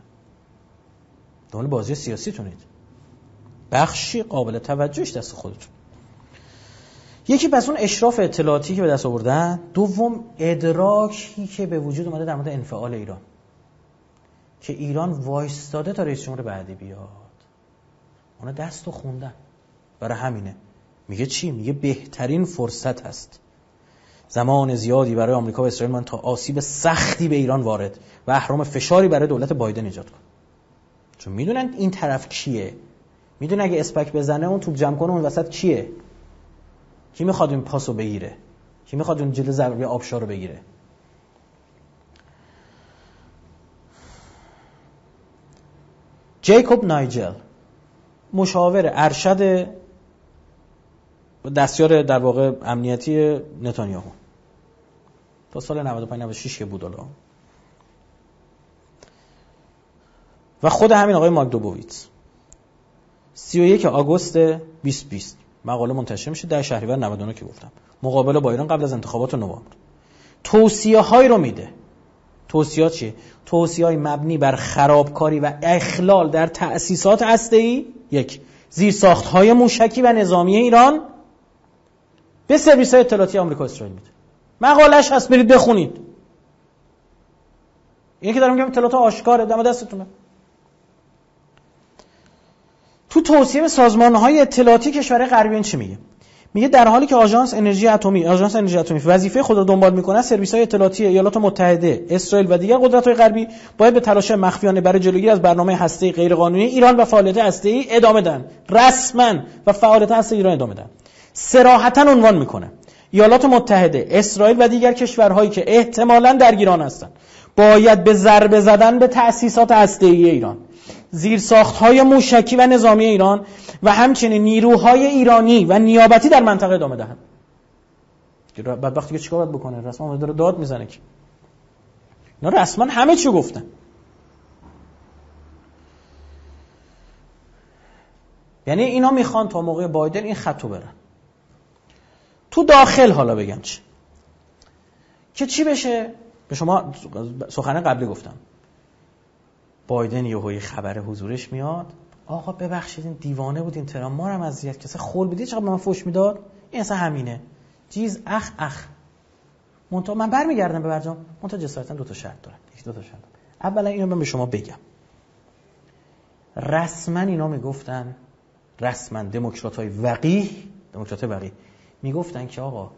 دنبال بازی سیاسی تونید. بخشی قابل توجهش دست خودتون. یکی پس اون اشراف اطلاعاتی که به دست آوردن، دوم ادراکی که به وجود اومده در مورد انفعال ایران، که ایران وایستاده تا رئیس جمهور بعدی بیاد. اونا دستو خوندن. برای همینه میگه چی؟ میگه بهترین فرصت هست زمان زیادی برای آمریکا و اسرائیل من تا آسیب سختی به ایران وارد و اهرام فشاری برای دولت بایدن ایجاد کن. چون میدونن این طرف کیه، میدونن اگه اسپک بزنه اون توپ جمع کنه اون وسط کیه، کی میخواد این پاسو بگیره، کی میخواد اون جلد ضربه آبشار رو بگیره. جیکوب نایجل، مشاور ارشد دستیار در واقع امنیتی نتانیاهو تا سال 95-96 که بود حالا، و خود همین آقای مارک دوبوویتس 31 آگوست 2020 مقاله منتشر میشه، 10 شهریور 99 که گفتم، مقابله با ایران قبل از انتخابات نوامبر. توصیه‌هایی رو میده. توصیه‌ها چیه؟ توصیه‌های مبنی بر خرابکاری و اخلال در تأسیسات هسته‌ای، یک، زیرساخت‌های موشکی و نظامی ایران، به سرویس‌های اطلاعاتی آمریکا و اسرائیل میده. مقاله‌اش هست، برید بخونید. این که دارم میگم اطلاعات آشکاره، دم دستتونه. تو توصیه به سازمان‌های اطلاعاتی کشورهای غربی چی میگه؟ میگه در حالی که آژانس انرژی اتمی وظیفه خود را دنبال می‌کند، سرویس‌های اطلاعاتی ایالات متحده، اسرائیل و دیگر قدرت‌های غربی باید به تلاش مخفیانه برای جلوگیری از برنامه هسته‌ای غیرقانونی ایران و فعالیت هسته‌ای ادامه دهند. رسما و فعالیت هسته‌ای ایران ادامه دهند. صراحتاً عنوان می‌کنه ایالات متحده، اسرائیل و دیگر کشورهایی که احتمالاً درگیران هستند باید به ضربه زدن به تأسیسات هسته‌ای ایران، زیرساخت‌های موشکی و نظامی ایران و همچنین نیروهای ایرانی و نیابتی در منطقه ادامه دهند. بعد وقتی که چیکار باید بکنه؟ رسما داره داد میزنه که اینا رسما همه چی گفتن. یعنی اینا میخوان تا موقع بایدن این خطو برن. تو داخل حالا بگم چی بشه؟ به شما سخن قبلی گفتم بایدن یهویی خبر حضورش میاد، آقا ببخشید این دیوانه بود این ترامپ، ما رو هم اذیت کرد، خول بدید چقدر به من فوش میداد، این اصلا همینه چیز اخ منتها من برمیگردم به برجام، منتها جسارتا دو تا شرط دارم. اولا اینو من به شما بگم، رسما اینا میگفتن، رسما دموکراتای وقیح میگفتن که آقا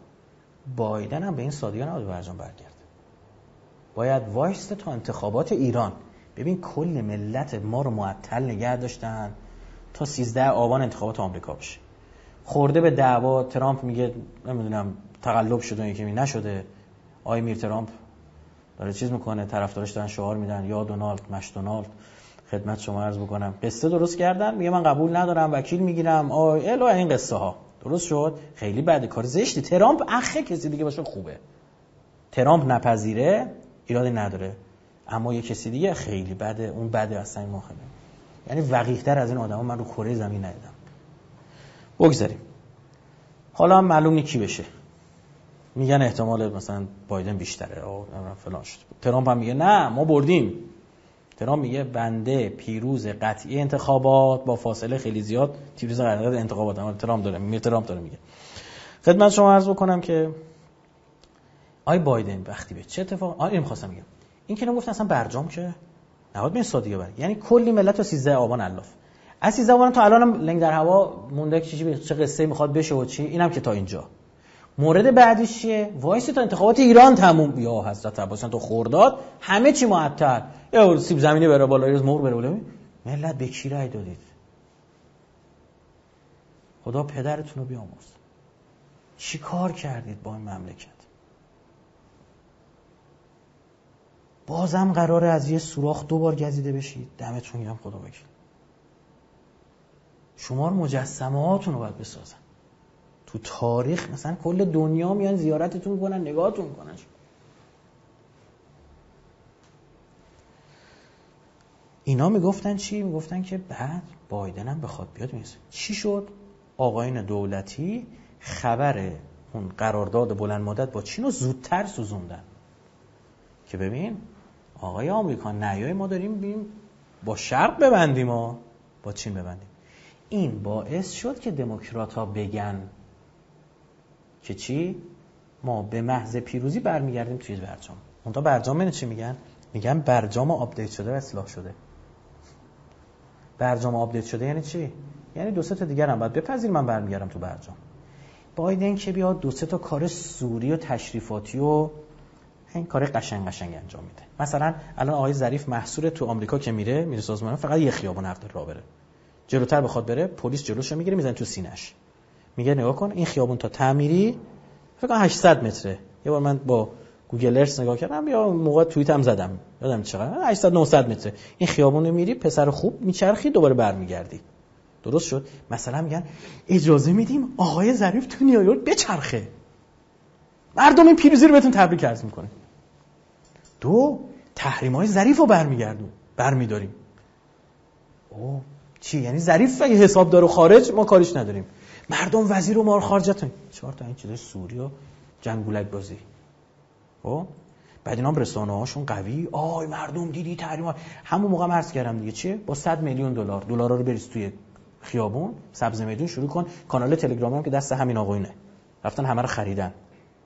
بایدن هم به این سادگی نباید برجام برگرده، باید وایسته تا انتخابات ایران. ببین کل ملت ما رو معطل نگه داشتن تا 13 آبان انتخابات آمریکا بشه، خورده به دعوا، ترامپ میگه نمیدونم تقلب شده اون یکی نشده، آقای میر ترامپ داره چیز میکنه، طرفدارش دارن شعار میدن یا دونالد مش دونالد، خدمت شما عرض بکنم قصه درست کردن، میگه من قبول ندارم وکیل میگیرم، الو این قصه ها درست شد، خیلی بده، کار زشتی. ترامپ اخه کسی دیگه باشه خوبه، ترامپ نپذیره ایرادی نداره، اما یه کسی دیگه خیلی بده، اون بده اصلا ما خیلی، یعنی وقیح‌تر از این آدما من رو کره زمین ندیدم. بگذاریم حالا هم معلوم نیست کی بشه، میگن احتمال مثلا بایدن بیشتره فلان شد، ترامپ هم میگه نه ما بردیم، ترامپ میگه بنده پیروز قطعی انتخابات با فاصله خیلی زیاد پیروز قطعی انتخابات، اما ترامپ داره میگه. خدمت شما عرض بکنم که آی بایدن وقتی به چه اتفاق اینو می‌خواستم بگم، این که نگفتن اصلا برجام که نباید به این سادگی بره، یعنی کلی ملت تا 13 آبان الاف، از 13 آبان تا الانم لنگ در هوا مونده که چه قصه میخواد بشه و چی، اینم که تا اینجا. مورد بعدیش چیه؟ وایس تا انتخابات ایران تموم، یا حضرت عباس تا خرداد همه چی معطل، یا سیب زمینی بره بالا، روز مهر بره بالا. ملت به کی رأی دادید؟ خدا پدرتون رو بیامرز. چی کار کردید با این مملکت؟ بازم قراره از یه سوراخ 2 بار گزیده بشید. دمتون گرم، خدا وکیل. شما رو مجسمه‌هاتون رو باید بسازن. تو تاریخ مثلا کل دنیا میان زیارتتون کنن، نگاهتون کنن. اینا میگفتن چی؟ میگفتن که بعد بایدن هم بخواد بیاد میرسه. چی شد؟ آقایون دولتی خبر اون قرارداد بلند مدت با چین رو زودتر سوزوندن که ببین آقای آمریکا نیای ما داریم بیم با شرق ببندیم و با چین ببندیم. این باعث شد که دموکرات‌ها بگن که چی؟ ما به محض پیروزی برمیگردیم توی برجام. اونتا برجام اینه چی میگن؟ میگن برجام آپدیت شده و اصلاح شده. برجام آپدیت شده یعنی چی؟ یعنی 2-3 تا دیگر هم باید بپذیر من برمیگردم تو برجام. بایدن که بیاد 2-3 تا کار سوری و تشریفاتی و این کار قشنگ انجام میده. مثلا الان آقای ظریف محصور تو آمریکا که میره سازمان، فقط یه خیابون حق داره راه بره. جلوتر بخواد بره پلیس جلوشو میگیره میزنه تو سینه‌اش. میگه نگاه کن این خیابون تا تعمیری فکر کنم 800 متره. یه بار من با گوگل ارث نگاه کردم یا موقع توییت هم زدم. یادم چقدر 800 900 متره. این خیابون میری پسر خوب میچرخی دوباره برمیگردی. درست شد؟ مثلا میگن اجازه میدیم آقای ظریف تو نیویورک بچرخه. مردم این پیروزی رو بهتون تبریک عرض میکنه. 2 تحریم‌های ظریف رو برمیداریم. اوه چی؟ یعنی ظریف اگه حساب داره خارج ما کاریش نداریم. مردم وزیر و مار خارجتون 4 تا این چیزای سوری و جنگولک بازی. بعد اینا هم رسانه‌هاشون قوی، آی مردم دیدی تحریم‌ها. همون موقع عرض کردم دیگه چیه؟ با 100 میلیون دلارا رو بریز توی خیابون، سبز میدون شروع کن. کانال تلگرام هم که دست همین آقایونه. رفتن همه رو خریدن.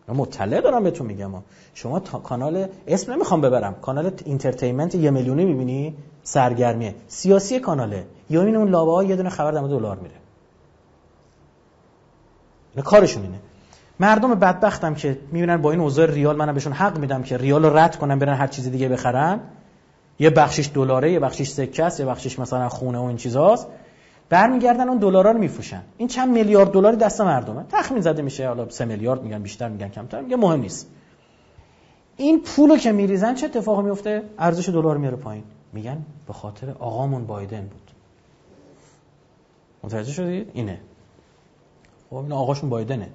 من مطلع دارم بهتون میگم شما کانال اسم نمیخوام ببرم، کانال اینترتینمنت 1 میلیونی میبینی، سرگرمیه سیاسی کاناله، یا این اون لابه‌ها یه دونه خبر در مورد دلار میره. نه کارشون اینه. مردم بدبختم که میبینن با این اوضاع ریال، منم بهشون حق میدم که ریال رو رد کنن برن هر چیز دیگه بخرن، یه بخشش دلاره، یه بخشش سکه است، یه بخشش مثلا خونه و این چیزاست، برمیگردن اون دلارا رو میفروشن. این چند میلیارد دلاری دست مردمه، تخمین زده میشه، حالا 3 میلیارد میگن بیشتر میگن کمتر، میگه مهم نیست. این پولو که میریزن چه اتفاقی میفته؟ ارزش دلار میاره پایین. میگن به خاطر آقامون بایدن بود. متوجه شدید؟ اینه. خب این آقاشون بایدنه.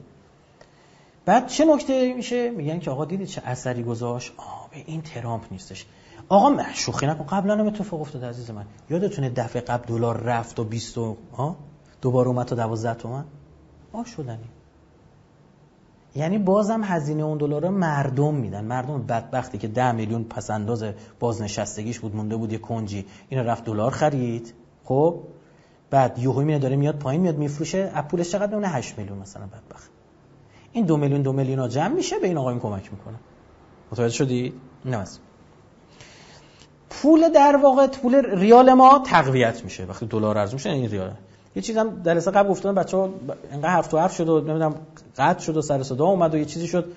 بعد چه نکته میشه؟ میگن که آقا دیدید چه اثری گذاشت؟ به این ترامپ نیستش. آقا شوخی نکن، قبلا هم اتفاق افتاد عزیز من. یادتونه دفعه قبل دلار رفت و 20 دوباره اومد تا 12 تومن شدنی. یعنی بازم هزینه اون دلار مردم میدن. مردم بدبختی که 10 میلیون پسنداز بازنشستگیش بود مونده بود یه کنجی، اینا رفت دلار خرید. خب بعد یهو میاد داره میاد پایین میاد میفروشه، از پولش چقدر میونه؟ 8 میلیون مثلا. بدبخت این 2 میلیون ها جمع میشه به این آقایون کمک میکنه. متوجه شدید؟ نه بس پول در واقع پول ریال ما تقویت میشه وقتی دلار ارزون میشه. این ریال یه چیزام در حصه قبل گفتم بچه‌ها انقدر حرف و حرف شد و نمیدونم قطع شد و سر صدا اومد و یه چیزی شد.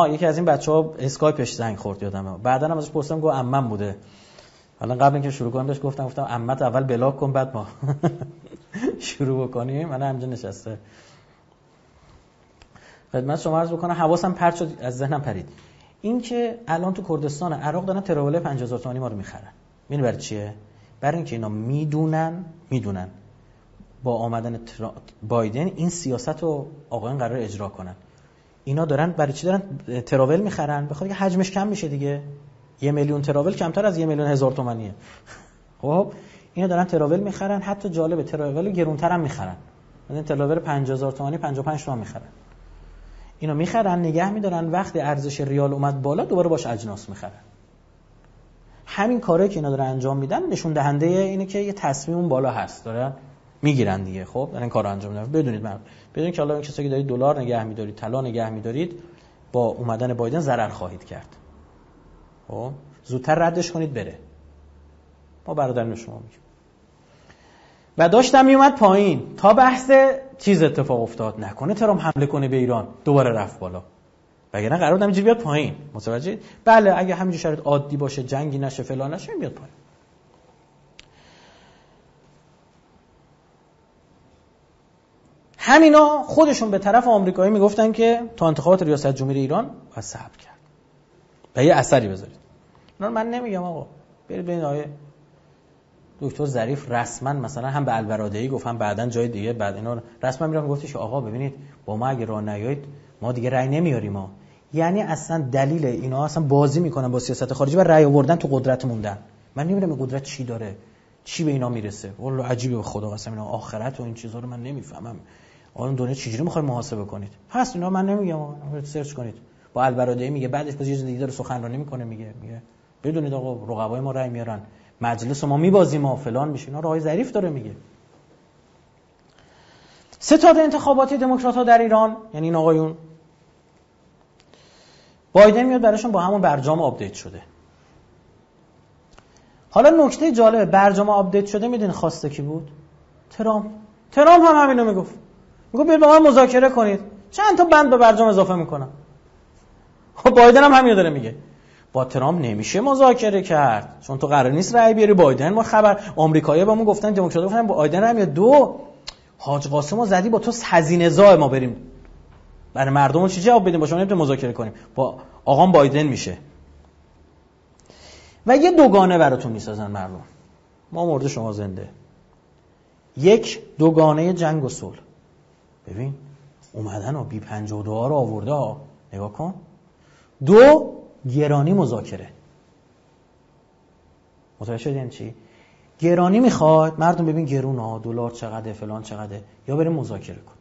یکی از این بچه‌ها اسکایپش زنگ خورد یادمه. بعداً هم ازش پرسیدم گفت عمم بوده. حالا قبل اینکه شروع کنم بهش گفتم عمت اول بلاک کن بعد ما شروع بکنیم. من همینجا نشسته خدمت شما عرض بکنم. حواسم پرت شد از ذهنم پرید. این که الان تو کردستان عراق دارن تراول 50000 تومانی ما رو میخرن. میدونی برای چیه؟ برای اینکه اینا میدونن با آمدن بایدن این سیاست رو آقایان قرار اجرا کنن. اینا دارن برای چی دارن تراول میخرن؟ بخاطر اینکه حجمش کم میشه دیگه. 1 میلیون تراول کمتر از 1,000,000 تومانیه. خب اینا دارن تراول میخرن. حتی جالبه تراول گرونتر هم میخرن. مثلا تراول 50000 تومانی 55 تومن میخرن. اینا میخرن نگه میدارن، وقتی ارزش ریال اومد بالا دوباره باش اجناس میخرن. همین کاری که اینا دارن انجام میدن نشون دهنده اینه که یه تصمیم اون بالا هست، دارن میگیرن دیگه. خب دارن این کارو انجام میدن. بدونید که حالا این کسایی که دارید دلار نگه میدارید، طلا نگه میدارید، با اومدن بایدن ضرر خواهید کرد. خب زودتر ردش کنید بره. ما برادران شما میگیم. و داشتم میومد پایین تا بحث چیز اتفاق افتاد. نکنه ترامپ حمله کنه به ایران دوباره رفت بالا. وگرنه قرار بود همینجوری بیاد پایین. متوجه؟ بله اگه همینجوری شرایط عادی باشه، جنگی نشه، فلان نشه، بیاد پایین. همینا خودشون به طرف آمریکایی میگفتن که تا انتخابات ریاست جمهوری ایران باید صبر کرد و یه اثری بذارید. اینا من نمیگم آقا برید ببینید آیه دکتر ظریف رسما مثلا هم به البرادعی گفت هم بعداً جای دیگه بعد اینا رسما میرم گفتش آقا ببینید با ما اگه راه نیایید ما دیگه رأی نمیاریم ما. یعنی اصلا دلیل اینا اصلا بازی میکنن با سیاست خارجی و رأی آوردن تو قدرت موندن. من نمیدونم این قدرت چی داره، چی به اینا میرسه. والله عجیبه به خدا قسم. اینا آخرت و این چیزا رو من نمیفهمم. اون دنیا چجوری میخوای محاسبه کنید؟ پس اینا من نمیگم، سرچ کنید. با البرادعی میگه، بعدش باز یه چیز دیگه داره سخنرانی میکنه میگه بدونید آقا رقبای ما رأی میارن، مجلس ما میبازیم و فلان میشه. اینا راهی ظریف داره میگه. ستاد انتخاباتی دموکرات‌ها در ایران، یعنی این آقایون، بایدن میاد براشون با همون برجام آپدیت شده. حالا نکته جالبه، برجام آپدیت شده میدونی خواسته کی بود؟ ترامپ هم همینو میگفت بیاید با من مذاکره کنید، چند تا بند به برجام اضافه میکنم. خب بایدن هم همینو داره میگه. با ترامپ نمیشه مذاکره کرد چون تو قرار نیست رأی بیاری. بایدن ما خبر آمریکایی‌ها بهمون گفتن، دموکرات‌ها گفتن بایدن رأی میاد. دو حاج قاسمو زدی با تو هزینه زای ما بریم برای مردم چی جواب بدیم؟ با شما نمیتونیم مذاکره کنیم. با آقام بایدن میشه. و یه دوگانه براتون میسازن مردم. ما مرده شما زنده. یک، دوگانه جنگ و صلح. ببین اومدن و بی 52 رو آورده ها. نگاه کن. دو، گرانی مذاکره. متوجه شدین چی؟ گرانی میخواد مردم ببین گرون ها، دلار چقدره، فلان چقدره، یا بریم مذاکره کن.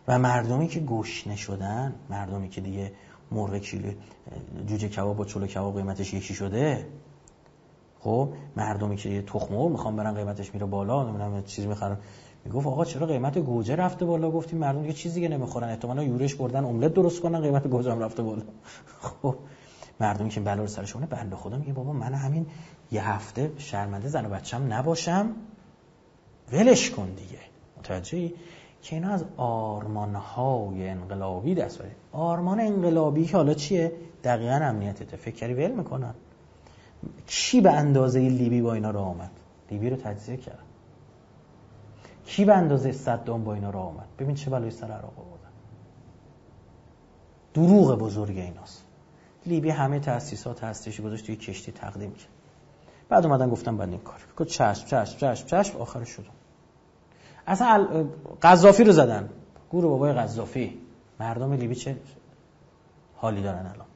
و مردمی که گشنه شدن، مردمی که دیگه مرغ کیلو جوجه کباب و چلو کباب قیمتش یکی شده، خب مردمی که تخم مرغ میخوان برن قیمتش میره بالا، نمیدونم چیزی میخرن، میگفت آقا چرا قیمت گوجه رفته بالا؟ گفتیم مردم دیگه چیزی دیگه نمیخورن، احتمالاً یورش بردن املت درست کنن، قیمت گوجه هم رفته بالا. خب مردمی که بلا رو سرشونه، بنده خدا میگه بابا من همین یه هفته شرمنده زن و بچه‌م نباشم ولش کن دیگه. متوجهی که اینا از آرمان‌های انقلابی دست بره. آرمان انقلابی که حالا چیه؟ دقیقاً امنیتته. فکر کردی ول میکنن؟ کی به اندازه لیبی با اینا راه آمد؟ لیبی رو تجزیه کرد. کی به اندازه صدام با اینا راه آمد؟ ببین چه بلایی سر عراق آوردن. دروغ بزرگ ایناست. لیبی همه تأسیسات هستشی گذاشت توی کشتی تقدیم کرد. بعد اومدن گفتن بعد این کار. گفت چشم آخرش شد. اصلا قذافی رو زدن. گور بابای قذافی. مردم لیبی چه حالی دارن الان؟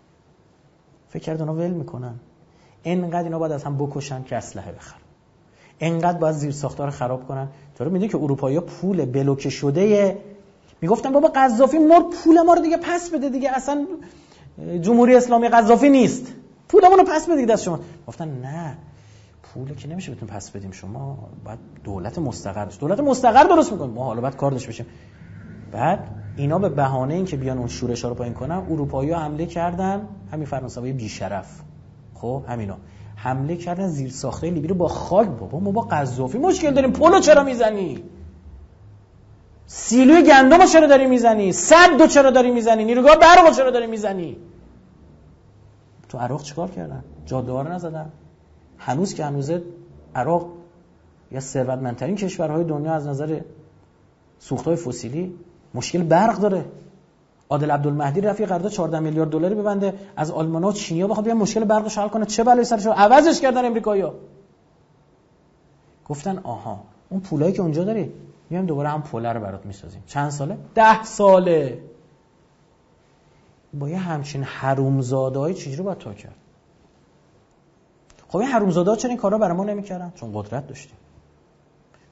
فکر کرد اونا ول میکنن؟ اینقدر اینا باید از هم بکشن که اسلحه بخرن. انقدر باید زیر ساختار خراب کنن. تو رو میدونی که اروپایی‌ها پول بلوکه شده میگفتن بابا قذافی پول ما رو دیگه پس بده دیگه، اصلا جمهوری اسلامی قذافی نیست، پولمون رو پس بده دست شما. گفتن نه، پول که نمیشه بهتون پس بدیم، شما باید دولت مستقر درست میکنیم، ما حالا باید کار داشته باشیم. بعد اینا به بهانه اینکه بیان اون شورش‌ها رو پایین کنن، اروپایی‌ها حمله کردن، همین فرانسوی بی‌شرف، خب همینا حمله کردن زیر ساختای لیبی رو با خاک. بابا ما با قذافی مشکل داریم، پولو چرا میزنی؟ سیلوی گندمو چرا داری میزنی؟ سدو چرا داری میزنی؟ نیروگاه برقو چرا داری میزنی؟ تو عراق چیکار کردن؟ جاده‌ها رو نزدن؟ هنوز که هنوزه عراق یا ثروتمندترین کشورهای دنیا از نظر سوخت‌های فسیلی مشکل برق داره. عادل عبدالمهدی رفیق قرارداد 14 میلیارد دلاری ببنده از آلمان‌ها و چینی‌ها بخواد بیان مشکل برق رو حل کنه، چه بلایی سرش عوضش کردن امریکایی‌ها. گفتن آها اون پولایی که اونجا داری میایم دوباره هم پول رو برات میسازیم. چند ساله؟ 10 ساله. با یه همچین حرومزاده‌ای چجوری باید تا کرد؟ خب این حرومزاده‌ها چرا این کارا برای ما نمی‌کردن؟ چون قدرت داشتیم.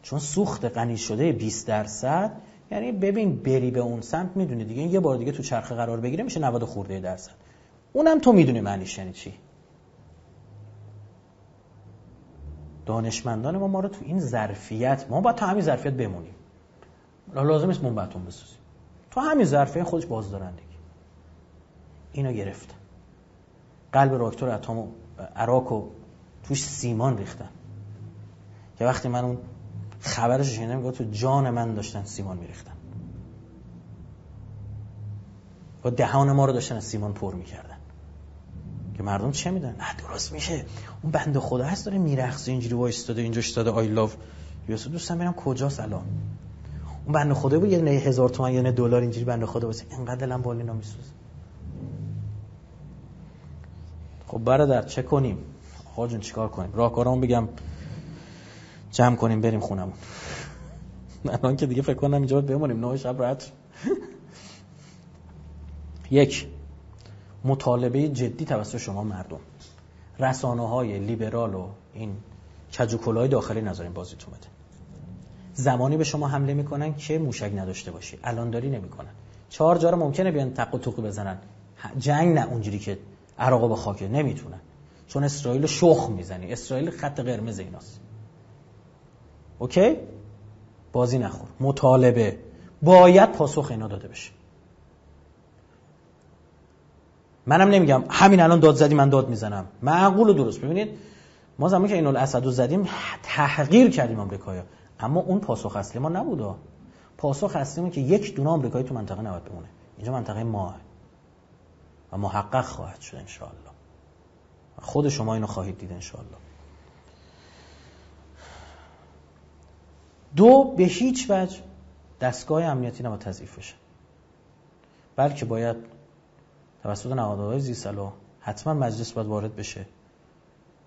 چون سوخت غنی شده 20%، یعنی ببین بری به اون سمت میدونی دیگه این یه بار دیگه تو چرخه قرار بگیره میشه 90 خورده درصد. اونم تو میدونی معنیش یعنی چی. دانشمندان ما رو تو این ظرفیت، ما باید تا همین ظرفیت بمونیم. لازم نیست بمب اتم بسازیم. تو همین ظرفیت خودش بازدارندگی. اینو گرفتن. قلب راکتور اتم عراقو توش سیمان ریختن. که وقتی من اون خبرش شنیدم میگه تو جان من داشتن سیمان میریختن. و دهان ما رو داشتن از سیمان پر میکردن. که مردم چه میدن؟ نه درست میشه. اون بنده خدا هست داره میرقصه اینجوری وایستاده اینجا ایستاده آی لاو یوسف دوستم ببینم کجاست الان. اون بنده خدا بود یه 1000 تومان یا $1 اینجوری بنده خدا واسه اینقدر دلم بالینا میسوزه. خب برادر چه کنیم؟ آقا جون چیکار کنیم؟ راهکارامو بگم جمع کنیم بریم خونمون. الان که دیگه فکر کنم اینجا بمونیم 9 شب راحت. 1. مطالبه جدی توسط شما مردم. رسانه‌های لیبرال و این کجوکلای داخلی نذارین بازیتون بده. زمانی به شما حمله میکنن که موشک نداشته باشی. الان داری نمیکنن. 4 جا رو ممکنه بیان تق و توقی بزنن. جنگ نه اونجوری که عراقو به خاک نمیتونن. چون اسرائیل شخم میزنی. اسرائیل خط قرمز ایناست. اوکی؟ بازی نخور. مطالبه باید پاسخ اینا داده بشه. منم نمیگم همین الان داد زدی من داد میزنم. معقول و درست. ببینید ما زمانی که این الاسد رو زدیم تحقیر کردیم آمریکایی‌ها، اما اون پاسخ اصلی ما نبوده. پاسخ اصلی ما که یک دونه آمریکایی تو منطقه نباید بمونه. اینجا منطقه ماه و محقق خواهد شد ان شاء الله. خود شما اینو خواهید دید ان شاء الله. 2. به هیچ وجه دستگاه امنیتی نباید تضعیف بشه، بلکه باید توسط نهادهای زیرسلاح حتما مجلس باید وارد بشه.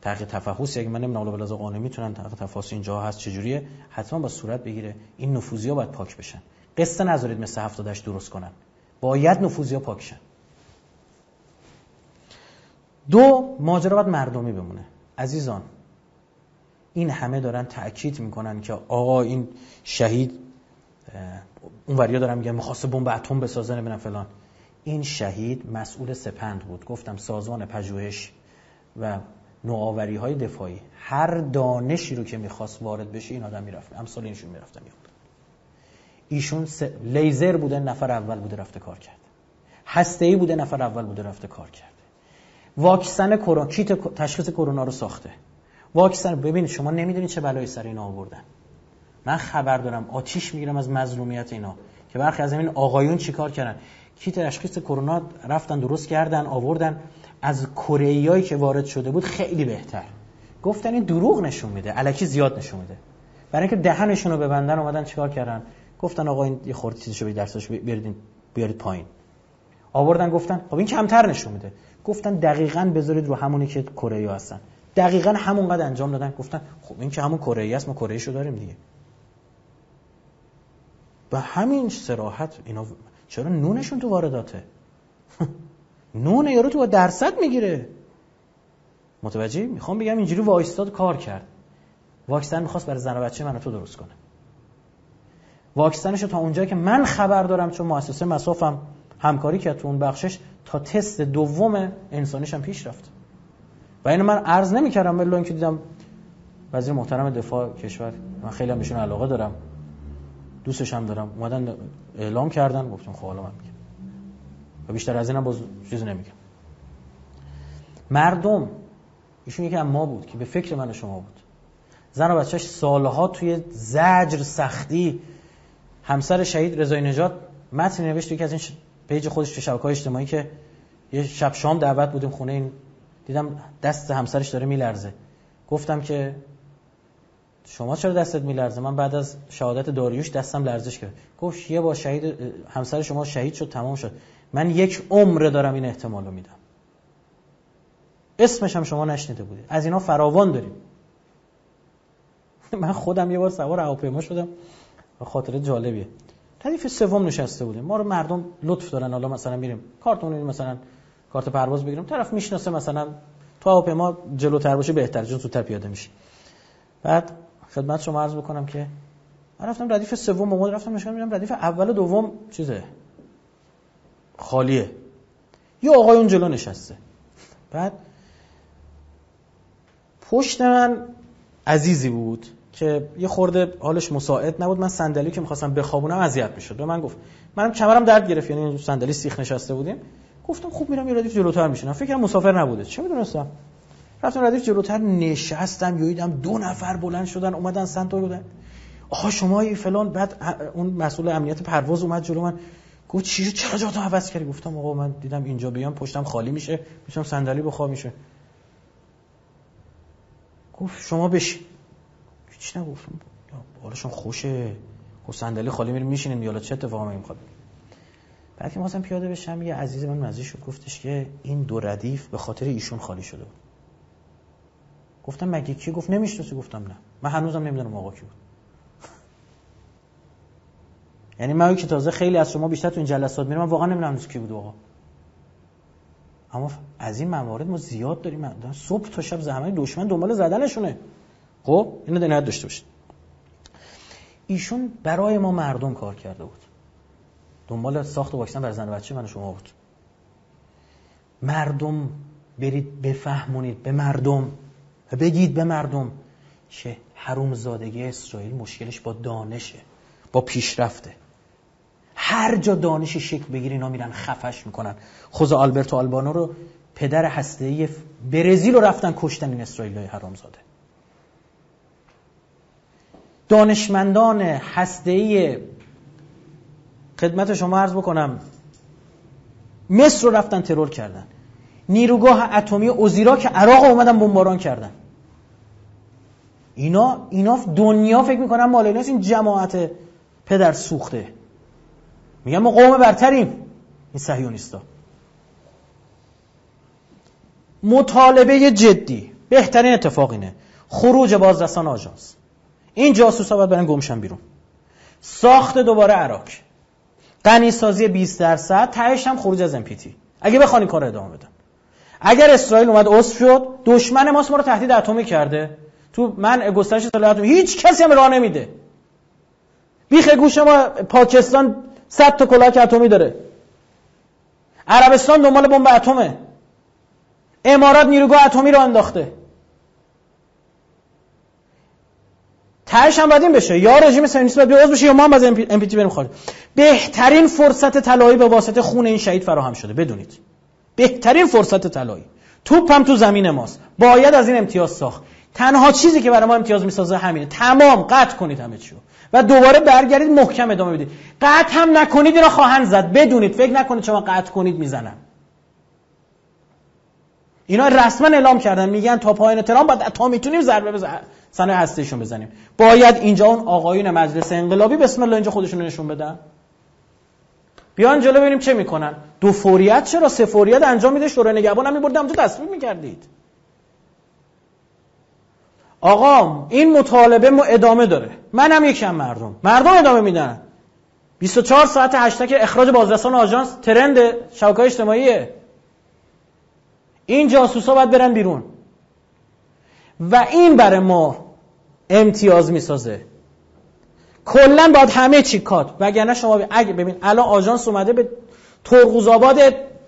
تحقیق تفحص اگه من نمیدونم بلازا قانونی میتونن تحقیق تفحص اینجا هست چجوریه، حتما با صورت بگیره. این نفوذی‌ها باید پاک بشن. قصه نذارید مثل 78 درست کنن. باید نفوذی‌ها پاک شن. 2. ماجرا باید مردمی بمونه. عزیزان این همه دارن تأکید میکنن که آقا این شهید، اون وریا دارن میگن می‌خواسته بمب اتم بسازه نمیدونم فلان. این شهید مسئول سپند بود. گفتم سازمان پژوهش و نوآوری‌های دفاعی هر دانشی رو که می‌خواست وارد بشه این آدم میرفت. امثال اینشون میرفتن. ایشون لیزر بوده نفر اول بوده رفته کار کرده. هسته‌ای بوده نفر اول بوده رفته کار کرده. واکسن کرونا، کیت تشخیص کرونا رو ساخته. واکسن، ببینید شما نمیدونید چه بلایی سر اینا آوردن. من خبر دارم آتیش میگیرم از مظلومیت اینا که برخی از این آقایون چیکار کردن. کیت تشخیص کرونا رفتن درست کردن آوردن، از کره‌ایایی که وارد شده بود خیلی بهتر. گفتن این دروغ نشون میده، الکی زیاد نشون میده. برای اینکه دهنشون رو ببندن اومدن چیکار کردن؟ گفتن آقا این یه خورده چیزشو به درسش بیارید پایین. آوردن گفتن خب این کمتر نشون میده. گفتن دقیقاً بذارید رو همونی که کره‌ای هستن. دقیقاً همونقدر انجام دادن. گفتن خب این که همون کره‌ای است ما کره‌ایشو داریم دیگه. به همین صراحت اینا چرا نونشون تو وارداته؟ نون یارو تو درصد میگیره. متوجهی؟ میخوام بگم اینجوری وایستاد کار کرد. واکسن میخواست برای زن و بچه من و تو درست کنه. واکسنشو تا اونجایی که من خبر دارم، چون مؤسسه مسافم همکاری کرد تو اون بخشش، تا تست دوم انسانیش هم پیش رفت. و اینو من عرض نمی‌کردم، ولی اینکه دیدم وزیر محترم دفاع کشور، من خیلی هم بهشون علاقه دارم، دوستش هم دارم، اومدن اعلام کردن، گفتم خب حالا من میگم و بیشتر از اینم باز چیزی نمیگم. مردم، ایشون یکی از ما بود که به فکر من و شما بود. زن و بچه‌اش سالها توی زجر، سختی. همسر شهید رضای نژاد متن نوشت که از این پیج خودش تو شبکه‌های اجتماعی که یه شب شام دعوت بودیم خونه، این دیدم دست همسرش داره میلرزه. گفتم که شما چرا دستت میلرزه؟ من بعد از شهادت داریوش دستم لرزش کرد. گفت یه بار شهید همسر شما شهید شد، تمام شد. من 1 عمر دارم این احتمالو میدم. اسمش هم شما نشنیده بودید. از اینا فراوان داریم. من خودم یه بار سوار هواپیما شدم و خاطره جالبیه. ردیف سوم نشسته بودیم. ما رو مردم لطف دارن، حالا مثلا میریم کارتون مثلا کارت پرواز بگیریم، طرف میشناسه، مثلا تو هواپیما جلوتر باشه بهتره، چون زودتر پیاده میشه. بعد خدمت شما عرض بکنم که من رفتم ردیف سوم، اومد رفتم نشون میدم ردیف اول و دوم چیزه خالیه. یه آقای اون جلو نشسته. بعد پشت من عزیزی بود که یه خورده حالش مساعد نبود. من صندلی که می‌خواستم بخوابونم اذیت می‌شد. به من گفت، منم کمرم درد گرفت، یعنی صندلی سیخ نشسته بودیم. گفتم خوب میرم یه ردیف جلوتر میشینم. فکرم مسافر نبوده، چه میدونستم. رفتم ردیف جلوتر نشستم، دیدم 2 نفر بلند شدن اومدن سمت بودن. آها شمایی فلان. بعد اون مسئول امنیت پرواز اومد جلو من، گفت چرا جاتو عوض کردی؟ گفتم آقا من دیدم اینجا بیام پشتم خالی میشه، میشم صندلی بخواب میشه. گفت شما بشین. هیچ نگفتم. حالشون خوشه. گفت صندلی خالی میریم میشینیم، یالا چه اتفاقی میفته؟ بعد که واسم پیاده بشم، یه عزیز من مزه شد، گفتش که این 2 ردیف به خاطر ایشون خالی شده بود. گفتم مگه کی؟ گفت نمیشناسی. گفتم نه، من هنوزم نمیدونم آقا کی بود. یعنی من که تازه خیلی از شما بیشتر تو این جلسات میرم، من واقعا نمیدونم کی بود آقا. اما از این موارد ما زیاد داریم. صبح تا شب زحمت دشمن دنبال زدنشونه. خب اینو دنیت داشته باشید. ایشون برای ما مردم کار کرده بود. دنبال ساخت واکسن برای زن و بچه من و شما بود. مردم برید بفهمونید به مردم و بگید به مردم که حرومزادگی اسرائیل مشکلش با دانشه، با پیشرفته. هر جا دانشی شکل بگیره اینا میرن خفش میکنن. خوزه آلبرتو آلبانو رو، پدر هسته‌ای برزیل رو رفتن کشتن این اسرائیلای حرامزاده. دانشمندان هسته‌ای خدمت شما عرض بکنم مصر رو رفتن ترور کردن. نیروگاه اتمی اوزیرا که عراق اومدن بمباران کردن. اینا دنیا فکر میکنن مال ایناست. این جماعت پدر سوخته میگن ما قوم برتریم. این صهیونیستا. مطالبه جدی بهترین اتفاق اینه خروج بازرسان آژانس. این جاسوسا باید برن گمشن بیرون. ساخت دوباره عراق، غنیسازی 20%، تهش هم خروج از NPT. اگه بخوان این کار ادامه بدن. اگر اسرائیل اومد عضو شد، دشمن ما رو تهدید اتمی کرده، تو منع گسترش سلاح اتمی هیچ کسی هم راه نمیده. بیخ گوش ما پاکستان 100 تا کلاهک اتمی داره. عربستان دنبال بمب اتمه. امارات نیروگاه اتمی رو انداخته. تهش هم باید این بشه، یا رژیم صهیونیست باید عضو بشه یا ما هم از NPT بریم خارج. بهترین فرصت طلایی به واسطه خون این شهید فراهم شده، بدونید. بهترین فرصت طلایی. توپ هم تو زمین ماست. باید از این امتیاز ساخت. تنها چیزی که برای ما امتیاز میسازه همینه. تمام قطع کنید همه چیو و دوباره برگردید محکم ادامه بدید. قطع هم نکنید اینا خواهند زد. بدونید، فکر نکنید شما قطع کنید میزنن. اینا رسما اعلام کردن، میگن تا پایان ترام بعد تا میتونیم ضربه به صنایع هسته‌ایشون بزنیم. باید اینجا اون آقایون مجلس انقلابی بسم الله اینجا خودشون نشون بدن. بیان جلو ببینیم چه میکنن. 2 فوریت چرا 3 فوریت انجام میده؟ شورای نگهبان هم میبرد اونجا تصویب میکردید. آقا این مطالبه ادامه داره. منم یکم مردم ادامه میدن. 24 ساعت هشتگ اخراج بازرسان آژانس ترند شبکه‌های اجتماعیه. این جاسوسا باید برن بیرون. و این برای ما امتیاز میسازه. کلا باید همه چی کات، وگرنه شما اگه ببین الان آژانس اومده به ترقوزآباد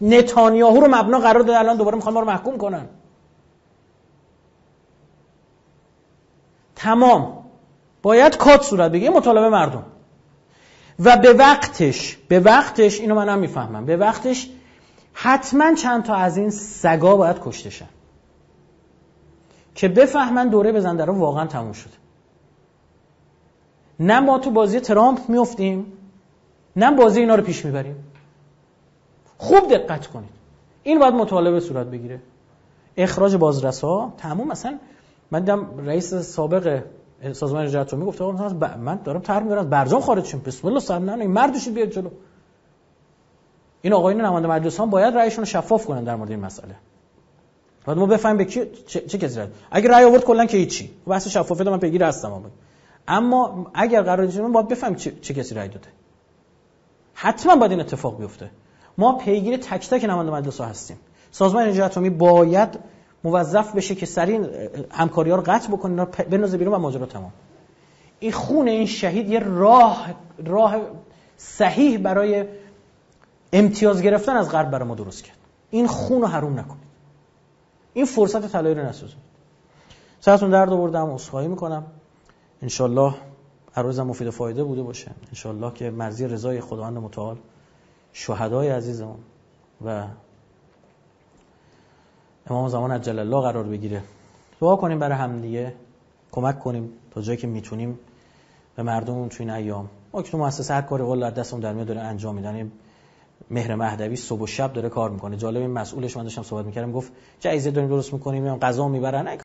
نتانیاهو رو مبنا قرار داده، الان دوباره میخوان ما رو محکوم کنن. تمام باید کات صورت بگیره، مطالبه مردم و به وقتش اینو منم میفهمم، به وقتش حتما چند تا از این سگا باید کشته شن که بفهمن دوره بزندره واقعا تموم شده. نه ما تو بازی ترامپ میافتیم، نه بازی اینا رو پیش میبریم. خوب دقت کنید، این باید مطالبه صورت بگیره. اخراج بازرسا تموم. مثلا من دیدم رئیس سابق سازمان انرژی اتمی گفت آقا مثلا من دارم طرح میارم برجام خارج شیم، بسم الله سرمنه این مردش بیاد جلو. این آقایون نماینده مجلس هم باید رأیشون رو شفاف کنن در مورد این مسئله. بعد ما بفهمیم به کی چه کسی رأی. اگه رأی آورد کلا که هیچی، بحث شفافیت من پیگیر هستم. اما اگر قرار باشه باید بفهمیم چه کسی رأی داده. حتما باید این اتفاق بیفته. ما پیگیر تک تک نماینده مجلس ها هستیم. سازمان انرژی اتمی باید موظف بشه که سریع همکاری‌ها رو قطع بکنه، اینا بنازه بیرون و ماجرا تمام. این خون این شهید یه راه صحیح برای امتیاز گرفتن از غرب برای ما درست کرد. این خون رو حروم نکنید. این فرصت طلایی رو نسازید. سرتون درد آوردم، عذرخواهی میکنم. ان شاءالله عروضم مفید و فایده بوده باشه. ان شاءالله که مرضی رضای خداوند متعال، شهدای عزیزمون و امام زمان عجل الله قرار بگیره. دعا کنیم برای همدیگه، کمک کنیم تا جایی که میتونیم به مردممون تو این ایام. ما که تو مؤسسه هر کاری والله دستمون در میاد داره انجام میدن. مهر مهدوی صبح و شب داره کار میکنه. جالب این مسئولش من داشتم صحبت میکردم، گفت جایزه داریم درست میکنیم، غذا میبرن.